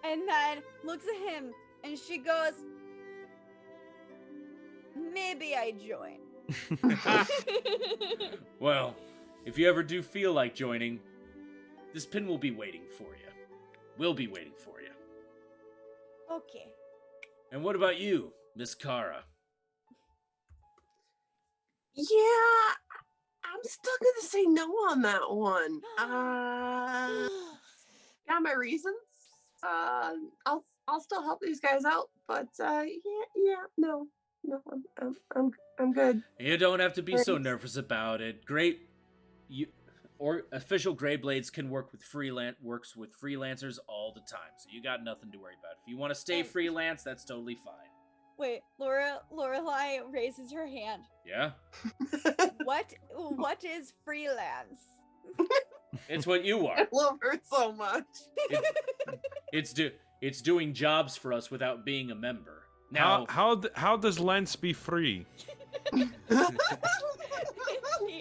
And then looks at him and she goes, "Maybe I join." Well, if you ever do feel like joining, this pin will be waiting for you. We'll be waiting for you. Okay. And what about you, Miss Kara? Yeah, I'm still gonna say no on that one. Got my reasons. I'll still help these guys out, but no, I'm good. You don't have to be so Thanks. nervous about it. Official Grey Blades can work with works with freelancers all the time, so you got nothing to worry about. If you want to stay freelance, that's totally fine. Wait, Lorelai raises her hand. Yeah, What is freelance? it's what you I are. love her so much. It's doing jobs for us without being a member. Now, How does Lance be free?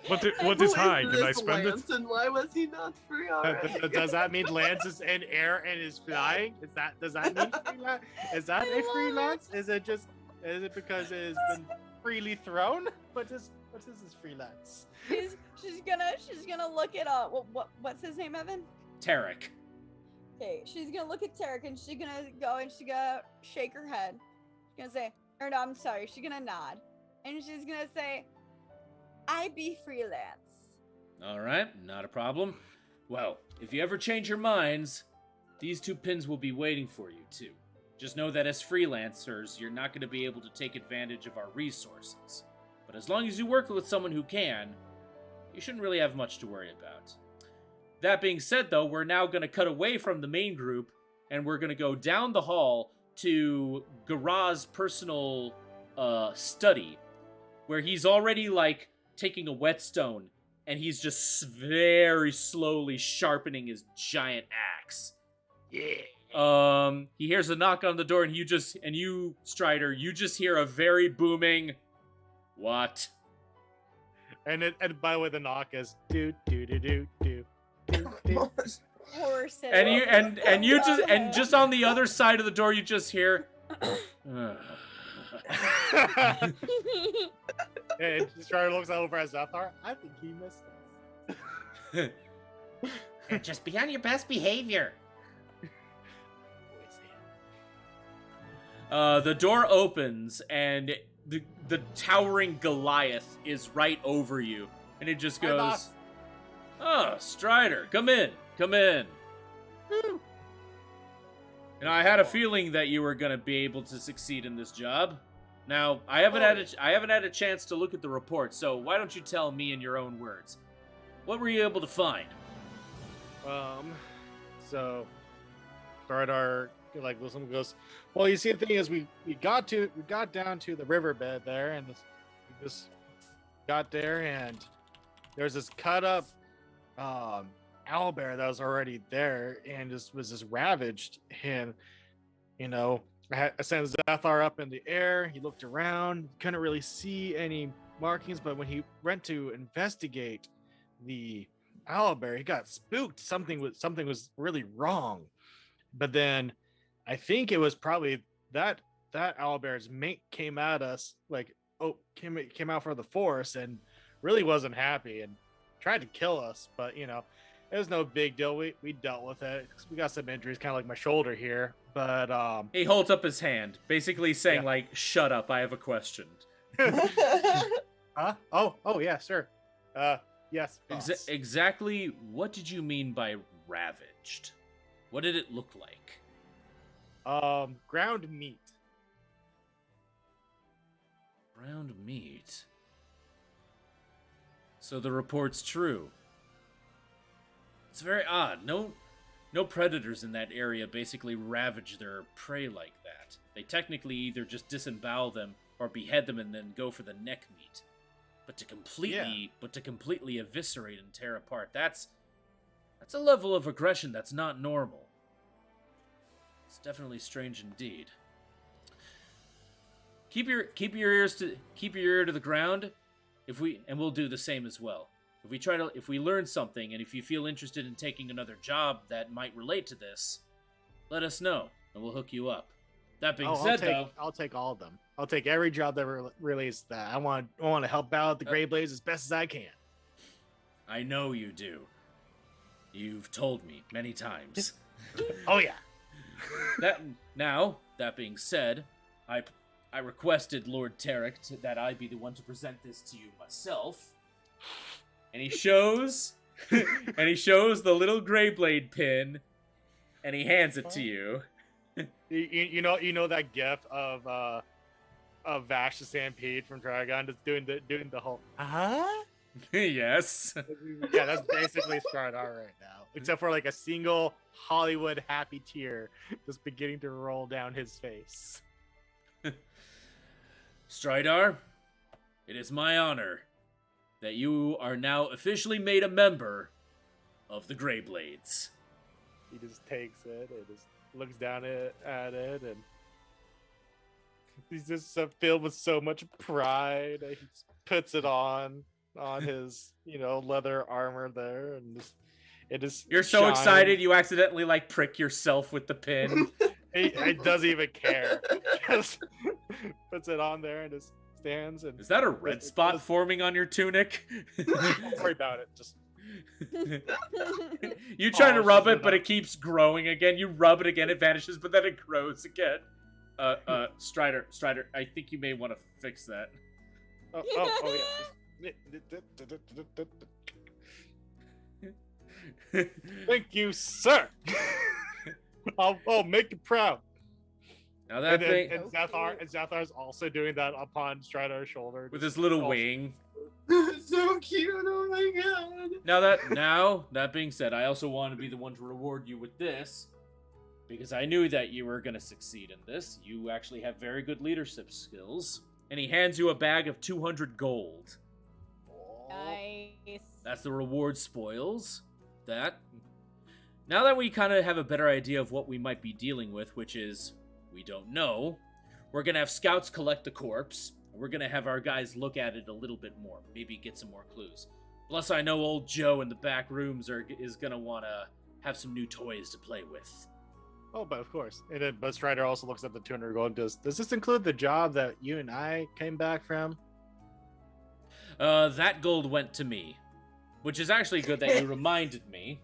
What Who is high? Can I this spend it? Lance, and why was he not free already? Does that mean Lance is in air and is flying? Does that mean freelance? Is that a freelance? Is it because it has been freely thrown? What is this freelance? She's gonna look it up. What's his name, Evan? Tarek. Okay, she's gonna look at Tarek and she's gonna go and she's gonna shake her head. She's gonna say, or no, I'm sorry. She's gonna nod, and she's gonna say, "I be freelance." All right, not a problem. Well, if you ever change your minds, these 2 pins will be waiting for you too. Just know that as freelancers, you're not going to be able to take advantage of our resources. But as long as you work with someone who can, you shouldn't really have much to worry about. That being said, though, we're now going to cut away from the main group, and we're going to go down the hall to Garaz's personal study, where he's already, taking a whetstone, and he's just very slowly sharpening his giant axe. Yeah. He hears a knock on the door, and you, Strider, you just hear a very booming, "What?" And by the way, the knock is do do do do do do do. Horse And just on the other side of the door, you just hear. And Strider looks over at Zathar. I think he missed us. Just be on your best behavior. The door opens, and the towering Goliath is right over you, and it just Hi, goes, boss. "Oh, Strider, come in. And I had a feeling that you were gonna be able to succeed in this job. Now, I haven't had a chance to look at the report, so why don't you tell me in your own words? What were you able to find?" So Bardar listen goes, well, you see, the thing is, we got down to the riverbed there, and we just got there, and there's this cut up owlbear that was already there, and was ravaged. And I sent Zathar up in the air. He looked around, couldn't really see any markings, but when he went to investigate the owlbear, he got spooked. Something was really wrong. But then I think it was probably that owlbear's mate came at us, came out from the forest, and really wasn't happy and tried to kill us. But it was no big deal. We dealt with it. We got some injuries, kind of like my shoulder here. But He holds up his hand, basically saying, "Shut up, I have a question." huh? Oh yeah, sure. Yes. Exactly what did you mean by ravaged? What did it look like? Ground meat. Ground meat. So the report's true. It's very odd. No predators in that area basically ravage their prey like that. They technically either just disembowel them or behead them and then go for the neck meat. But to completely eviscerate and tear apart, that's a level of aggression that's not normal. It's definitely strange indeed. Keep your ear to the ground, and we'll do the same as well. If we learn something, and if you feel interested in taking another job that might relate to this, let us know, and we'll hook you up. That being said, I'll take all of them. I'll take every job that relates to that. I want to help out the Grey Blades as best as I can. I know you do. You've told me many times. Oh yeah. That being said, I requested Lord Tarek that I be the one to present this to you myself. And he shows and he shows the little Greyblade pin and he hands it to you. You know that gif of Vash the Stampede from Dragon just doing the whole Yes. Yeah, that's basically Stridar right now. Except for like a single Hollywood happy tear just beginning to roll down his face. Stridar, it is my honor that you are now officially made a member of the Greyblades. He just takes it and just looks down at it, and he's just filled with so much pride. He just puts it on his leather armor there, and it just You're so shines. excited you accidentally like prick yourself with the pin. He doesn't even care. Just puts it on there and just stands. And Is that a red spot forming on your tunic? don't worry about it. Just You try to rub polishes it, but up. it keeps growing again. You rub it again, it vanishes, but then it grows again. Strider, I think you may want to fix that. Yeah. Thank you, sir. I'll make you proud. Now that thing, And Zathar's also doing that upon Strider's shoulder with his little also- wing. So cute. Oh my god. Now that being said, I also want to be the one to reward you with this, because I knew that you were going to succeed in this. You actually have very good leadership skills. And he hands you a bag of 200 gold. Nice. That's the reward spoils. That. Now that we kind of have a better idea of what we might be dealing with, which is, we don't know, we're going to have scouts collect the corpse. We're going to have our guys look at it a little bit more, maybe get some more clues. Plus, I know old Joe in the back rooms is going to want to have some new toys to play with. Oh, but of course. And then, but Strider also looks at the 200 gold. Does this include the job that you and I came back from? That gold went to me, which is actually good that you reminded me.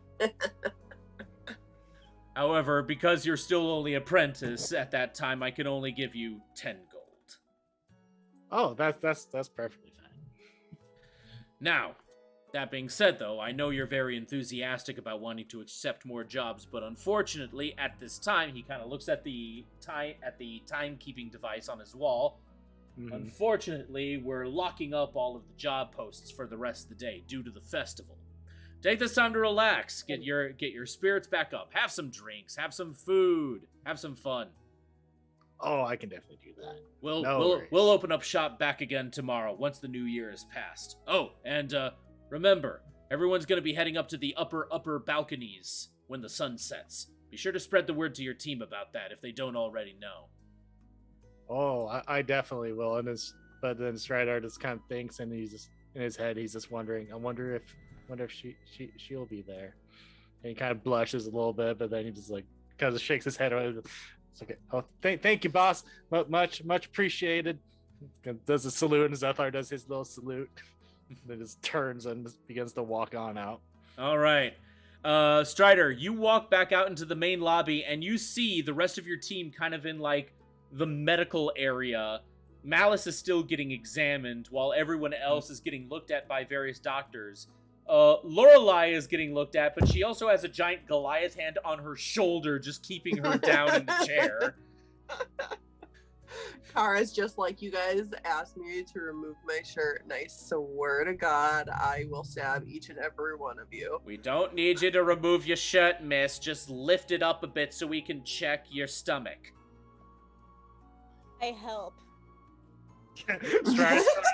However, because you're still only apprentice at that time, I can only give you 10 gold. Oh, that's perfectly fine. Now, that being said, though, I know you're very enthusiastic about wanting to accept more jobs, but unfortunately, at this time, he kind of looks at the timekeeping device on his wall. Mhm. Unfortunately, we're locking up all of the job posts for the rest of the day due to the festival. Take this time to relax, get your spirits back up, have some drinks, have some food, have some fun. Oh, I can definitely do that. We'll No we'll worries. we'll open up shop back again tomorrow once the new year is passed. Oh, and remember, everyone's gonna be heading up to the upper balconies when the sun sets. Be sure to spread the word to your team about that if they don't already know. Oh, I definitely will. But then Strider just kind of thinks, and he's just in his head, he's just wondering. I wonder if she'll be there. And he kind of blushes a little bit, but then he just like kind of shakes his head away. It's okay. Oh, thank you, boss. Much appreciated. Does a salute, and Zethar does his little salute. Then just turns and just begins to walk on out. All right. Strider, you walk back out into the main lobby and you see the rest of your team kind of in like the medical area. Malice is still getting examined while everyone else is getting looked at by various doctors. Lorelei is getting looked at, but she also has a giant Goliath hand on her shoulder, just keeping her down in the chair. Kara's just like, you guys asked me to remove my shirt, and I swear to God, I will stab each and every one of you. We don't need you to remove your shirt, miss. Just lift it up a bit so we can check your stomach. I help.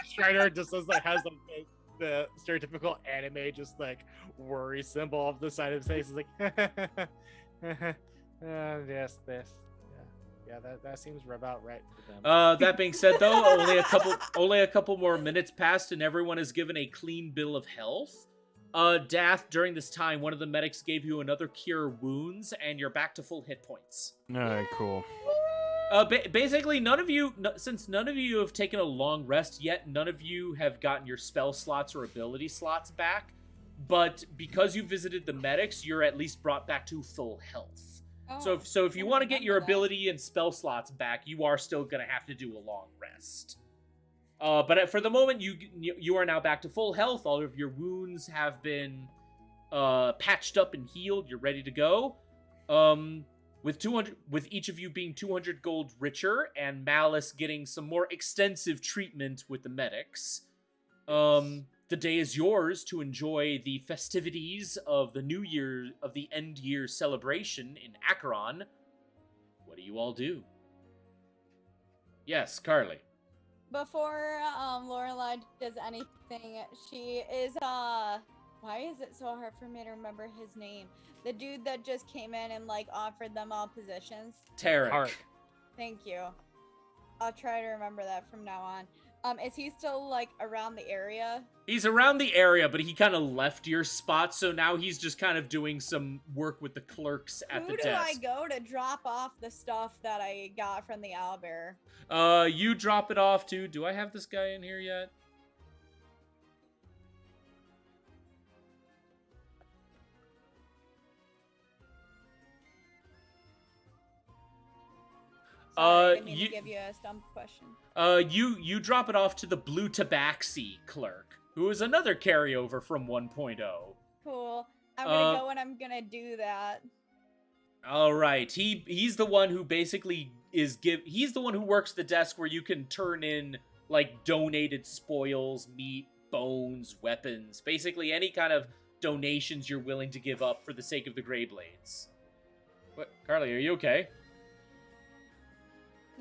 Strider just has the stereotypical anime, just like worry symbol off the side of his face. Is like, yes, this. Yeah, that seems about right for them. That being said, though, only a couple more minutes passed, and everyone is given a clean bill of health. Dath, during this time, one of the medics gave you another cure wounds, and you're back to full hit points. All right, cool. Basically, since none of you have taken a long rest yet, none of you have gotten your spell slots or ability slots back. But because you visited the medics, you're at least brought back to full health. So if you I want to get your remember that. ability and spell slots back, you are still gonna have to do a long rest. But for the moment, you are now back to full health. All of your wounds have been patched up and healed. You're ready to go. With each of you being 200 gold richer, and Malice getting some more extensive treatment with the medics. The day is yours to enjoy the festivities of the New Year, of the end year celebration in Acheron. What do you all do? Yes, Carly. Before Lorelai does anything, she is why is it so hard for me to remember his name? The dude that just came in and like offered them all positions. Tarek. Tarek. Thank you. I'll try to remember that from now on. Is he still like around the area? He's around the area, but he kind of left your spot, so now he's just kind of doing some work with the clerks at the Who do I desk. go to drop off the stuff that I got from the owlbear? You drop it off to. Do I have this guy in here yet? Sorry, I didn't mean you to give you a stump question. you drop it off to the Blue Tabaxi clerk, who is another carryover from 1.0. Cool. I'm gonna go and I'm gonna do that. All right. He's the one who basically he's the one who works the desk where you can turn in like donated spoils, meat, bones, weapons, basically any kind of donations you're willing to give up for the sake of the Greyblades. What, Carly, are you okay?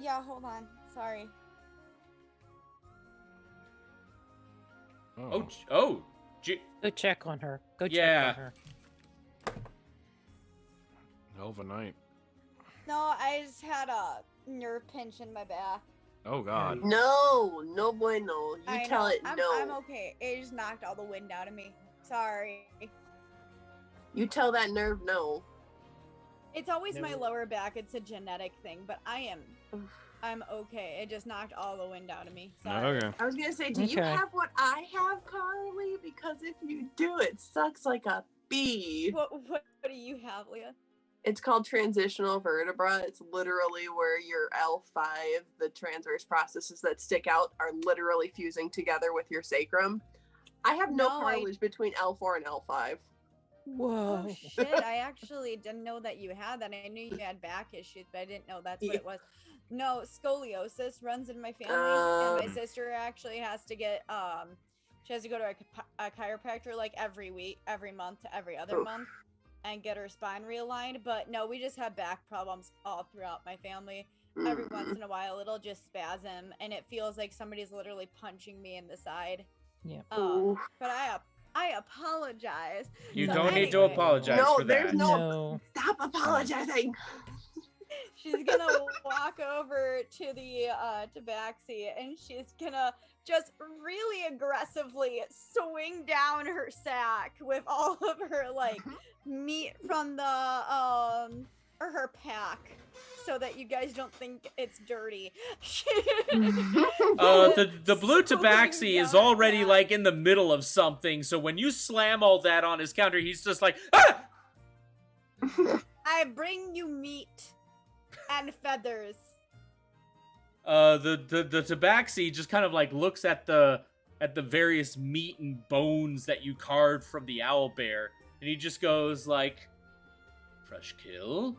Yeah, hold on. Sorry. Go check on her. Go check Yeah. on her. Hell of a night. No, I just had a nerve pinch in my back. Oh God. No, no bueno. You I tell know. it I'm no. okay. It just knocked all the wind out of me. Sorry. You tell that nerve no. It's always my No. lower back. It's a genetic thing, but I'm okay. It just knocked all the wind out of me. Sorry. Okay. I was gonna say, do you Okay. have what I have, Carly? Because if you do, it sucks like a bee. What do you have, Leah? It's called transitional vertebra. It's literally where your L5, the transverse processes that stick out, are literally fusing together with your sacrum. I have no No, I- cartilage between L4 and L5. Whoa. Oh shit! I actually didn't know that you had that. I knew you had back issues, but I didn't know that's what it was. No, scoliosis runs in my family, and my sister actually has to get she has to go to a chiropractor like every week, every month, every other Oof. month, and get her spine realigned. But no, we just have back problems all throughout my family. Every once in a while, it'll just spasm, and it feels like somebody's literally punching me in the side. Yeah. Oof. But I apologize. You So don't need to anyway. apologize No, for that. there's no- No. Stop apologizing. She's gonna walk over to the tabaxi and she's gonna just really aggressively swing down her sack with all of her like meat from the or her pack so that you guys don't think it's dirty. The Blue Swing Tabaxi is down already her like in the middle of something, so when you slam all that on his counter, he's just like, ah! I bring you meat and feathers. The Tabaxi just kind of like looks at the various meat and bones that you carved from the Owlbear, and he just goes like, fresh kill.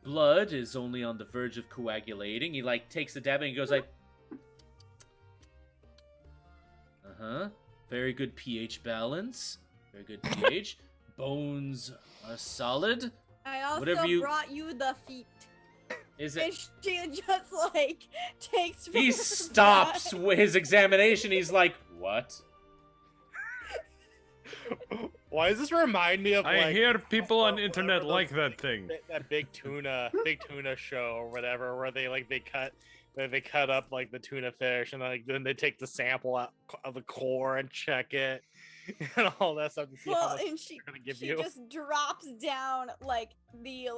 Blood is only on the verge of coagulating. He like takes a dab and he goes like, very good pH balance. Very good pH. Bones are solid. I also Whatever you- brought you the feet. Is And it? she just like takes. He from her stops bag. with his examination. He's like, what? Why does this remind me of I like hear people on whatever internet those- like that thing. that big tuna show or whatever, where they cut up like the tuna fish and then they take the sample out of the core and check it and all that stuff to see how Well, much and she they're gonna give she you. just drops down like the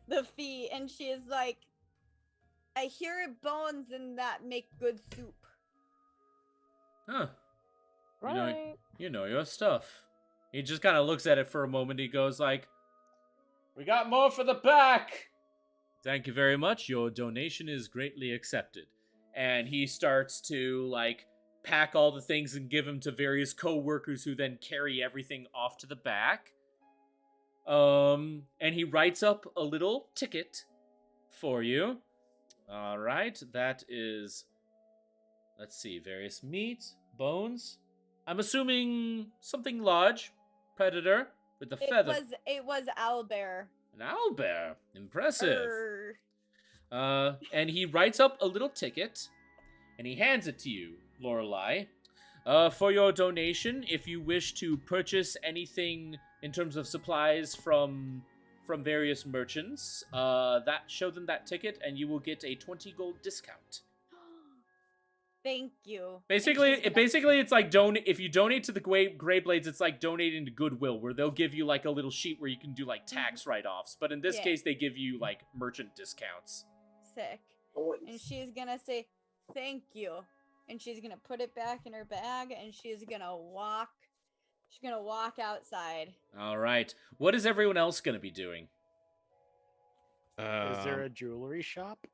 the feet, and she is like, I hear bones and that make good soup. Huh. Right. You know your stuff. He just kind of looks at it for a moment. He goes like, We got more for the back. Thank you very much. Your donation is greatly accepted. And he starts to like pack all the things and give them to various co-workers who then carry everything off to the back. And he writes up a little ticket for you. All right, that is, let's see, various meat, bones. I'm assuming something large, predator with a feather. It was Owlbear. An owlbear, impressive. Err. And he writes up a little ticket, and he hands it to you, Lorelei. For your donation, if you wish to purchase anything in terms of supplies from various merchants, show them that ticket, and you will get a 20 gold discount. Thank you. Basically, it's like if you donate to the Grey Blades, it's like donating to Goodwill, where they'll give you like a little sheet where you can do like tax write-offs. But in this case, they give you like merchant discounts. Sick. And she's gonna say thank you, and she's gonna put it back in her bag, and she's gonna walk. She's gonna walk outside. All right. What is everyone else gonna be doing? Is there a jewelry shop?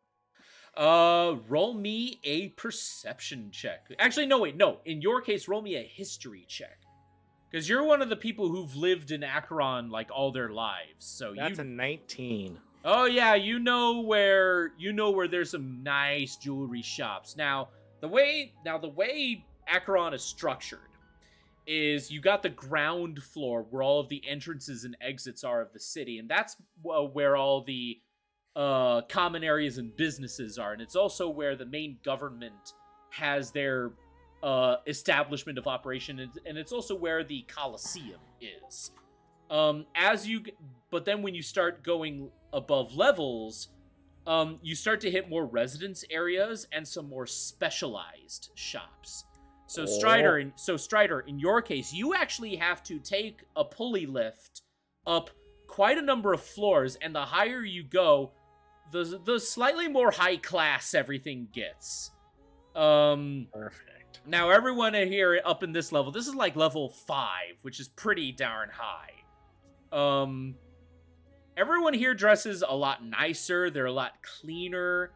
Roll me a perception check. Actually, no, wait, no. In your case, roll me a history check. Because you're one of the people who've lived in Acheron, like, all their lives. So That's a 19. Oh, yeah, you know where there's some nice jewelry shops. Now, the way Acheron is structured is you got the ground floor where all of the entrances and exits are of the city, and that's where all the common areas and businesses are, and it's also where the main government has their establishment of operation, and it's also where the Colosseum is. But then when you start going above levels, you start to hit more residence areas and some more specialized shops. So Strider, in your case, you actually have to take a pulley lift up quite a number of floors, and the higher you go, the slightly more high class everything gets. Perfect. Now everyone here up in this level, this is like level 5, which is pretty darn high. Everyone here dresses a lot nicer, they're a lot cleaner.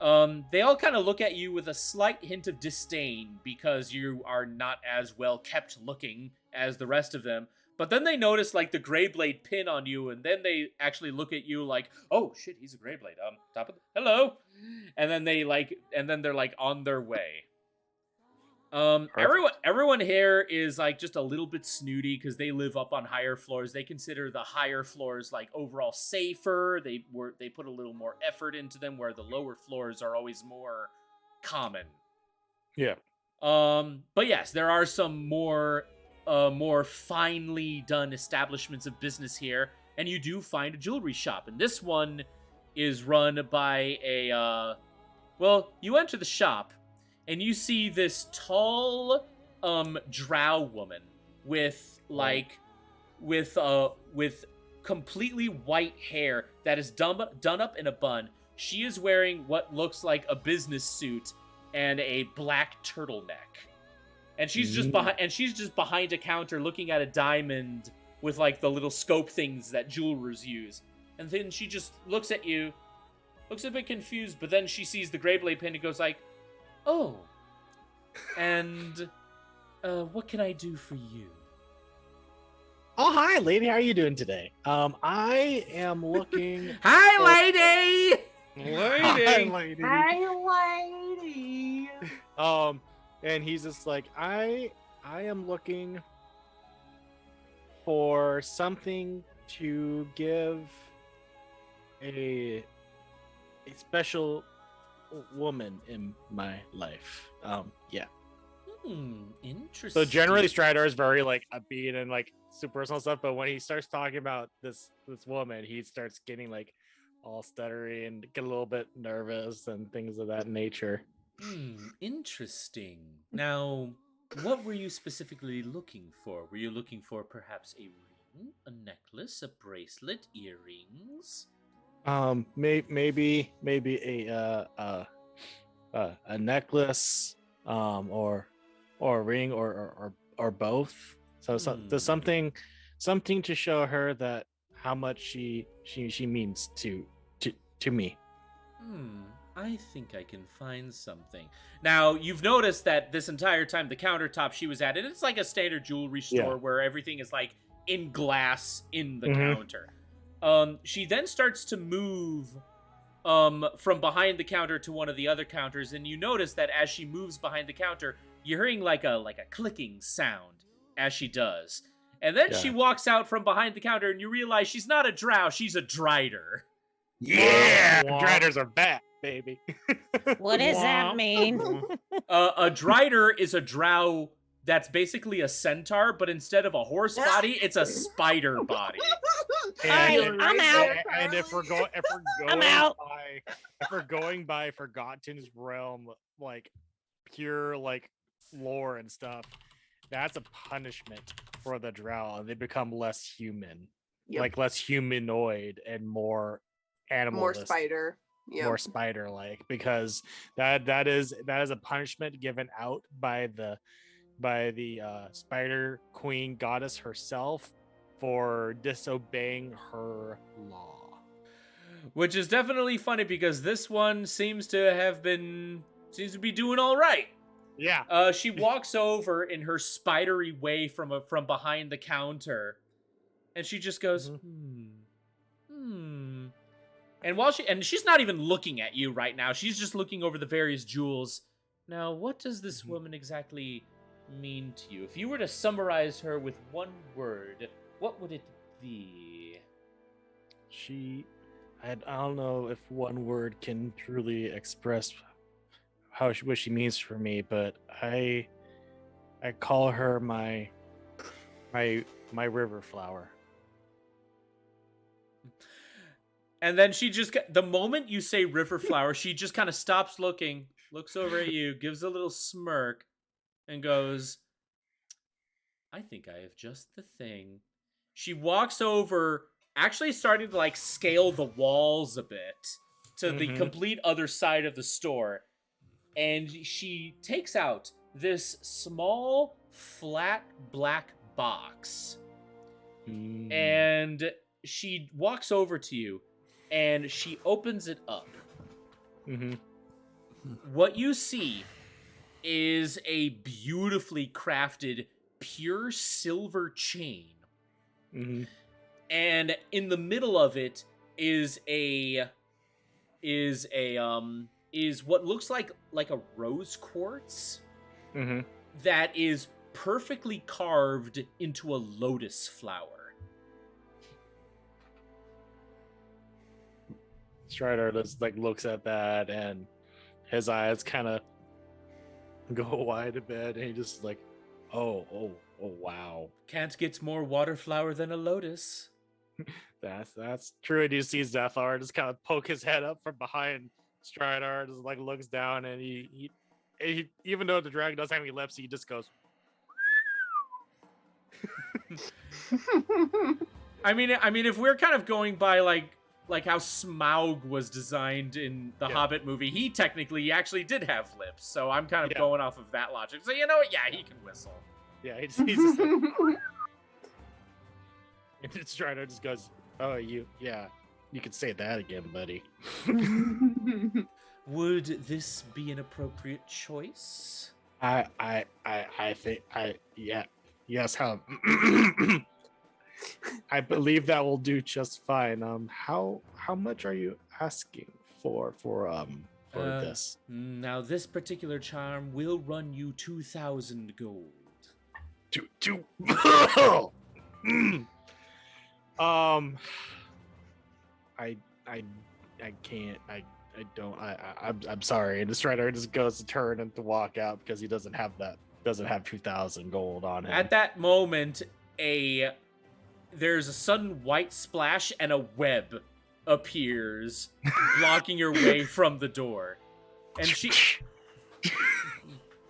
They all kind of look at you with a slight hint of disdain because you are not as well kept looking as the rest of them. But then they notice like the Greyblade pin on you, and then they actually look at you like, "Oh shit, he's a Greyblade." Hello, and then they're like on their way. Everyone here is like just a little bit snooty because they live up on higher floors. They consider the higher floors like overall safer. They put a little more effort into them, where the lower floors are always more common. Yeah. But yes, there are some more finely done establishments of business here, and you do find a jewelry shop, and this one is run by you enter the shop, and you see this tall, drow woman with completely white hair that is done up in a bun. She is wearing what looks like a business suit and a black turtleneck. And she's just behind a counter looking at a diamond with like the little scope things that jewelers use. And then she just looks at you, looks a bit confused, but then she sees the Greyblade pin and goes like, "Oh, and what can I do for you?" Oh, hi, lady. How are you doing today? I am looking. Hi, lady. Hi, lady. Hi, lady. And he's just like, I am looking for something to give a special woman in my life. Yeah. Interesting. So generally Strider is very like upbeat and like super personal stuff, but when he starts talking about this woman, he starts getting like all stuttery and get a little bit nervous and things of that nature. Interesting. Now, what were you specifically looking for? Were you looking for perhaps a ring, a necklace, a bracelet, earrings? Maybe a necklace, or a ring, or both. So there's something to show her that how much she means to me. I think I can find something. Now, you've noticed that this entire time the countertop she was at, and it's like a standard jewelry store Yeah. where everything is like in glass in the Mhm. counter. She then starts to move from behind the counter to one of the other counters, and you notice that as she moves behind the counter, you're hearing like a clicking sound as she does. And then she Yeah. walks out from behind the counter, and you realize she's not a drow, she's a drider. Yeah, Womp. driders are back, baby. What does that Womp. mean? A drider is a drow that's basically a centaur, but instead of a horse body, it's a spider body. Alright, And- I'm out. And if we're going, I'm out. if we're going by Forgotten's realm, like pure like lore and stuff, that's a punishment for the drow. They become less human, Yep. like less humanoid and more More animalistic. spider. Yeah. More spider like, because that is a punishment given out by the spider queen goddess herself for disobeying her law. Which is definitely funny because this one seems to be doing all right. Yeah. She walks over in her spidery way from behind the counter, and she just goes, And she's not even looking at you right now. She's just looking over the various jewels. Now, what does this woman exactly mean to you? If you were to summarize her with one word, what would it be? I don't know if one word can truly express what she means for me, but I call her my river flower. And then she just, the moment you say river flower, she just kind of stops looking, looks over at you, gives a little smirk, and goes, I think I have just the thing. She walks over, actually starting to like scale the walls a bit to the complete other side of the store. And she takes out this small, flat, black box. And she walks over to you, and she opens it up. What you see is a beautifully crafted, pure silver chain. And in the middle of it is what looks like a rose quartz that is perfectly carved into a lotus flower. Strider just like looks at that, and his eyes kind of go wide a bit, and he just like, oh wow, Can't get more water flower than a lotus. that's true. And he sees Deathlar just kind of poke his head up from behind Strider, just like looks down, and he even though the dragon doesn't have any lips, he just goes. I mean, if we're kind of going by like how Smaug was designed in the Hobbit movie, he technically actually did have lips. So I'm kind of going off of that logic. So you know what? Yeah, he can whistle. Yeah, he's just like, and Strider just goes, "Oh, you could say that again, buddy." Would this be an appropriate choice? I think yes. How I believe that will do just fine. How much are you asking for this? Now, this particular charm will run you 2,000 gold. Two. I can't. I don't. I'm sorry. And the Strider just goes to turn and to walk out because he doesn't have 2,000 gold on him. At that moment, there's a sudden white splash and a web appears, blocking your way from the door.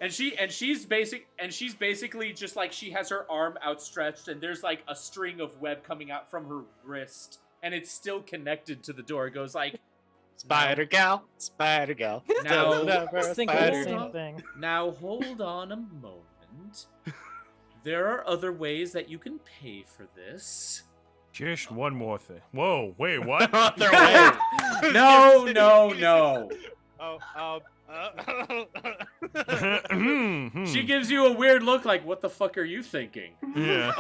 And she's basically just like, she has her arm outstretched, and there's like a string of web coming out from her wrist, and it's still connected to the door. It goes like, Spider Gal. Now, I was thinking the same thing. Now hold on a moment. There are other ways that you can pay for this. Just one more thing. Whoa, wait, what? They're away. No, no, no. Oh, She gives you a weird look like, what the fuck are you thinking? Yeah.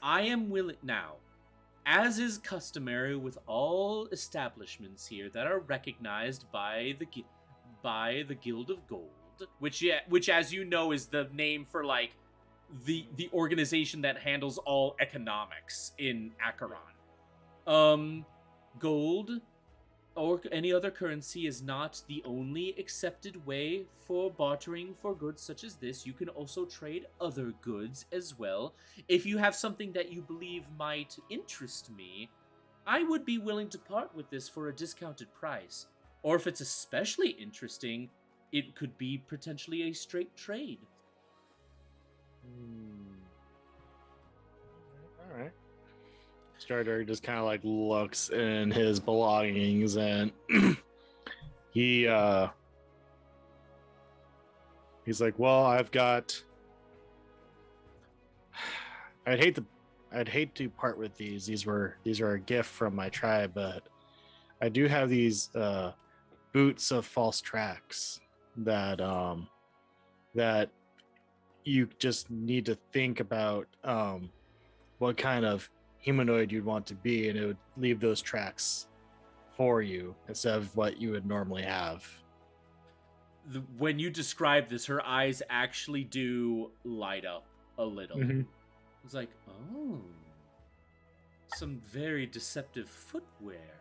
I am willing now, as is customary with all establishments here that are recognized by the Guild of Gold, which as you know is the name for like the organization that handles all economics in Acheron. Gold or any other currency is not the only accepted way for bartering for goods such as this. You can also trade other goods as well. If you have something that you believe might interest me, I would be willing to part with this for a discounted price. Or if it's especially interesting, it could be potentially a straight trade. All right. Strider just kind of like looks in his belongings and he's like, well, I've got, I'd hate to part with these. These are a gift from my tribe, but I do have these boots of false tracks that that you just need to think about what kind of humanoid you'd want to be, and it would leave those tracks for you instead of what you would normally have. When you describe this, her eyes actually do light up a little. Mhm. It's like, oh, some very deceptive footwear.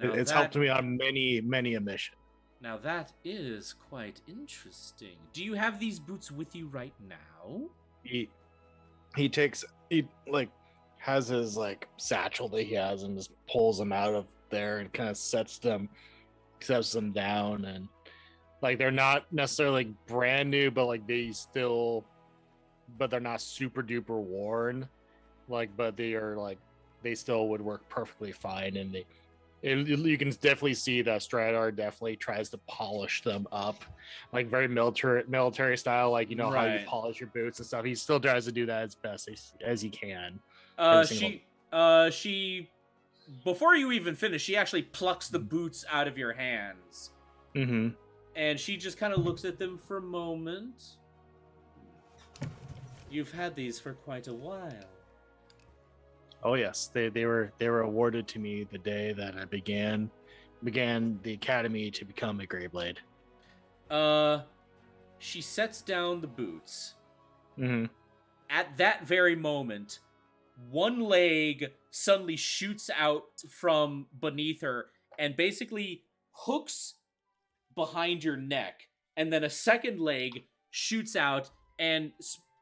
Now It's helped me on many a mission. Now that is quite interesting. Do you have these boots with you right now? He has his like satchel that he has and just pulls them out of there and kind of sets them down, and like they're not necessarily brand new, but like they're not super duper worn, like, but they are like they still would work perfectly fine, and you can definitely see that Stradar definitely tries to polish them up, like very military style, like, you know, how you Right. polish your boots and stuff. He still tries to do that as best as he can. She before you even finish, she actually plucks the boots out of your hands. Mm-hmm. And she just kind of looks at them for a moment. You've had these for quite a while. Oh yes, they were awarded to me the day that I began the academy to become a Greyblade. She sets down the boots. Mm-hmm. At that very moment, one leg suddenly shoots out from beneath her and basically hooks behind your neck, and then a second leg shoots out, and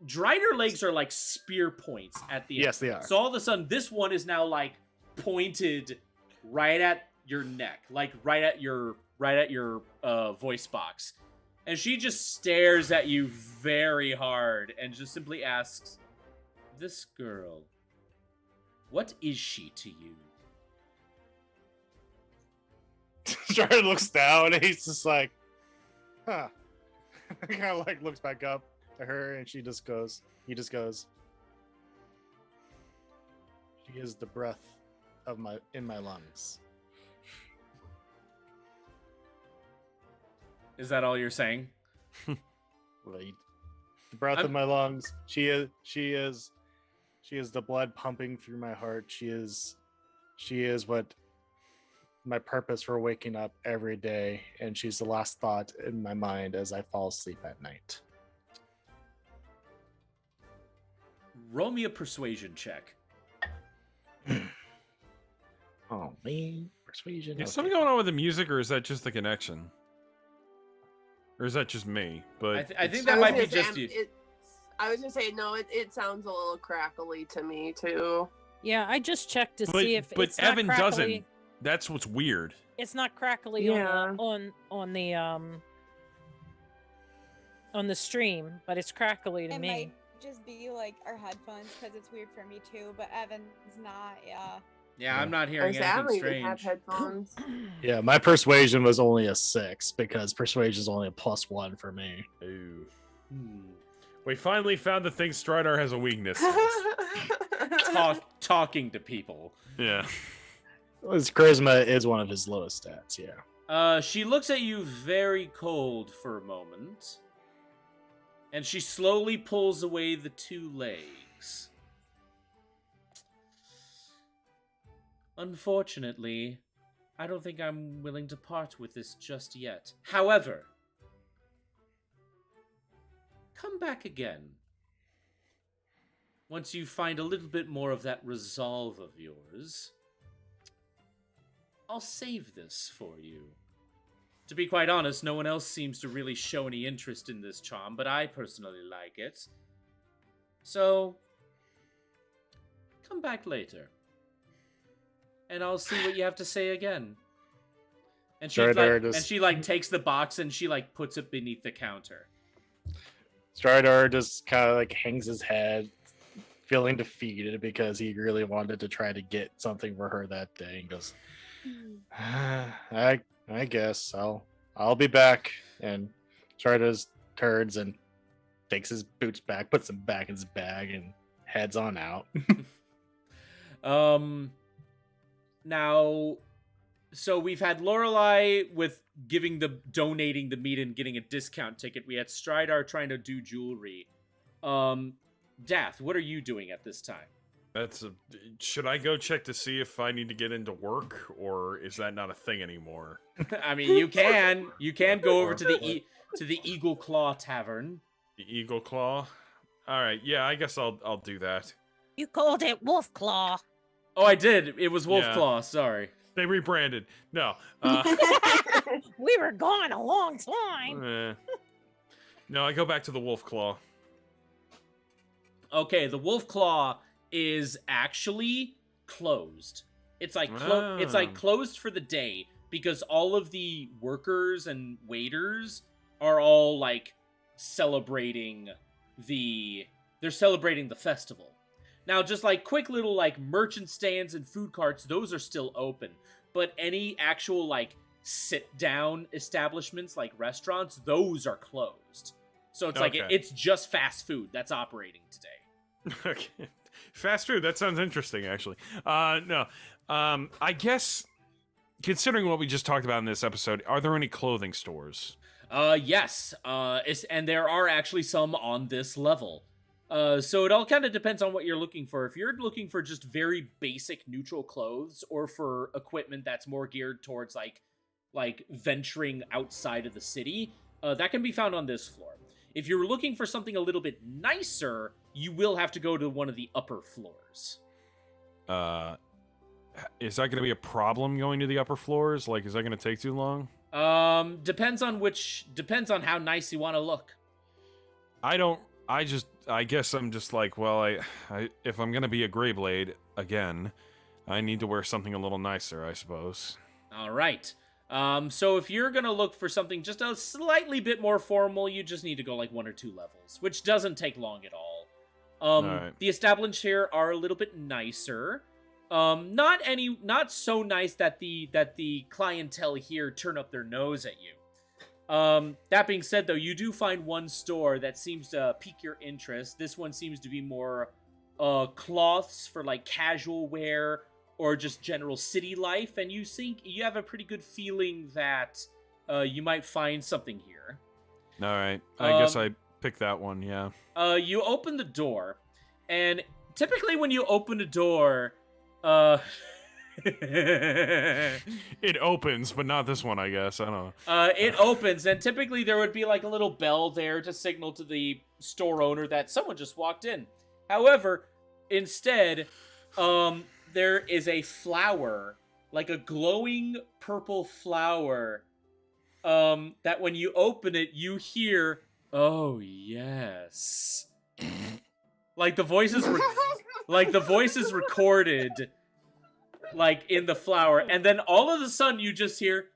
Drider legs are like spear points at the end. Yes, they are. So all of a sudden, this one is now like pointed right at your neck, like right at your voice box, and she just stares at you very hard and just simply asks, "This girl, what is she to you?" Strider looks down and he's just like, huh. Kind of like looks back up to her, and he just goes, she is the breath in my lungs. Is that all you're saying? The breath of my lungs. She is the blood pumping through my heart. She is what my purpose for waking up every day, and she's the last thought in my mind as I fall asleep at night. Roll me a persuasion check. Oh man, persuasion. Is something going on with the music, or is that just the connection? Or is that just me? But I think that might be just you. I was gonna say no. It sounds a little crackly to me too. Yeah, I just checked to but, see if but it's not Evan crackly. doesn't. That's what's weird. It's not crackly Yeah. on the stream, but it's crackly to It me. might just be like our headphones, because it's weird for me too. But Evan's not. Yeah. Yeah, I'm not hearing I don't anything even have strange. headphones. Yeah, my persuasion was only a 6 because persuasion is only a +1 for me. Ooh. We finally found the thing Stridar has a weakness. Talking to people. Yeah. His charisma is one of his lowest stats. Yeah. She looks at you very cold for a moment. And she slowly pulls away the 2 legs. Unfortunately, I don't think I'm willing to part with this just yet. However, come back again. Once you find a little bit more of that resolve of yours, I'll save this for you. To be quite honest, no one else seems to really show any interest in this charm, but I personally like it. So, come back later. And I'll see what you have to say again. And she takes the box and she puts it beneath the counter. Stridar just kind of hangs his head, feeling defeated because he really wanted to try to get something for her that day, and goes, I guess I'll be back. And Stridar turns and takes his boots back, puts them back in his bag, and heads on out. Now, so we've had Lorelei with donating the meat and getting a discount ticket. We had Stridar trying to do jewelry. Dath, what are you doing at this time? Should I go check to see if I need to get into work, or is that not a thing anymore? I mean, you can go over to the Eagle Claw Tavern. The Eagle Claw? All right, yeah, I guess I'll do that. You called it Wolf Claw. Oh, I did. It was Wolf Yeah. Claw. Sorry. They rebranded. No. We were gone a long time. No, I go back to the Wolf Claw. Okay, the Wolf Claw is actually closed. It's closed for the day because all of the workers and waiters are all celebrating the festival. Now, just quick little merchant stands and food carts, those are still open. But any actual sit down establishments like restaurants, those are closed. So it's Okay. it's just fast food that's operating today. Okay. Fast food, that sounds interesting, actually. No. I guess, considering what we just talked about in this episode, are there any clothing stores? Yes. And there are actually some on this level. So it all kind of depends on what you're looking for. If you're looking for just very basic neutral clothes, or for equipment that's more geared towards like venturing outside of the city, that can be found on this floor. If you're looking for something a little bit nicer, you will have to go to one of the upper floors. Is that going to be a problem going to the upper floors? Is that going to take too long? Depends on how nice you want to look. I guess I'm just well, if I'm going to be a Greyblade again, I need to wear something a little nicer, I suppose. All right. So if you're going to look for something just a slightly bit more formal, you just need to go 1 or 2 levels, which doesn't take long at all. Right. The establishments here are a little bit nicer. Not so nice that the clientele here turn up their nose at you. That being said, though, you do find one store that seems to pique your interest. This one seems to be more cloths for casual wear or just general city life, and you think you have a pretty good feeling that you might find something here. All right. I guess I picked that one, yeah. You open the door, and typically when you open a door, it opens, but not this one, I guess. I don't know. It opens, and typically there would be a little bell there to signal to the store owner that someone just walked in. However, instead, there is a flower, a glowing purple flower, that when you open it, you hear, "Oh, yes." The voice is recorded in the flower, and then all of a sudden you just hear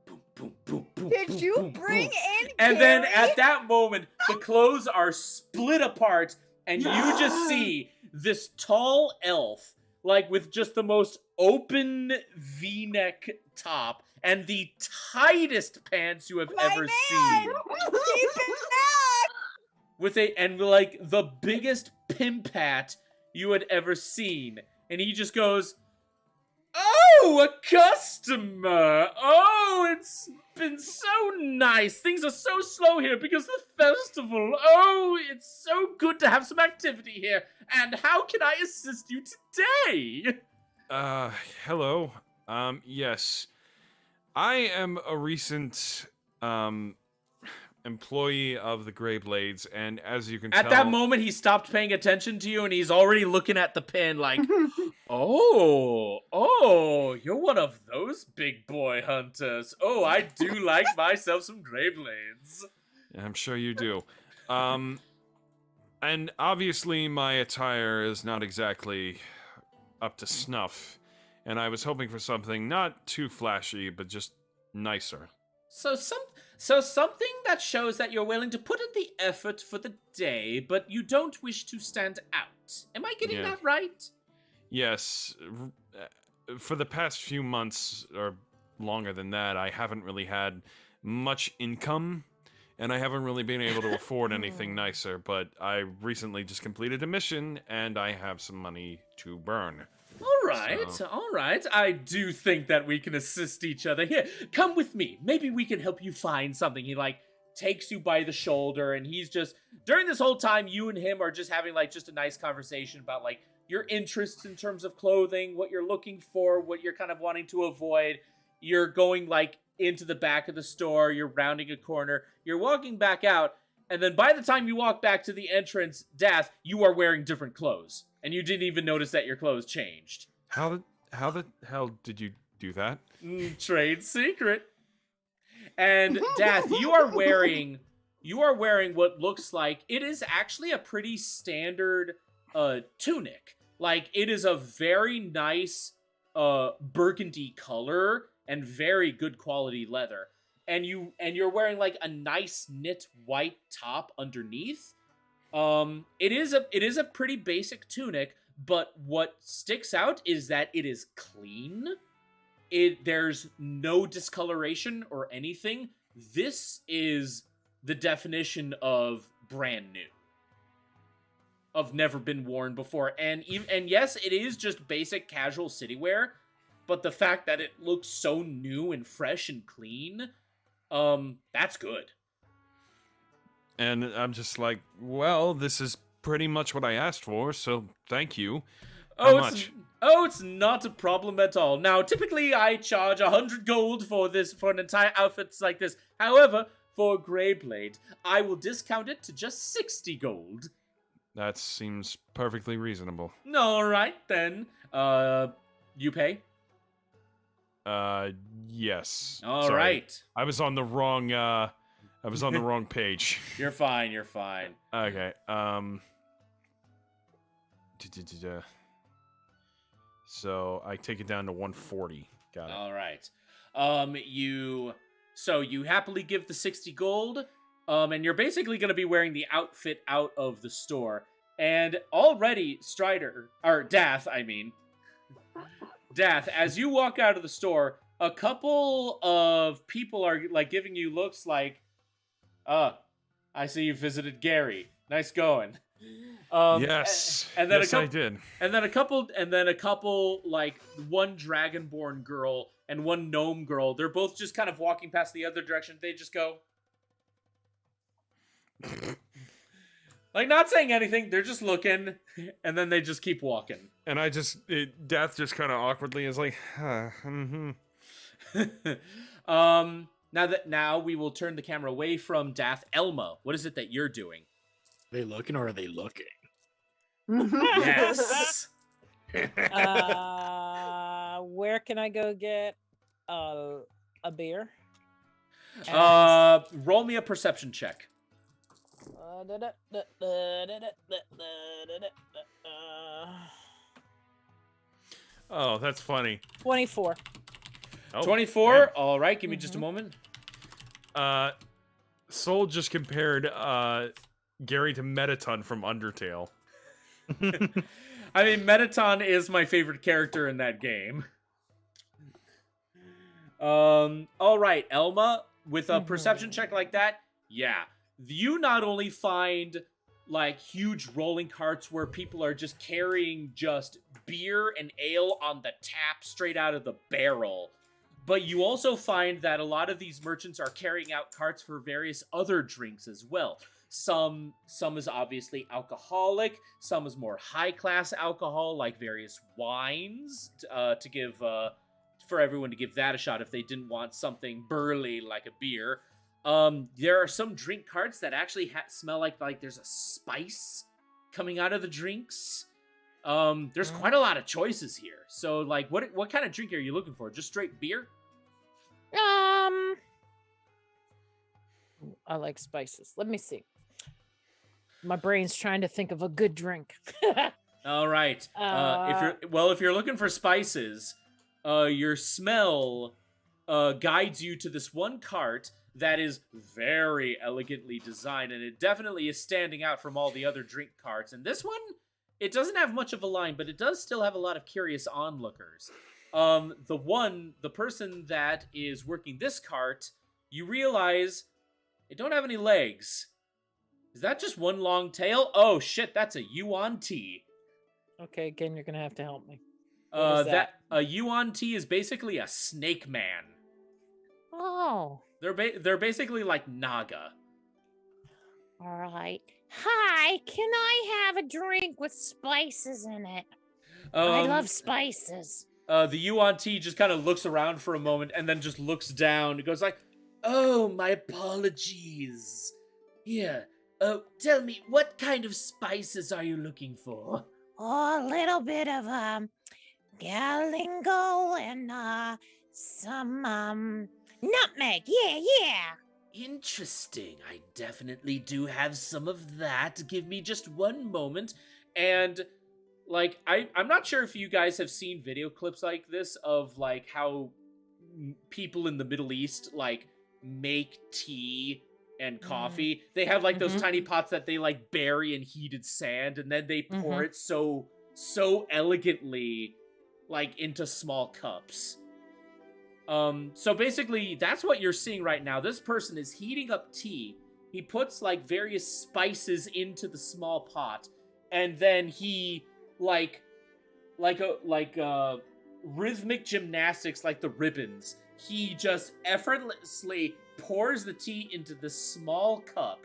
boom, boom, boom, boom. Did you boom, bring boom. in And then Gary? at that moment, the clothes are split apart, and you just see this tall elf, with just the most open V-neck top and the tightest pants you have My ever man! seen. Keep it back! with like the biggest pimp hat you had ever seen. And he just goes, "Oh, a customer! Oh, it's been so nice. Things are so slow here because of the festival. Oh, it's so good to have some activity here. And how can I assist you today?" Hello. Yes. I am a recent, employee of the Grey Blades, and as you can tell... At that moment, he stopped paying attention to you, and he's already looking at the pen like, oh, you're one of those big boy hunters. Oh, I do like myself some Grey Blades. I'm sure you do. And obviously my attire is not exactly up to snuff, and I was hoping for something not too flashy, but just nicer. So something that shows that you're willing to put in the effort for the day, but you don't wish to stand out. Am I getting that right? Yes. For the past few months, or longer than that, I haven't really had much income, and I haven't really been able to afford anything nicer, but I recently just completed a mission, and I have some money to burn. All right. I do think that we can assist each other. Here, come with me. Maybe we can help you find something. He, like, takes you by the shoulder, and he's just... During this whole time, you and him are just having, like, just a nice conversation about, like, your interests in terms of clothing, what you're looking for, what you're kind of wanting to avoid. You're going, like, into the back of the store. You're rounding a corner. You're walking back out, and then by the time you walk back to the entrance, Dath, you are wearing different clothes. And you didn't even notice that your clothes changed. How the hell did you do that? Trade secret. And Dath, you are wearing what looks like it is actually a pretty standard tunic. Like, it is a very nice burgundy color and very good quality leather. And you're wearing like a nice knit white top underneath. It is a pretty basic tunic, but what sticks out is that it is clean. There's no discoloration or anything. This is the definition of brand new. Of never been worn before. And yes, it is just basic casual city wear, but the fact that it looks so new and fresh and clean, that's good. And I'm just like, well, this is pretty much what I asked for, so thank you. How much? It's not a problem at all. Now, typically I charge 100 gold for an entire outfit like this. However, for Greyblade, I will discount it to just 60 gold. That seems perfectly reasonable. All right, then. You pay? Yes. All Sorry. right. I was on the wrong, wrong page. You're fine. Okay, So I take it down to 140. Got it. All right. You happily give the 60 gold, and you're basically going to be wearing the outfit out of the store. And already, Dath, as you walk out of the store, a couple of people are like giving you looks like, I see you visited Gary. Nice going. Yes. And then I did. And then a couple, like one dragonborn girl and one gnome girl. They're both just kind of walking past the other direction. They just go, like, not saying anything. They're just looking, and then they just keep walking. And Death just kind of awkwardly is like, Now we will turn the camera away from Dath. Elma, what is it that you're doing? Are they looking or are they looking? Yes. Where can I go get a beer? Roll me a perception check. Oh, that's funny. 24. Oh, 24. man. All right, give me just a moment. Soul just compared Gary to Metaton from Undertale. I mean, Metaton is my favorite character in that game. All right, Elma, with a perception check like that, yeah. You not only find like huge rolling carts where people are just carrying just beer and ale on the tap straight out of the barrel. But you also find that a lot of these merchants are carrying out carts for various other drinks as well. Some is obviously alcoholic, some is more high class alcohol, like various wines, to give for everyone to give that a shot if they didn't want something burly like a beer. There are some drink carts that actually smell like there's a spice coming out of the drinks. There's quite a lot of choices here. So, like, what kind of drink are you looking for? Just straight beer? I like spices. Let me see. My brain's trying to think of a good drink. All right. If you're looking for spices, your smell guides you to this one cart that is very elegantly designed, and it definitely is standing out from all the other drink carts. And this one, it doesn't have much of a line, but it does still have a lot of curious onlookers. The person that is working this cart, you realize they don't have any legs. Is that just one long tail? Oh shit, that's a yuan tea. Okay, again, you're gonna have to help me. What is that? A yuan tea is basically a snake man. Oh. They're basically like Naga. All right. Hi, can I have a drink with spices in it? I love spices. The yuan tea just kind of looks around for a moment and then just looks down. It goes like, "Oh, my apologies. Here, tell me, what kind of spices are you looking for?" Oh, a little bit of galingo and some nutmeg. Yeah. Interesting. I definitely do have some of that. Give me just one moment. And like I'm not sure if you guys have seen video clips like this of like how people in the Middle East like make tea and coffee. They have like those tiny pots that they like bury in heated sand, and then they pour it so elegantly like into small cups. So basically that's what you're seeing right now. This person is heating up tea. He puts like various spices into the small pot, and then he like rhythmic gymnastics, like the ribbons. He just effortlessly pours the tea into this small cup,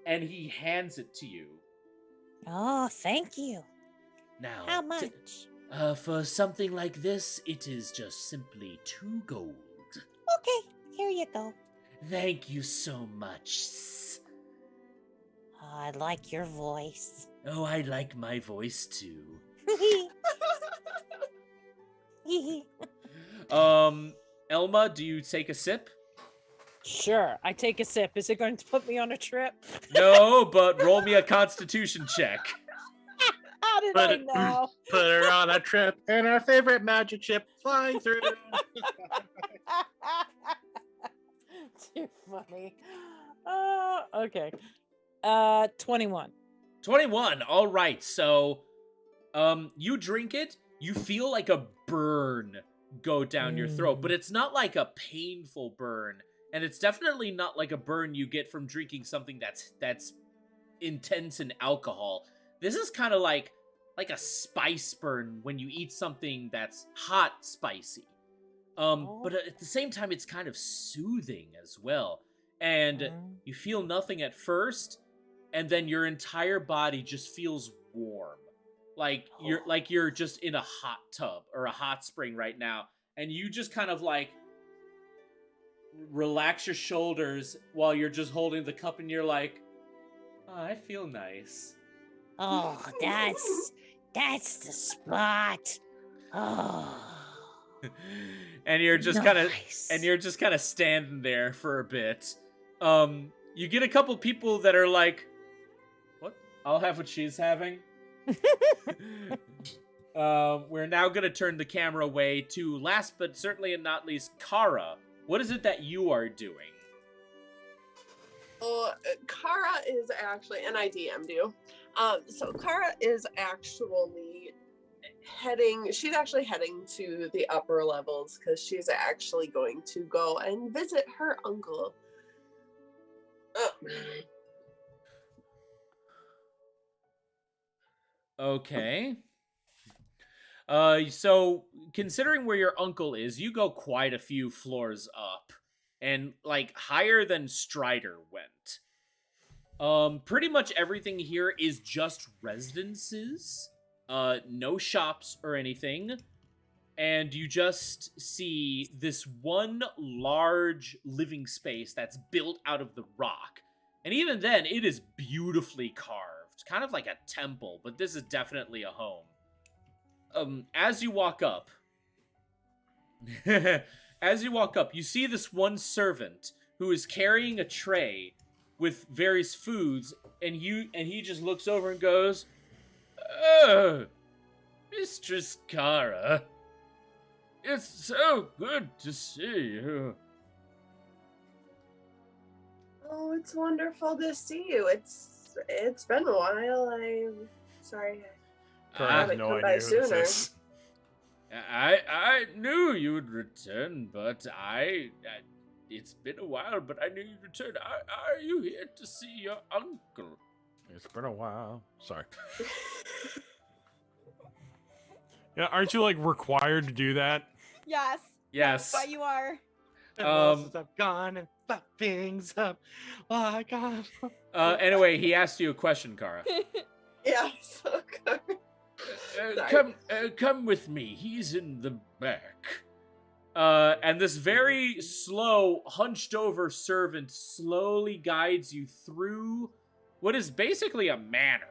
and he hands it to you. Oh, thank you. Now, How much? For something like this, it is just simply 2 gold. Okay, here you go. Thank you so much. Oh, I like your voice. Oh, I like my voice too. Elma, do you take a sip? Sure, I take a sip. Is it going to put me on a trip? No, but roll me a constitution check. How did I know? Put her on a trip in our favorite magic ship flying through. Too funny. Okay. 21. 21. All right. So, you drink it. You feel like a burn go down your throat, but it's not like a painful burn, and it's definitely not like a burn you get from drinking something that's intense in alcohol. This is kind of like a spice burn when you eat something that's hot spicy. But at the same time, it's kind of soothing as well. And you feel nothing at first, and then your entire body just feels warm. Like you're just in a hot tub or a hot spring right now, and you just kind of like relax your shoulders while you're just holding the cup, and you're like, "Oh, I feel nice." Oh, that's the spot. Oh. And you're just Nice. kind of standing there for a bit. You get a couple people that are like, "What? I'll have what she's having." We're now gonna turn the camera away to, last but certainly not least, Kara. What is it that you are doing? Kara is actually, and I DM'd you. So Kara is actually she's actually heading to the upper levels because she's actually going to go and visit her uncle. Okay. So considering where your uncle is, you go quite a few floors up, and like higher than Strider went. Pretty much everything here is just residences. No shops or anything. And you just see this one large living space that's built out of the rock. And even then, it is beautifully carved, kind of like a temple, but this is definitely a home. As you walk up, you see this one servant who is carrying a tray with various foods, and he just looks over and goes, "Oh, Mistress Kara, it's so good to see you." Oh, it's wonderful to see you. It's been a while. I'm sorry. Kara I has haven't no come by idea who this sooner. is. I knew you would return, but it's been a while, but I knew you'd return. Are you here to see your uncle? It's been a while. Sorry. Yeah, aren't you like required to do that? Yes. Yes. But you are. I've gone and fucked things up. Oh, I got. Anyway, he asked you a question, Kara. Yeah, so good. Come with me. He's in the back. And this very slow, hunched over servant slowly guides you through what is basically a manor.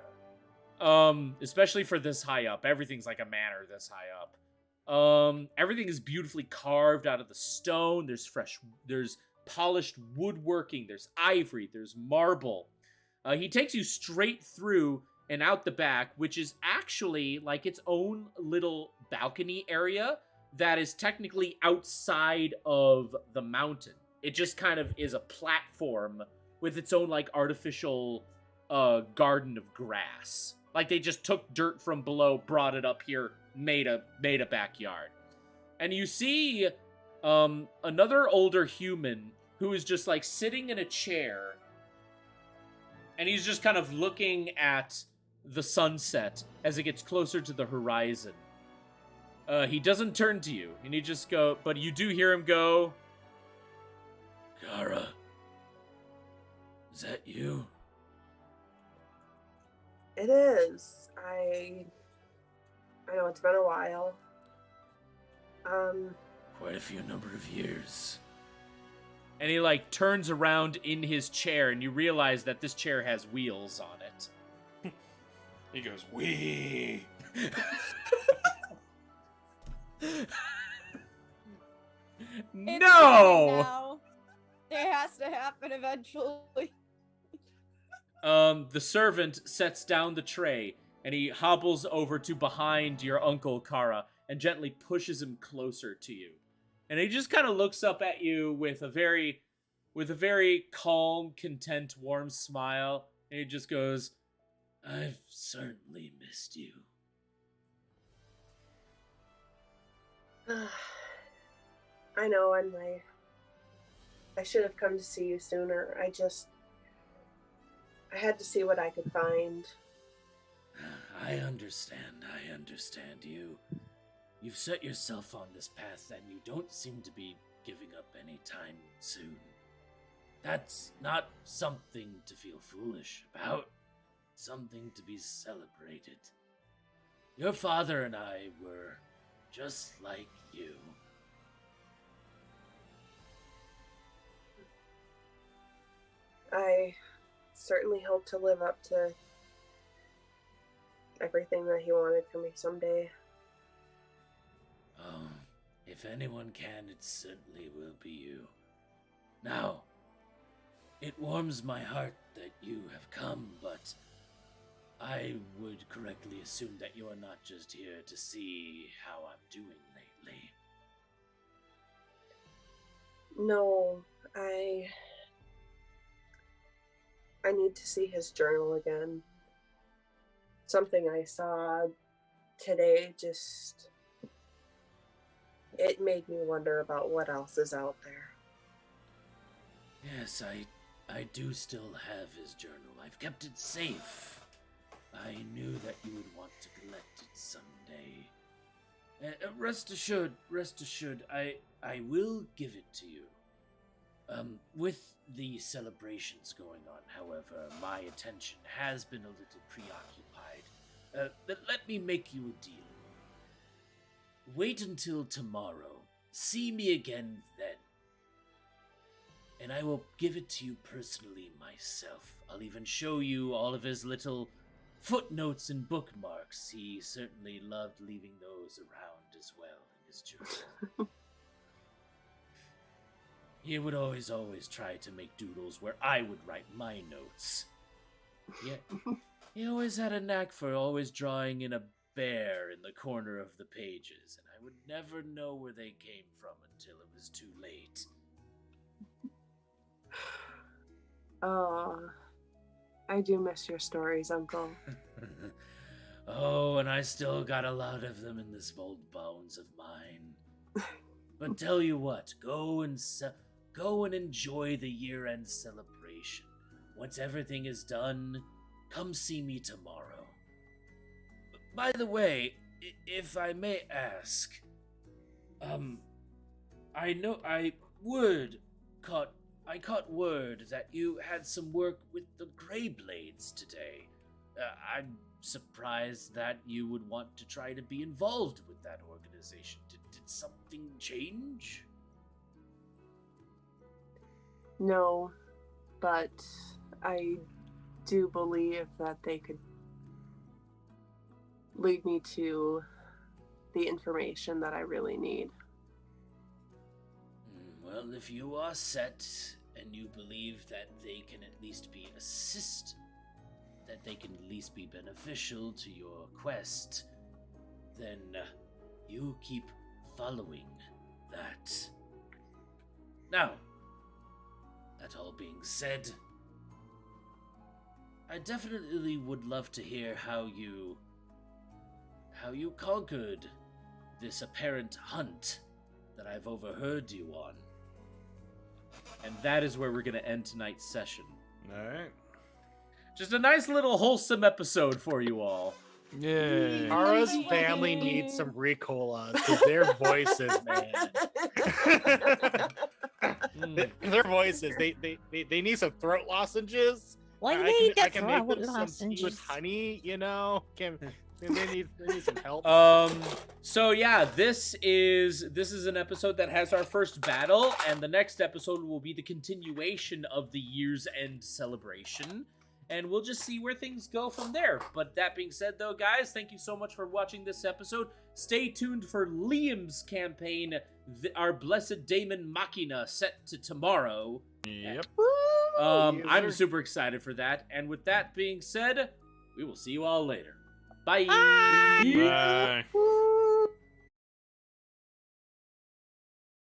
Especially for this high up. Everything's like a manor this high up. Everything is beautifully carved out of the stone. There's polished woodworking, there's ivory, there's marble. He takes you straight through and out the back, which is actually like its own little balcony area that is technically outside of the mountain. It just kind of is a platform with its own like artificial garden of grass. Like they just took dirt from below, brought it up here, made a backyard. And you see another older human who is just like sitting in a chair, and he's just kind of looking at the sunset as it gets closer to the horizon. He doesn't turn to you, and but you do hear him go, "Kara, is that you?" It is. I know it's been a while. Quite a few number of years. And he like turns around in his chair, and you realize that this chair has wheels on it. He goes, "Wee." It's No! now. It has to happen eventually. The servant sets down the tray, and he hobbles over to behind your uncle Kara and gently pushes him closer to you. And he just kind of looks up at you with a very calm, content, warm smile, and he just goes, "I've certainly missed you." I know, and I should have come to see you sooner. I had to see what I could find. I understand you. You've set yourself on this path, and you don't seem to be giving up any time soon. That's not something to feel foolish about. Something to be celebrated. Your father and I were just like you. I certainly hope to live up to everything that he wanted for me someday. Oh, if anyone can, it certainly will be you. Now, it warms my heart that you have come, but I would correctly assume that you are not just here to see how I'm doing lately. No, I need to see his journal again. Something I saw today it made me wonder about what else is out there. Yes, I do still have his journal. I've kept it safe. I knew that you would want to collect it someday. Rest assured, I will give it to you. With the celebrations going on, however, my attention has been a little preoccupied. Let me make you a deal. Wait until tomorrow. See me again then. And I will give it to you personally myself. I'll even show you all of his little footnotes and bookmarks. He certainly loved leaving those around as well in his journal. He would always try to make doodles where I would write my notes. Yeah, he always had a knack for always drawing in a bear in the corner of the pages, and I would never know where they came from until it was too late. Oh, I do miss your stories, Uncle. Oh, and I still got a lot of them in this old bones of mine. But tell you what, go and enjoy the year-end celebration. Once everything is done, come see me tomorrow. By the way, if I may ask, I caught word that you had some work with the Greyblades today. I'm surprised that you would want to try to be involved with that organization. Did something change? No, but I do believe that they could lead me to the information that I really need. Well, if you are set and you believe that they can at least be beneficial to your quest, then you keep following that. Now, that all being said, I definitely would love to hear how you conquered this apparent hunt that I've overheard you on. And that is where we're going to end tonight's session. All right. Just a nice little wholesome episode for you all. Yay. Tara's family needs some Ricola because their voices, man. Their voices, they need some throat lozenges. What do you I need can, to I can make throw them some tea lozenges? with honey, you know. They need some help. So yeah, this is an episode that has our first battle, and the next episode will be the continuation of the year's end celebration. And we'll just see where things go from there. But that being said, though, guys, thank you so much for watching this episode. Stay tuned for Liam's campaign, our Blessed Daemon Machina, set to tomorrow. Yep. I'm super excited for that. And with that being said, we will see you all later. Bye. Bye.